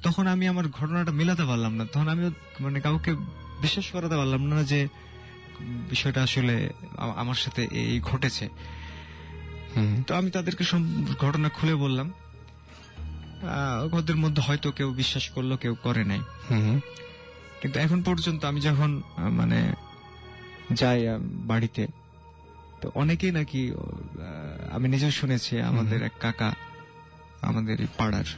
তখন আমি আমার ঘটনাটা মেলাতে পারলাম না, তখন আমি মানে কাউকে বিশ্বাস করাতে পারলাম না যে বিষয়টা আসলে আমার সাথে এই ঘটেছে। তো আমি তাদেরকে ঘটনা খুলে বললাম। ওদের মধ্যে হয়তো কেউ বিশ্বাস করলো, কেউ করে নাই। কিন্তু এখন পর্যন্ত আমি যখন মানে যাই বাড়িতে, তো অনেকেই নাকি, আমি নিজেও শুনেছি, আমাদের এক কাকা আমাদের এই পাড়ার,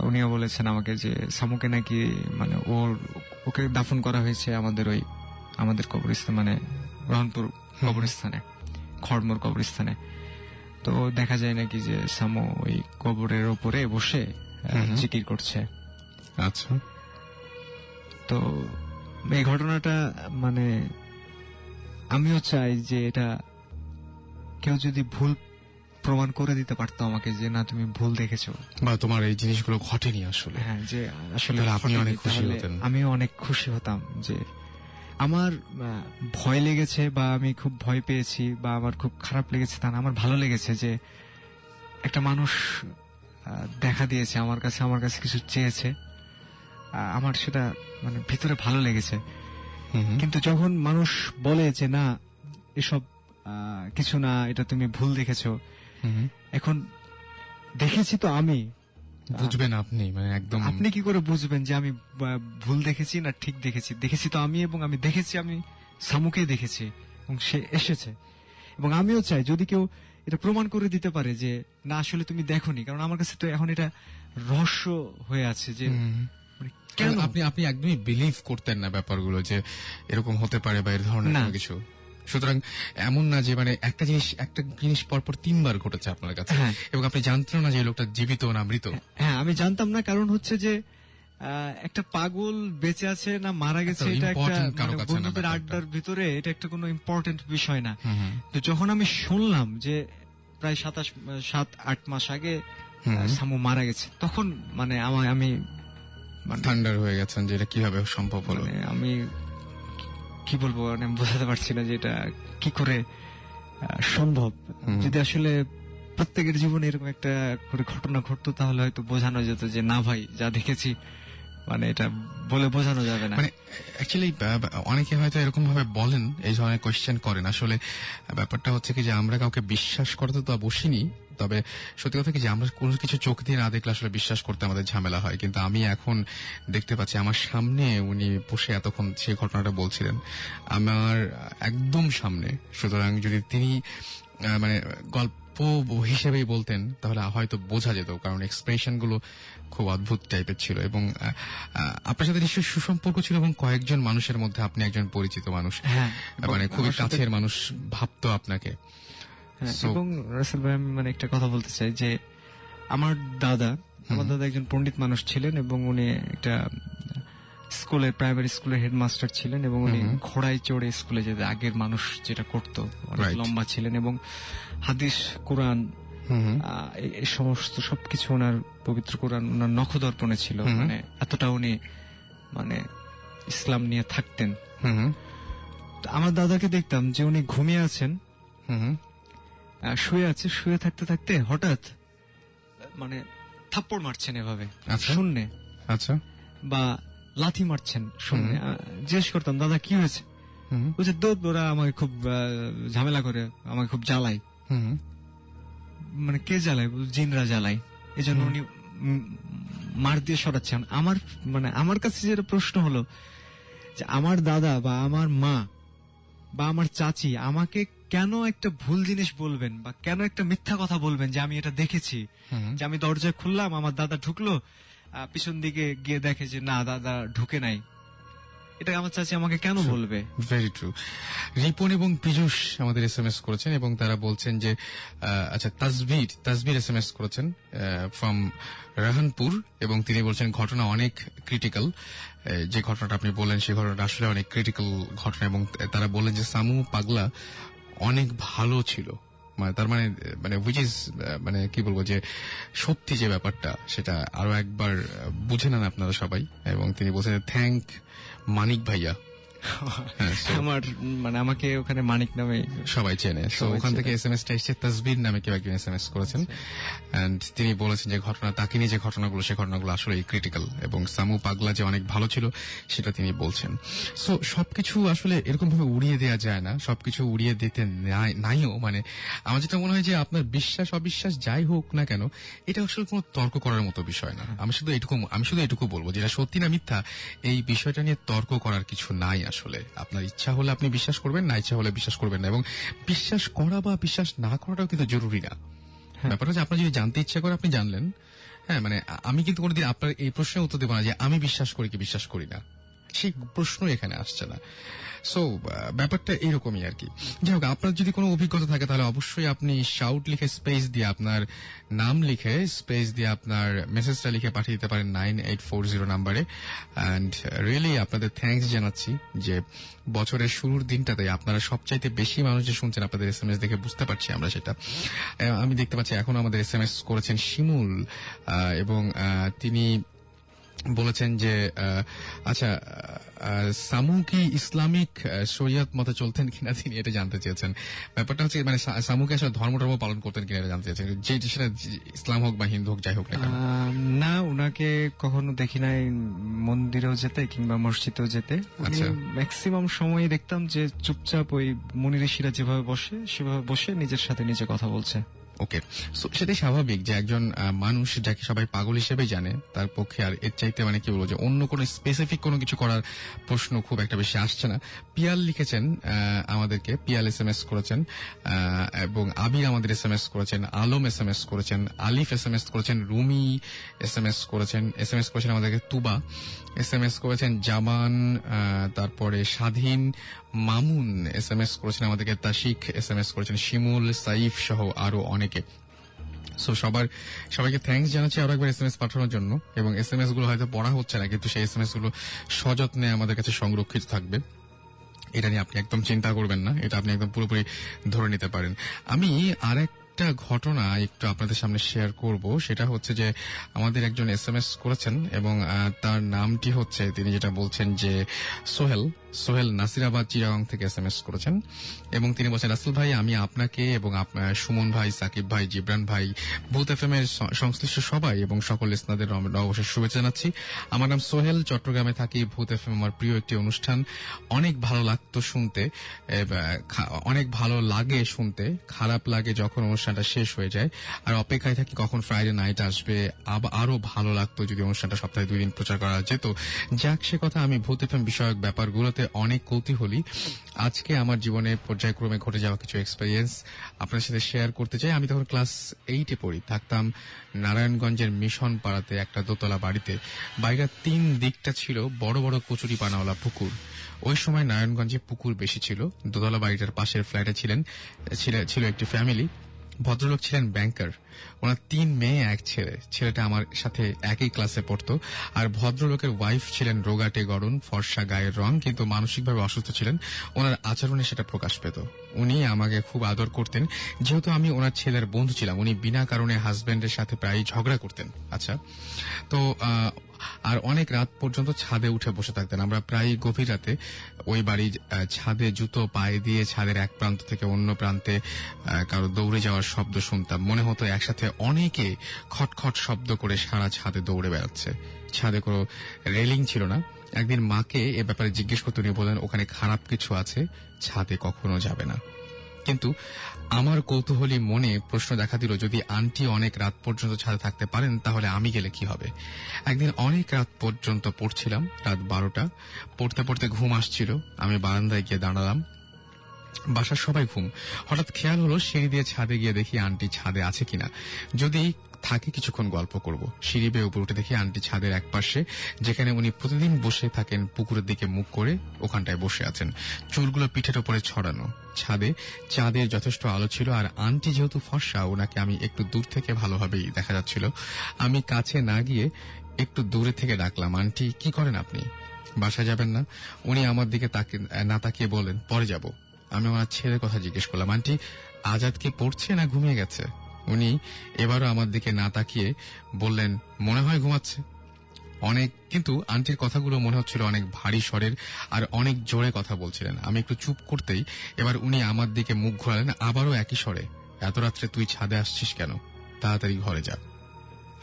উনিও বলেছেন আমাকে যে সামুকে নাকি মানে ওকে দাফন করা হয়েছে আমাদের কবরস্থান, মানে রহনপুর কবরস্থানে, খড়মোর কবরস্থানে। তো দেখা যায় নাকি যে সামু ওই কবরের ওপরে বসে জিকির করছে। আচ্ছা, তো এই ঘটনাটা মানে আমিও চাই যে এটা কেউ যদি ভুল প্রমাণ করে দিতে পারতো আমাকে, যে না তুমি ভুল দেখেছো, বা তোমার এই জিনিসগুলো ঘটেনি আসলে। হ্যাঁ, যে আসলে আপনি অনেক খুশি হতেন। আমিও অনেক খুশি হতাম যে আমার ভয় লেগেছে বা আমি খুব ভয় পেয়েছি বা আমার খুব খারাপ লেগেছে তা না, আমার ভালো লেগেছে যে একটা মানুষ দেখা দিয়েছে আমার কাছে কিছু চেয়েছে, আমার সেটা মানে ভিতরে ভালো লেগেছে। কিন্তু যখন মানুষ বলে যে না এসব কিছু না, এটা তুমি ভুল দেখেছো, এখন দেখেছি তো আমি, বুঝবেন আপনি, মানে একদম আপনি কি করে বুঝবেন যে আমি ভুল দেখেছি না ঠিক দেখেছি? দেখেছি তো আমি, এবং আমি দেখেছি, আমি সামুকে দেখেছি এবং সে এসেছে। এবং আমিও চাই যদি কেউ এটা প্রমাণ করে দিতে পারে যে না আসলে তুমি দেখোনি, কারণ আমার কাছে তো এখন এটা রহস্য হয়ে আছে যে কেন আপনি একদমই বিলিভ করতেন না ব্যাপারগুলো যে এরকম হতে পারে বা এর ধরনের কিছু। সুতরাং এমন না যে মানে একটা জিনিস পরপর 3বার ঘটেছে আপনার কাছে, এবং আপনি জানতেন না যে লোকটা জীবিত না মৃত। হ্যাঁ, আমি জানতাম না, কারণ হচ্ছে যে একটা পাগল বেঁচে আছে না মারা গেছে, এটা একটা বন্ধুদের আড্ডার ভিতরে এটা একটা কোনো ইম্পর্টেন্ট বিষয় না। তো যখন আমি শুনলাম যে প্রায় 7-8 মাস আগে সামু মারা গেছে, তখন মানে আমি থান্ডার হয়ে গেছেন যে এটা কিভাবে সম্ভব হলো। আমি কি বলবো, মানে বোঝাতে পারছি না যে এটা কি করে সম্ভব। যদি আসলে প্রত্যেকের জীবনে এরকম একটা করে ঘটনা ঘটতো, তাহলে হয়তো বোঝানো যেত যে না ভাই যা দেখেছি, মানে এটা বলে বোঝানো যাবে না। মানে অ্যাকচুয়ালি অনেকে হয়তো এরকম ভাবে বলেন, এই ধরনের কোয়েশ্চেন করেন। আসলে ব্যাপারটা হচ্ছে কি যে আমরা কাউকে বিশ্বাস করতে তো বসিনি, তবে সত্যি কথা কি যে আমরা কোনো কিছু চোখ দিয়ে না দেখলে আসলে বিশ্বাস করতে আমাদের ঝামেলা হয়। কিন্তু আমি এখন দেখতে পাচ্ছি আমার সামনে উনি বসে এতক্ষণ সেই ঘটনাটা বলছিলেন, আমার একদম সামনে। সুতরাং যদি তিনি মানে হিসেবেই বলতেন তাহলে হয়তো বোঝা যেত, কারণ এক্সপ্রেশন গুলো খুব অদ্ভুত টাইপের ছিল। এবং আপনার সাথে নিশ্চয়ই সুসম্পর্ক ছিল এবং কয়েকজন মানুষের মধ্যে আপনি একজন পরিচিত মানুষ, হ্যাঁ, মানে খুবই আমার সাথে- কাছের মানুষ ভাবতো আপনাকে। হ্যাঁ, So- এবং রাসেল ভাই আমি মানে একটা কথা বলতে চাই যে আমার দাদা একজন পণ্ডিত মানুষ ছিলেন এবং উনি একটা প্রাইমারি স্কুলের হেডমাস্টার ছিলেন এবং উনি ঘোড়ায় চড়ে স্কুলে যেতে আগের মানুষ যেটা করতো, অনেক Right. লম্বা ছিলেন এবং হাদিস কোরআন এই সমস্ত সবকিছু ওনার পবিত্র কোরআন ওনার নখদর্পণে ছিল, মানে এতটা উনি মানে ইসলাম নিয়ে থাকতেন। তো আমার দাদাকে দেখতাম যে উনি ঘুমিয়ে আছেন, শুয়ে থাকতে থাকতে হঠাৎ মানে থাপ্পড় মারছেন এভাবে আচ্ছা। শূন্যে, আচ্ছা। বা লাথি মারছেন শূন্যে। জিজ্ঞেস করতাম দাদা কি হয়েছে, বলছে ওরা আমাকে খুব ঝামেলা করে, আমাকে খুব জ্বালায়। মানে কে জ্বালায়? জিনরা জ্বালায়, এই জন্য উনি মার দিয়ে সরাচ্ছেন। আমার কাছে যেটা প্রশ্ন হলো যে আমার দাদা বা আমার মা বা আমার চাচি আমাকে কেন একটা ভুল জিনিস বলবেন বা কেন একটা মিথ্যা কথা বলবেন যে আমি এটা দেখেছি, যে আমি দরজা খুললাম আমার দাদা ঢুকলো, পিছন দিকে গিয়ে দেখে যে না দাদা ঢুকে নাই, এটা আমার চাচি আমাকে কেন বলবে? Very true. রিপন এবং পীযূষ আমাদের এসএমএস করেছেন এবং তারা বলছেন যে আচ্ছা তাসবির এসএমএস করেছেন ফ্রম রাহানপুর এবং তিনি বলছেন ঘটনা অনেক ক্রিটিক্যাল। যে ঘটনাটা আপনি বললেন সেই ঘটনাটা আসলে অনেক ক্রিটিক্যাল ঘটনা এবং তারা বললেন যে সামু পাগলা অনেক ভালো ছিল, তার মানে উইচ ইজ মানে কি বলবো যে সত্যি যে ব্যাপারটা সেটা আরো একবার বুঝে নেন আপনারা সবাই। এবং তিনি বলছেন থ্যাংক মানিক ভাইয়া। হ্যাঁ, so আমাকে ওখানে মানিক নামে সবাই চেনে। তো সবাই ওখান থেকে চেনে। এসএমএসটা এসেছে তাসবির নামে কেউ একজন এসএমএস করেছেন এন্ড তিনি বলেছেন যে তাকে নিয়ে যে ঘটনাগুলো সে ঘটনাগুলো আসলে ক্রিটিক্যাল এবং সামু পাগলা যে অনেক ভালো ছিল সেটা তিনি বলছেন। সো সবকিছু আসলে এরকম ভাবে উড়িয়ে দেওয়া যায় না, সবকিছু উড়িয়ে দিতে নাইও। মানে আমার যেটা মনে হয় যে আপনার বিশ্বাস অবিশ্বাস যাই হোক না কেন এটা আসলে কোনো তর্ক করার মতো বিষয় না। আমি শুধু এটুকু বলবো যেটা সত্যি না মিথ্যা এই বিষয়টা নিয়ে তর্ক করার কিছু নাই। আসলে আপনার ইচ্ছা হলে আপনি বিশ্বাস করবেন, না ইচ্ছা হলে বিশ্বাস করবেন না, এবং বিশ্বাস করা বা বিশ্বাস না করাটাও কিন্তু জরুরি না। ব্যাপারটা হচ্ছে আপনার যদি জানতে ইচ্ছা করে আপনি জানলেন। হ্যাঁ, মানে আমি কিন্তু কোনোদিন আপনার এই প্রশ্নের উত্তর দেবো না যে আমি বিশ্বাস করি কি বিশ্বাস করি না, সেই প্রশ্ন এখানে আসছে না। সো ব্যাপারটা এরকমই আর কি। যাই হোক, আপনার যদি কোনো অভিজ্ঞতা থাকে তাহলে অবশ্যই আপনি শাউট লিখে স্পেস দিয়ে আপনার নাম লিখে স্পেস দিয়ে আপনার মেসেজটা লিখে পাঠিয়ে দিতে পারেন 9840 নাম্বারে। অ্যান্ড রিয়েলি আপনাদের থ্যাঙ্কস জানাচ্ছি যে বছরের শুরুর দিনটাতে আপনারা সবচাইতে বেশি মানুষ যে শুনছেন আপনাদের এসএমএস দেখে বুঝতে পারছি আমরা সেটা। আমি দেখতে পাচ্ছি এখন আমাদের এসএমএস করেছেন শিমুল এবং তিনি বলেছেন যে আচ্ছা সামু কি ইসলামিক শরিয়ত মতে চলতেন কিনা তিনি এটা জানতে চেয়েছেন। ব্যাপারটা হচ্ছে মানে সামুকে আসলে ধর্ম পালন করতেন কিনা এটা জানতে চেয়েছেন, যে সেটা ইসলাম হোক বা হিন্দু হোক যাই হোক না কেন। না, উনাকে কখনো দেখি নাই মন্দিরেও যেতে কিংবা মসজিদেও যেতে। আচ্ছা। ম্যাক্সিমাম সময় দেখতাম যে চুপচাপ ওই মুনি ঋষিরা যেভাবে বসে সেভাবে বসে নিজের সাথে নিজে কথা বলছে। ওকে, সেটাই স্বাভাবিক যে একজন মানুষ যাকে সবাই পাগল হিসেবে জানে তার পক্ষে আর এর চাইতে মানে কি বলবো যে অন্য কোনো স্পেসিফিক কোনো কিছু করার প্রশ্ন খুব একটা বেশি আসছে না। পিয়াল লিখেছেন আমাদেরকে, পিয়াল এসএমএস করেছেন এবং আবির আমাদের এসএমএস করেছেন, আলম এসএমএস করেছেন, আলিফ এসএমএস করেছেন, রুমি এসএমএস করেছেন আমাদেরকে, তুবা এসএমএস করেছেন, জামান, তারপরে স্বাধীন, মামুন এসএমএস করেছেন আমাদেরকে, তাশিক এসএমএস করেছেন, শিমুল, সাইফ সহ আরো অনেকে। সো সবাইকে থ্যাঙ্কস জানাচ্ছি আরো একবার এসএমএস পাঠানোর জন্য। এবং এসএমএস গুলো হয়তো পড়া হচ্ছে না, কিন্তু সেই এসএমএস গুলো সযত্নে আমাদের কাছে সংরক্ষিত থাকবে। এটা নিয়ে আপনি একদম চিন্তা করবেন না, এটা আপনি একদম পুরোপুরি ধরে নিতে পারেন। আমি আরেকটা ঘটনা একটু আপনাদের সামনে শেয়ার করব। সেটা হচ্ছে যে আমাদের একজন এসএমএস করেছেন এবং তার নামটি হচ্ছে, তিনি যেটা বলছেন যে সোহেল নাসিরাবাদ চিরাগং থেকে এসএমএস করেছেন এবং তিনি বলছেন রাসেল ভাই আমি আপনাকে এবং সুমন ভাই, সাকিব ভাই, জিবরান ভাই, ভূত এফএম এর সংশ্লিষ্ট সবাই এবং সকল লিসনারদের নববর্ষের শুভেচ্ছা জানাচ্ছি। আমার নাম সোহেল, চট্টগ্রামে থাকি। ভূত এফএম আমার প্রিয় একটি অনুষ্ঠান, অনেক ভালো লাগতো শুনতে, অনেক ভালো লাগে শুনতে, খারাপ লাগে যখন অনুষ্ঠানটা শেষ হয়ে যায়, আর অপেক্ষায় থাকি কখন ফ্রাইডে নাইট আসবে। আরো ভালো লাগতো যদি অনুষ্ঠানটা সপ্তাহে 2 দিন প্রচার করা যেত। যাক, সে কথা আমি ভূত এফএম বিষয়ক ব্যাপারগুলোতে অনেক কৌতূহলী। আজকে আমার জীবনে পর্যায়ক্রমে ঘটে যাওয়া কিছু এক্সপেরিয়েন্স আপনার সাথে শেয়ার করতে চাই। আমি তখন ক্লাস 8-এ পড়ি, থাকতাম নারায়ণগঞ্জের মিশন পাড়াতে একটা দোতলা বাড়িতে। বাড়িটার 3 দিকটা ছিল বড় বড় কচুরি পানাওয়ালা পুকুর। ওই সময় নারায়ণগঞ্জে পুকুর বেশি ছিল। দোতলা বাড়িটার পাশের ফ্ল্যাটে ছিল একটি ফ্যামিলি। ভদ্রলোক ছিলেন ব্যাংকার। ওনার 3 মেয়ে 1 ছেলে। ছেলেটা আমার সাথে একই ক্লাসে পড়তো। আর ভদ্রলোকের ওয়াইফ ছিলেন রোগাটে গড়ন, ফর্সা গায়ের রং, কিন্তু মানসিকভাবে অসুস্থ ছিলেন। ওনার আচরণে সেটা প্রকাশ পেত। উনি আমাকে খুব আদর করতেন। যেহেতু আমি ওনার ছেলের বন্ধু ছিলাম, উনি বিনা কারণে হাজবেন্ডের সাথে প্রায় ঝগড়া করতেন। আচ্ছা, তো আর অনেক রাত পর্যন্ত ছাদে উঠে বসে থাকতেন। আমরা প্রায় গভীর রাতে ওই বাড়ির ছাদে জুতো পায়ে দিয়ে ছাদের এক প্রান্ত থেকে অন্য প্রান্তে কারো দৌড়ে যাওয়ার শব্দ শুনতাম। মনে হতো একসাথে অনেকে খটখট শব্দ করে সারা ছাদে দৌড়ে বেড়াচ্ছে। ছাদে কোনো রেলিং ছিল না। একদিন মাকে এ ব্যাপারে জিজ্ঞেস করতে উনি বলেন, ওখানে খারাপ কিছু আছে, ছাদে কখনো যাবে না। কিন্তু আমার কৌতূহলী মনে প্রশ্ন দেখা দিল, যদি আন্টি অনেক রাত পর্যন্ত ছাদে থাকতে পারেন তাহলে আমি গেলে কি হবে। একদিন অনেক রাত পর্যন্ত পড়ছিলাম, রাত 12টা। পড়তে পড়তে ঘুম আসছিল। আমি বারান্দায় গিয়ে দাঁড়ালাম। বাসার সবাই ঘুম। হঠাৎ খেয়াল হলো সিঁড়ি দিয়ে ছাদে গিয়ে দেখি আন্টি ছাদে আছে কিনা। যদি থাকে কিছুক্ষণ গল্প করব। সিঁড়ি বেয়ে উপরে উঠে দেখি আন্টি ছাদের এক পাশে, যেখানে উনি প্রতিদিন বসে থাকেন পুকুরের দিকে মুখ করে, ওখানটায় বসে আছেন, চুলগুলো পিঠের ওপরে ছড়ানো। ছাদে চাঁদের যথেষ্ট আলো ছিল, আর আন্টি যেহেতু ফর্সা, ওনাকে আমি একটু দূর থেকে ভালোভাবেই দেখা যাচ্ছিল। আমি কাছে না গিয়ে একটু দূরে থেকে ডাকলাম, আন্টি কি করেন আপনি? বাসায় যাবেন না? উনি আমার দিকে না তাকিয়ে বলেন, পরে যাব। আমি ওনার ছেলের কথা জিজ্ঞেস করলাম, আন্টি আজাদ কি পড়ছে না ঘুমিয়ে গেছে? উনি এবারও আমার দিকে না তাকিয়ে বললেন, মনে হয় ঘুমাচ্ছে। কিন্তু আন্টির কথাগুলো মনে হচ্ছিল অনেক ভারী স্বরের আর অনেক জোরে কথা বলছিলেন। আমি একটু চুপ করতেই এবার উনি আমার দিকে মুখ ঘোরালেন, আবারও একই স্বরে, এত রাত্রে তুই ছাদে আসছিস কেন? তাড়াতাড়ি ঘরে যা।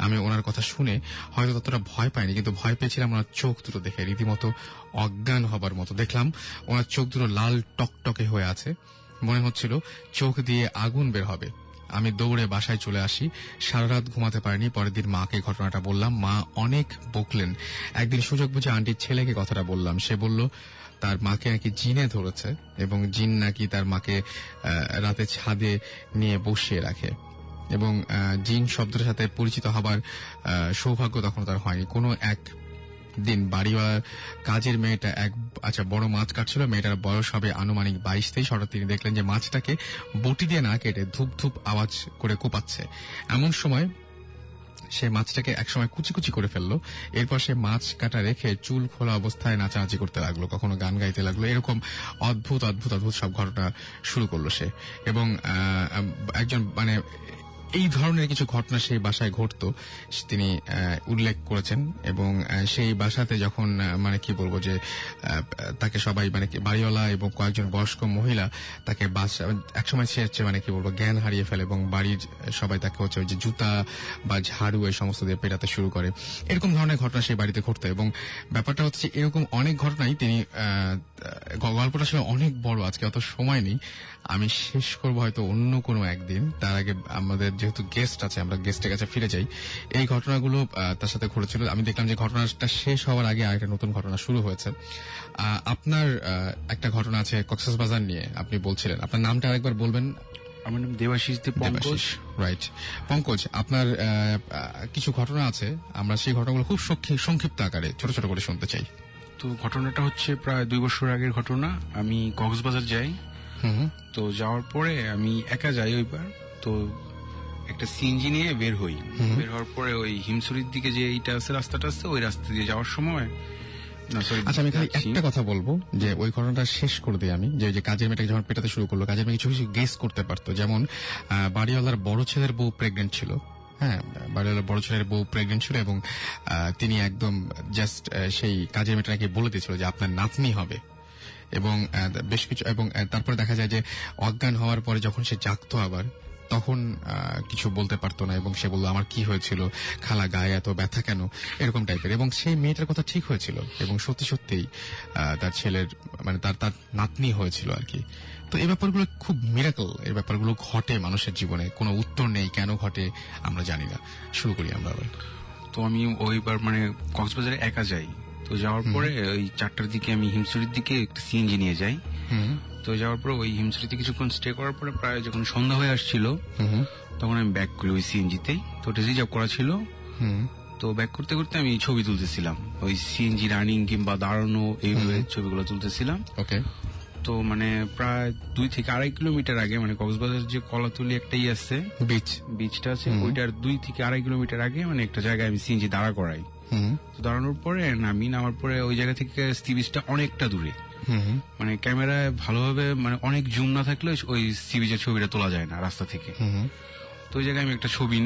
আমি ওনার কথা শুনে হয়তো ততটা ভয় পাইনি, কিন্তু ভয় পেয়েছিলাম ওনার চোখ দুটো দেখে, রীতিমতো অজ্ঞান হবার মতো। দেখলাম ওনার চোখ দুটো লাল টকটকে হয়ে আছে। মনে হচ্ছিল চোখ দিয়ে আগুন বের হবে। আমি দৌড়ে বাসায় চলে আসি। সারা রাত ঘুমাতে পারিনি। পরের দিন মাকে ঘটনাটা বললাম। মা অনেক বকলেন। একদিন সুযোগ বুঝে আন্টির ছেলেকে কথাটা বললাম। সে বলল তার মাকে নাকি জিনে ধরেছে এবং জিন নাকি তার মাকে রাতে ছাদে নিয়ে বসিয়ে রাখে, এবং জিন শব্দের সাথে পরিচিত হবার সৌভাগ্য তখন তার হয়নি। কোনো এক দিন বাড়িওয়ালার কাজের মেয়েটা বড় মাছ কাটছিল। মেয়েটার বয়স হবে আনুমানিক 22-23। হঠাৎ তিনি দেখলেন যে মাছটাকে বটি দিয়ে না কেটে ধূপ ধূপ আওয়াজ করে কোপাচ্ছে। এমন সময় সে মাছটাকে একসময় কুচি কুচি করে ফেললো। এরপর সে মাছ কাটা রেখে চুল খোলা অবস্থায় নাচানাচি করতে লাগলো, কখনো গান গাইতে লাগলো। এরকম অদ্ভুত অদ্ভুত অদ্ভুত সব ঘটনা শুরু করলো সে। এবং একজন এই ধরনের কিছু ঘটনা সেই বাসায় ঘটতো তিনি উল্লেখ করেছেন। এবং সেই বাসাতে যখন কি বলবো যে তাকে সবাই বাড়িওয়ালা এবং কয়েকজন বয়স্ক মহিলা তাকে একসময় সে হচ্ছে কি বলবো জ্ঞান হারিয়ে ফেলে, এবং বাড়ির সবাই তাকে হচ্ছে ওই যে জুতা বা ঝাড়ু এই সমস্ত দিয়ে পেটাতে শুরু করে। এরকম ধরনের ঘটনা সেই বাড়িতে ঘটতো। এবং ব্যাপারটা হচ্ছে এরকম অনেক ঘটনাই তিনি গল্পটা আসলে অনেক বড়, আজকে অত সময় নেই, আমি শেষ করবো হয়তো অন্য কোনো একদিন। তার আগে আমাদের যেহেতু গেস্ট আছে, আমরা গেস্টের কাছে ফিরে যাই। এই ঘটনাগুলো তার সাথে ঘটেছিল। আমি দেখলাম যে ঘটনাটা শেষ হওয়ার আগে আরেকটা নতুন ঘটনা শুরু হয়েছে। আপনার একটা ঘটনা আছে কক্সবাজার নিয়ে, আপনি বলছিলেন। আপনার নামটা আরেকবার বলবেন? আমার নাম দেবাশিস পঙ্কজ। রাইট, পঙ্কজ, আপনার কিছু ঘটনা আছে, আমরা সেই ঘটনাগুলো খুব সংক্ষিপ্ত আকারে ছোট ছোট করে শুনতে চাই। তো ঘটনাটা হচ্ছে প্রায় 2 বছর আগের ঘটনা। আমি কক্সবাজার যাই। তো যাওয়ার পরে আমি একা যাই ওইবার। তো একটা সিএনজি নিয়ে বের হই। বের হওয়ার পরে ওই হিমসুরির দিকে যে এইটা আছে, রাস্তাটা আছে, ওই রাস্তা দিয়ে যাওয়ার সময় আচ্ছা, আমি খালি একটা কথা বলবো যে ওই ঘটনাটা শেষ করে দিই আমি, যে কাজের মেয়েটাকে যখন পেটাতে শুরু করলো, কাজের মেয়ে কিছু কিছু গেস করতে পারতো। যেমন বাড়িওয়ালার বড় ছেলের বউ প্রেগনেন্ট ছিল। হ্যাঁ, বাড়িওয়ালার বড় ছেলের বউ প্রেগনেন্ট ছিল, এবং তিনি একদম জাস্ট সেই কাজের মেয়েটাকে বলে দিয়েছিল যে আপনার নাতনি হবে। এবং বেশ কিছু, এবং তারপরে দেখা যায় যে অজ্ঞান হওয়ার পরে যখন সে জাগতো আবার, তখন কিছু বলতে পারতো না, এবং সে বললো আমার কি হয়েছিল, খালা গায়ে এত ব্যথা কেন, এরকম টাইপের। এবং সেই মেয়েটার কথা ঠিক হয়েছিল, এবং সত্যি সত্যিই তার ছেলের তার নাতনি হয়েছিল আর কি। তো এই ব্যাপারগুলো খুব মিরাকল, এই ব্যাপারগুলো ঘটে মানুষের জীবনে, কোনো উত্তর নেই কেন ঘটে আমরা জানি না। শুরু করি আমরা। তো আমি ওইবার কক্সবাজারে একা যাই। তো যাওয়ার পরে ওই 4টার দিকে আমি হিমছড়ির দিকে একটা সিএনজি নিয়ে যাই। তো যাওয়ার পরে ওই হিমছড়িতে কিছুক্ষণ স্টে করার পরে প্রায় যখন সন্ধ্যা হয়ে আসছিল তখন আমি ব্যাক করি ওই সিএনজিতেই। তো ওটা রিজার্ভ করা ছিল। তো ব্যাক করতে করতে আমি ছবি তুলতেছিলাম, ওই সিএনজি রানিং কিংবা দাঁড়ানো এইভাবে ছবিগুলো তুলতেছিলাম। ওকে। তো মানে প্রায় 2 থেকে 2.5 কিলোমিটার আগে, মানে কক্সবাজার যে কলাতুলি একটাই আছে বিচটা আছে, ওইটার 2 থেকে 2.5 কিলোমিটার আগে মানে একটা জায়গায় আমি সিএনজি দাঁড়া করাই। তো দাঁড়ানোর পরে নামার পরে ওই জায়গা থেকে সি বিচটা অনেকটা দূরে, মানে ক্যামেরায় ভালোভাবে মানে অনেক জুম না থাকলে ওই সি বিচের ছবিটা তোলা যায় না রাস্তা থেকে। তো ওই জায়গায় আমি একটা ছবি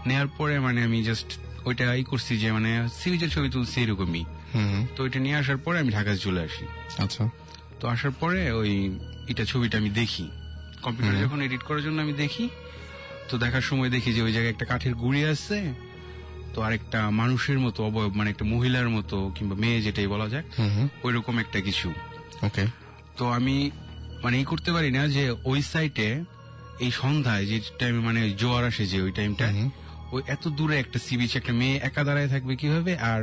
নেয়ার পরে মানে আমি জাস্ট ওইটা করছি যে মানে সি বিচের ছবি তুলছি এরকমই। তো ওইটা নিয়ে আসার পরে আমি ঢাকায় চলে আসি। আচ্ছা। তো আসার পরে ওই ছবিটা আমি দেখি কম্পিউটারে, যখন এডিট করার জন্য আমি দেখি, তো দেখার সময় দেখি যে ওই জায়গায় একটা কাঠের গুঁড়ি আছে, তো আরেকটা মানুষের মতো অবয়ব, মানে একটা মহিলার মতো কিংবা মেয়ে যেটাই বলা যায় ওই রকম একটা কিছু। ওকে। তো আমি মানে করতে পারি না যে ওই সাইটে এই সন্ধ্যায় যে টাইমে মানে জোয়ার আসে যে ওই টাইমটা, ওই এত দূরে একটা সি বিচে একটা মেয়ে একা দাঁড়ায় থাকবে কিভাবে, আর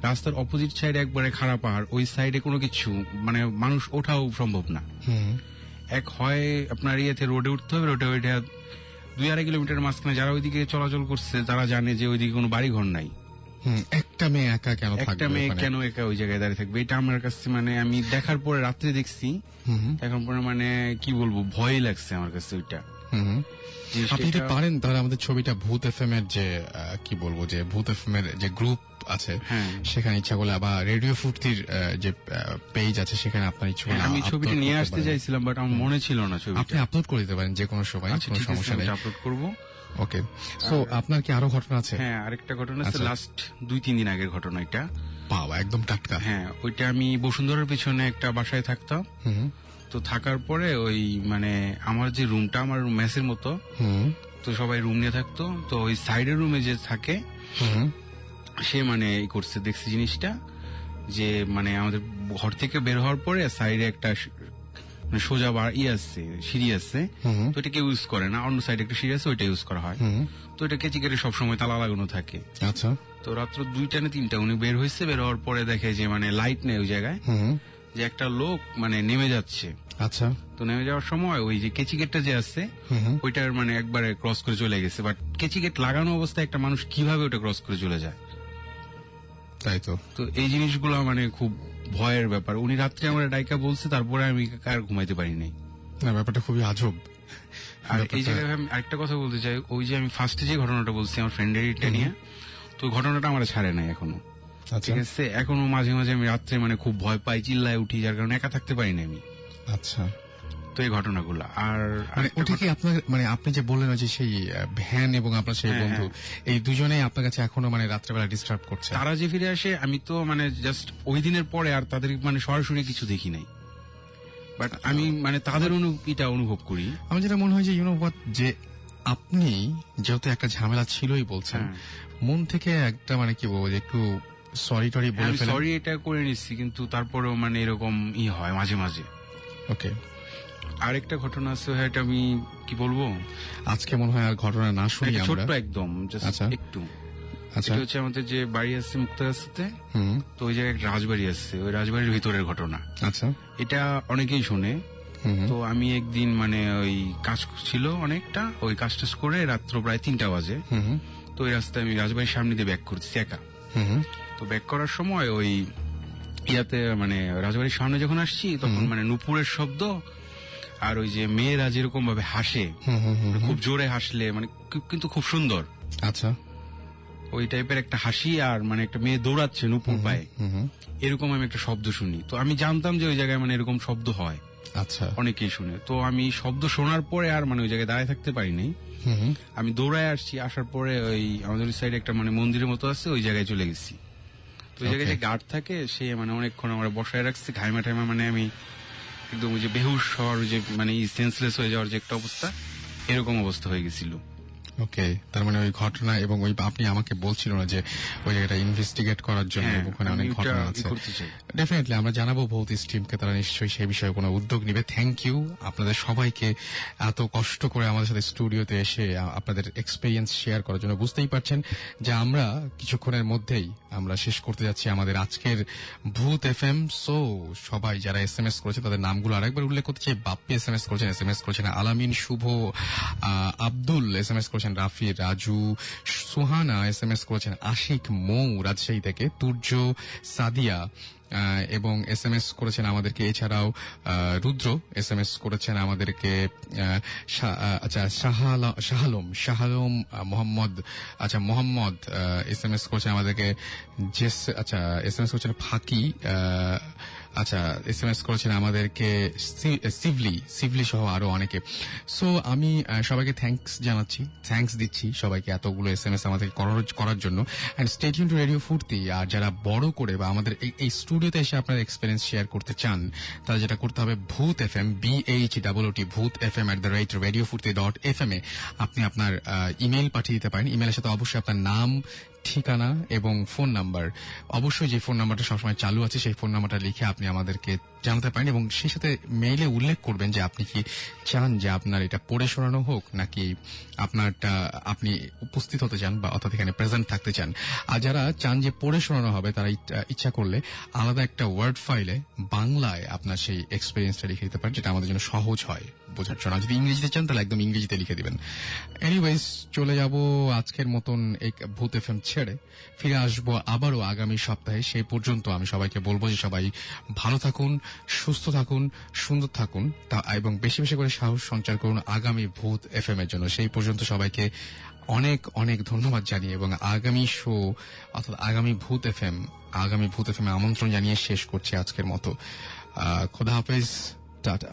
রাস্তার অপোজিট সাইডে একবারে খাড়া পাহাড়, ওই সাইডে কোনো কিছু মানে মানুষ ওঠাও সম্ভব না। এক হয় আপনার ইয়েতে রোডে উঠতে হবে, রোডে ওইটা 2-2.5 কিলোমিটার মাঝখানে যারা ওইদিকে চলাচল করছে তারা জানে যে ওইদিকে কোনো বাড়ি ঘর নাই। একটা মেয়ে একা কেন একা ওই জায়গায় দাঁড়িয়ে থাকবে, এটা আমার কাছে মানে আমি দেখার পরে রাত্রে দেখছি, এখন পরে মানে কি বলবো ভয়ই লাগছে আমার কাছে ওইটা। আপনি যদি পারেন তাহলে আমাদের ছবিটা ভূত এফএম এর যে কি বলবো যে ভূত এফএম এর যে গ্রুপ আছে সেখানে ইচ্ছা করলে, আবার রেডিও ফুর্তির যে পেজ আছে সেখানে আপনার ইচ্ছা করলে আমি ছবিটা নিয়ে আসতে চাইছিলাম, বাট আমার মনে ছিল না ছবিটা। আপনি আপলোড করে দিতে পারেন যে কোনো সময়, কোনো সমস্যা নেই, আপলোড করবো। ওকে। সো আপনার কি আরো ঘটনা আছে? হ্যাঁ, আরেকটা ঘটনা আছে, লাস্ট 2-3 দিন আগের ঘটনা এটা। বাবা, একদম টাটকা। হ্যাঁ, ওইটা আমি বসুন্ধরার পিছনে একটা বাসায় থাকতাম। তো থাকার পরে ওই মানে আমার যে রুমটা আমার মেসের মতো, তো সবাই রুম নিয়ে থাকতো। তো ওই সাইডের রুমে যে থাকে সে মানে করছে, দেখছি জিনিসটা যে মানে আমাদের ঘর থেকে বের হওয়ার পরে সাইডে একটা মানে সোজা আছে, সিঁড়ি আছে, তো এটা কেউ ইউজ করে না, অন্য সাইডে একটা সিঁড়ি আছে ওইটা ইউজ করা হয়। তো এটা কেচি কেটে সবসময় তালা লাগানো থাকে। আচ্ছা। তো রাত্র 2টা না 3টা উনি বের হয়েছে, বের হওয়ার পরে দেখে যে মানে লাইট নেই ওই জায়গায়, যে একটা লোক মানে নেমে যাচ্ছে। আচ্ছা। তো নেমে যাওয়ার সময় ওই যে কেচি গেটটা যে আছে ওইটার মানে একবারে ক্রস করে চলে গেছে, বাট কেচি গেট লাগানো অবস্থায় একটা মানুষ কিভাবে ওটা ক্রস করে চলে যায়, তাই তো। তো এই জিনিসগুলো মানে খুব ভয়ের ব্যাপার। উনি রাত্রে আমার ডাইকা বলছে, তারপরে আমি আর ঘুমাইতে পারি নাই। না, ব্যাপারটা খুবই আজব। আর এই জায়গায় আমি আরেকটা কথা বলতে চাই, ওই যে আমি ফার্স্টে যে ঘটনাটা বলছি আমার ফ্রেন্ডের এটা নিয়ে, তো ওই ঘটনাটা আমার ছাড়ে নাই এখনো। ঠিক আছে, এখনো মাঝে মাঝে আমি রাত্রে মানে খুব ভয় পাই, চিল্লায় উঠি, যার কারণে একা থাকতে পারি না আমি। আচ্ছা। তো এই ঘটনাগুলো। আর ওটা কি আপনার মানে আপনি যে বললেন যে সেই ভ্যান এবং আপনার সেই বন্ধু, এই দুজনেই আপনার কাছে এখনো মানে রাত্রেবেলা ডিস্টার্ব করছে? তারা যে ফিরে আসে, আমি তো মানে জাস্ট ওই দিনের পরে আর তাদের মানে সরাসরি কিছু দেখি নাই, বাট আমি মানে তাদের এটা অনুভব করি। আমার যেটা মনে হয় যে যে আপনি যেহেতু একটা ঝামেলা ছিলই বলছেন, মন থেকে একটা মানে কি বলবো যে একটু সরি টরি বলে ফেলেন। সরি এটা করে নিচ্ছি, কিন্তু তারপরেও মানে এরকম হয় মাঝে মাঝে। ওকে। আরেকটা ঘটনা আছে, এটা আমি কি বলবো, আজকে মনে হয় আর ঘটনা না শুনি আমরা, ছোট্ট একদম একটু। আচ্ছা। এটা হচ্ছে আমাদের যে বাড়ি আছে মুক্তাগাছাতে, তো ওই জায়গায় একটা রাজবাড়ি আছে, ওই রাজবাড়ির ভিতরের ঘটনা। আচ্ছা। এটা অনেকেই শোনে। তো আমি একদিন মানে ওই কাজ ছিল অনেকটা, ওই কাজ টাজ করে রাত্র প্রায় 3টা বাজে, তো ওই রাস্তায় আমি রাজবাড়ির সামনে দিয়ে ব্যাক করছি একা। তো ব্যাক করার সময় ওই ইয়াতে মানে রাজবাড়ির সামনে যখন আসছি, তখন মানে নুপুরের শব্দ, আর ওই যে মেয়েরা যেরকম ভাবে হাসে, খুব জোরে হাসলে মানে কিন্তু খুব সুন্দর, আচ্ছা, ওই টাইপের একটা হাসি, আর মানে একটা মেয়ে দৌড়াচ্ছে নুপুর পায়ে, এরকম আমি একটা শব্দ শুনি। তো আমি জানতাম যে ওই জায়গায় মানে এরকম শব্দ হয়, আচ্ছা, অনেকেই শুনে। তো আমি শব্দ শোনার পরে আর মানে ওই জায়গায় দাঁড়িয়ে থাকতে পারি নাই, আমি দৌড়ায় আসছি। আসার পরে ওই আমাদের সাইডে একটা মানে মন্দিরের মতো আছে, ওই জায়গায় চলে গেছি। তো ওই জায়গায় যে গার্ড থাকে, সে মানে অনেকক্ষণ আমরা বসায় রাখছে, ঘাইমা ঠাইমা, মানে আমি একদম ওই যে বেহুশ হওয়ার যে মানে সেন্সলেস হয়ে যাওয়ার যে একটা অবস্থা, এরকম অবস্থা হয়ে গেছিল। ওকে, তার মানে ওই ঘটনা এবং ওই আপনি আমাকে বলছিল না যে ওই জায়গাটা ইনভেস্টিগেট করার জন্য ওখানে অনেক ঘটনা আছে। ডেফিনেটলি আমরা জানাবো ভৌত স্ট্রিমকে, তারা নিশ্চয়ই সেই বিষয়ে কোনো উদ্যোগ নিবে। থ্যাংক ইউ আপনাদের সবাইকে এত কষ্ট করে আমাদের সাথে স্টুডিওতে এসে আপনাদের এক্সপেরিয়েন্স শেয়ার করার জন্য। বুঝতেই পারছেন যে আমরা কিছুক্ষণের মধ্যেই আমরা শেষ করতে যাচ্ছি আমাদের আজকের ভূত এফএম। সো সবাই যারা এসএমএস করেছে তাদের নামগুলো আরেকবার উল্লেখ করতে চাই। বাপ্পি এসএমএস করেছেন আলামিন, শুভ, আব্দুল এসএমএস করেছেন, রাফি, রাজু, সুহানা এসএমএস করেছেন, আশিক মৌ রাজশাহী থেকে, তুর্য, সাদিয়া এবং এসএমএস করেছেন আমাদেরকে। এছাড়াও রুদ্র এসএমএস করেছেন আমাদেরকে। আচ্ছা, শাহালম মোহাম্মদ, আচ্ছা মোহাম্মদ এসএমএস করেছেন আমাদেরকে। আচ্ছা এসএমএস করেছেন ফাঁকি, আচ্ছা এসএমএস করেছেন আমাদেরকে সিভলি সহ আরো অনেকে। সো আমি সবাইকে থ্যাঙ্কস দিচ্ছি সবাইকে এতগুলো এসএমএস আমাদেরকে করার জন্য। And stay tune to radio Foorti. আর যারা বড় করে বা আমাদের এই স্টুডিওতে এসে আপনার এক্সপিরিয়েন্স শেয়ার করতে চান, তারা যেটা করতে হবে ভূত এফএম BHOOT ভূত FM @radiofurti.fm এ আপনি আপনার ইমেল পাঠিয়ে দিতে পারেন। ইমেলের সাথে অবশ্যই আপনার নাম, ঠিকানা এবং ফোন নাম্বার, অবশ্যই যে ফোন নাম্বারটা সবসময় চালু আছে সেই ফোন নাম্বারটা লিখে আপনি আমাদেরকে জানাতে পারেন এবং সেই সাথে মেইলে উল্লেখ করবেন যে আপনি কি চান যে আপনার এটা পড়ে শোনানো হোক, নাকি আপনি উপস্থিত হতে চান বা অর্থাৎ এখানে প্রেজেন্ট থাকতে চান। আর যারা চান যে পড়ে শোনানো হবে তারা ইচ্ছা করলে আলাদা একটা ওয়ার্ড ফাইলে বাংলায় আপনার সেই এক্সপিরিয়েন্সটা লিখে দিতে পারেন, যেটা আমাদের জন্য সহজ হয় বোঝার জন্য। যদি ইংরেজিতে চান তাহলে একদম ইংরেজিতে লিখে দিবেন। এনিওয়েজ, চলে যাব আজকের মতন এই ভূত এফএম ছেড়ে। ফিরে আসবো আবারও আগামী সপ্তাহে। সেই পর্যন্ত আমি সবাইকে বলবো যে সবাই ভালো থাকুন, সুস্থ থাকুন, সুন্দর থাকুন এবং বেশি বেশি করে সাহস সঞ্চার করুন আগামী ভূত এফএম এর জন্য। সেই পর্যন্ত সবাইকে অনেক অনেক ধন্যবাদ জানিয়ে এবং আগামী শো অর্থাৎ আগামী ভূত এফএম আমন্ত্রণ জানিয়ে শেষ করছি আজকের মতো। খোদা হাফেজ, টাটা।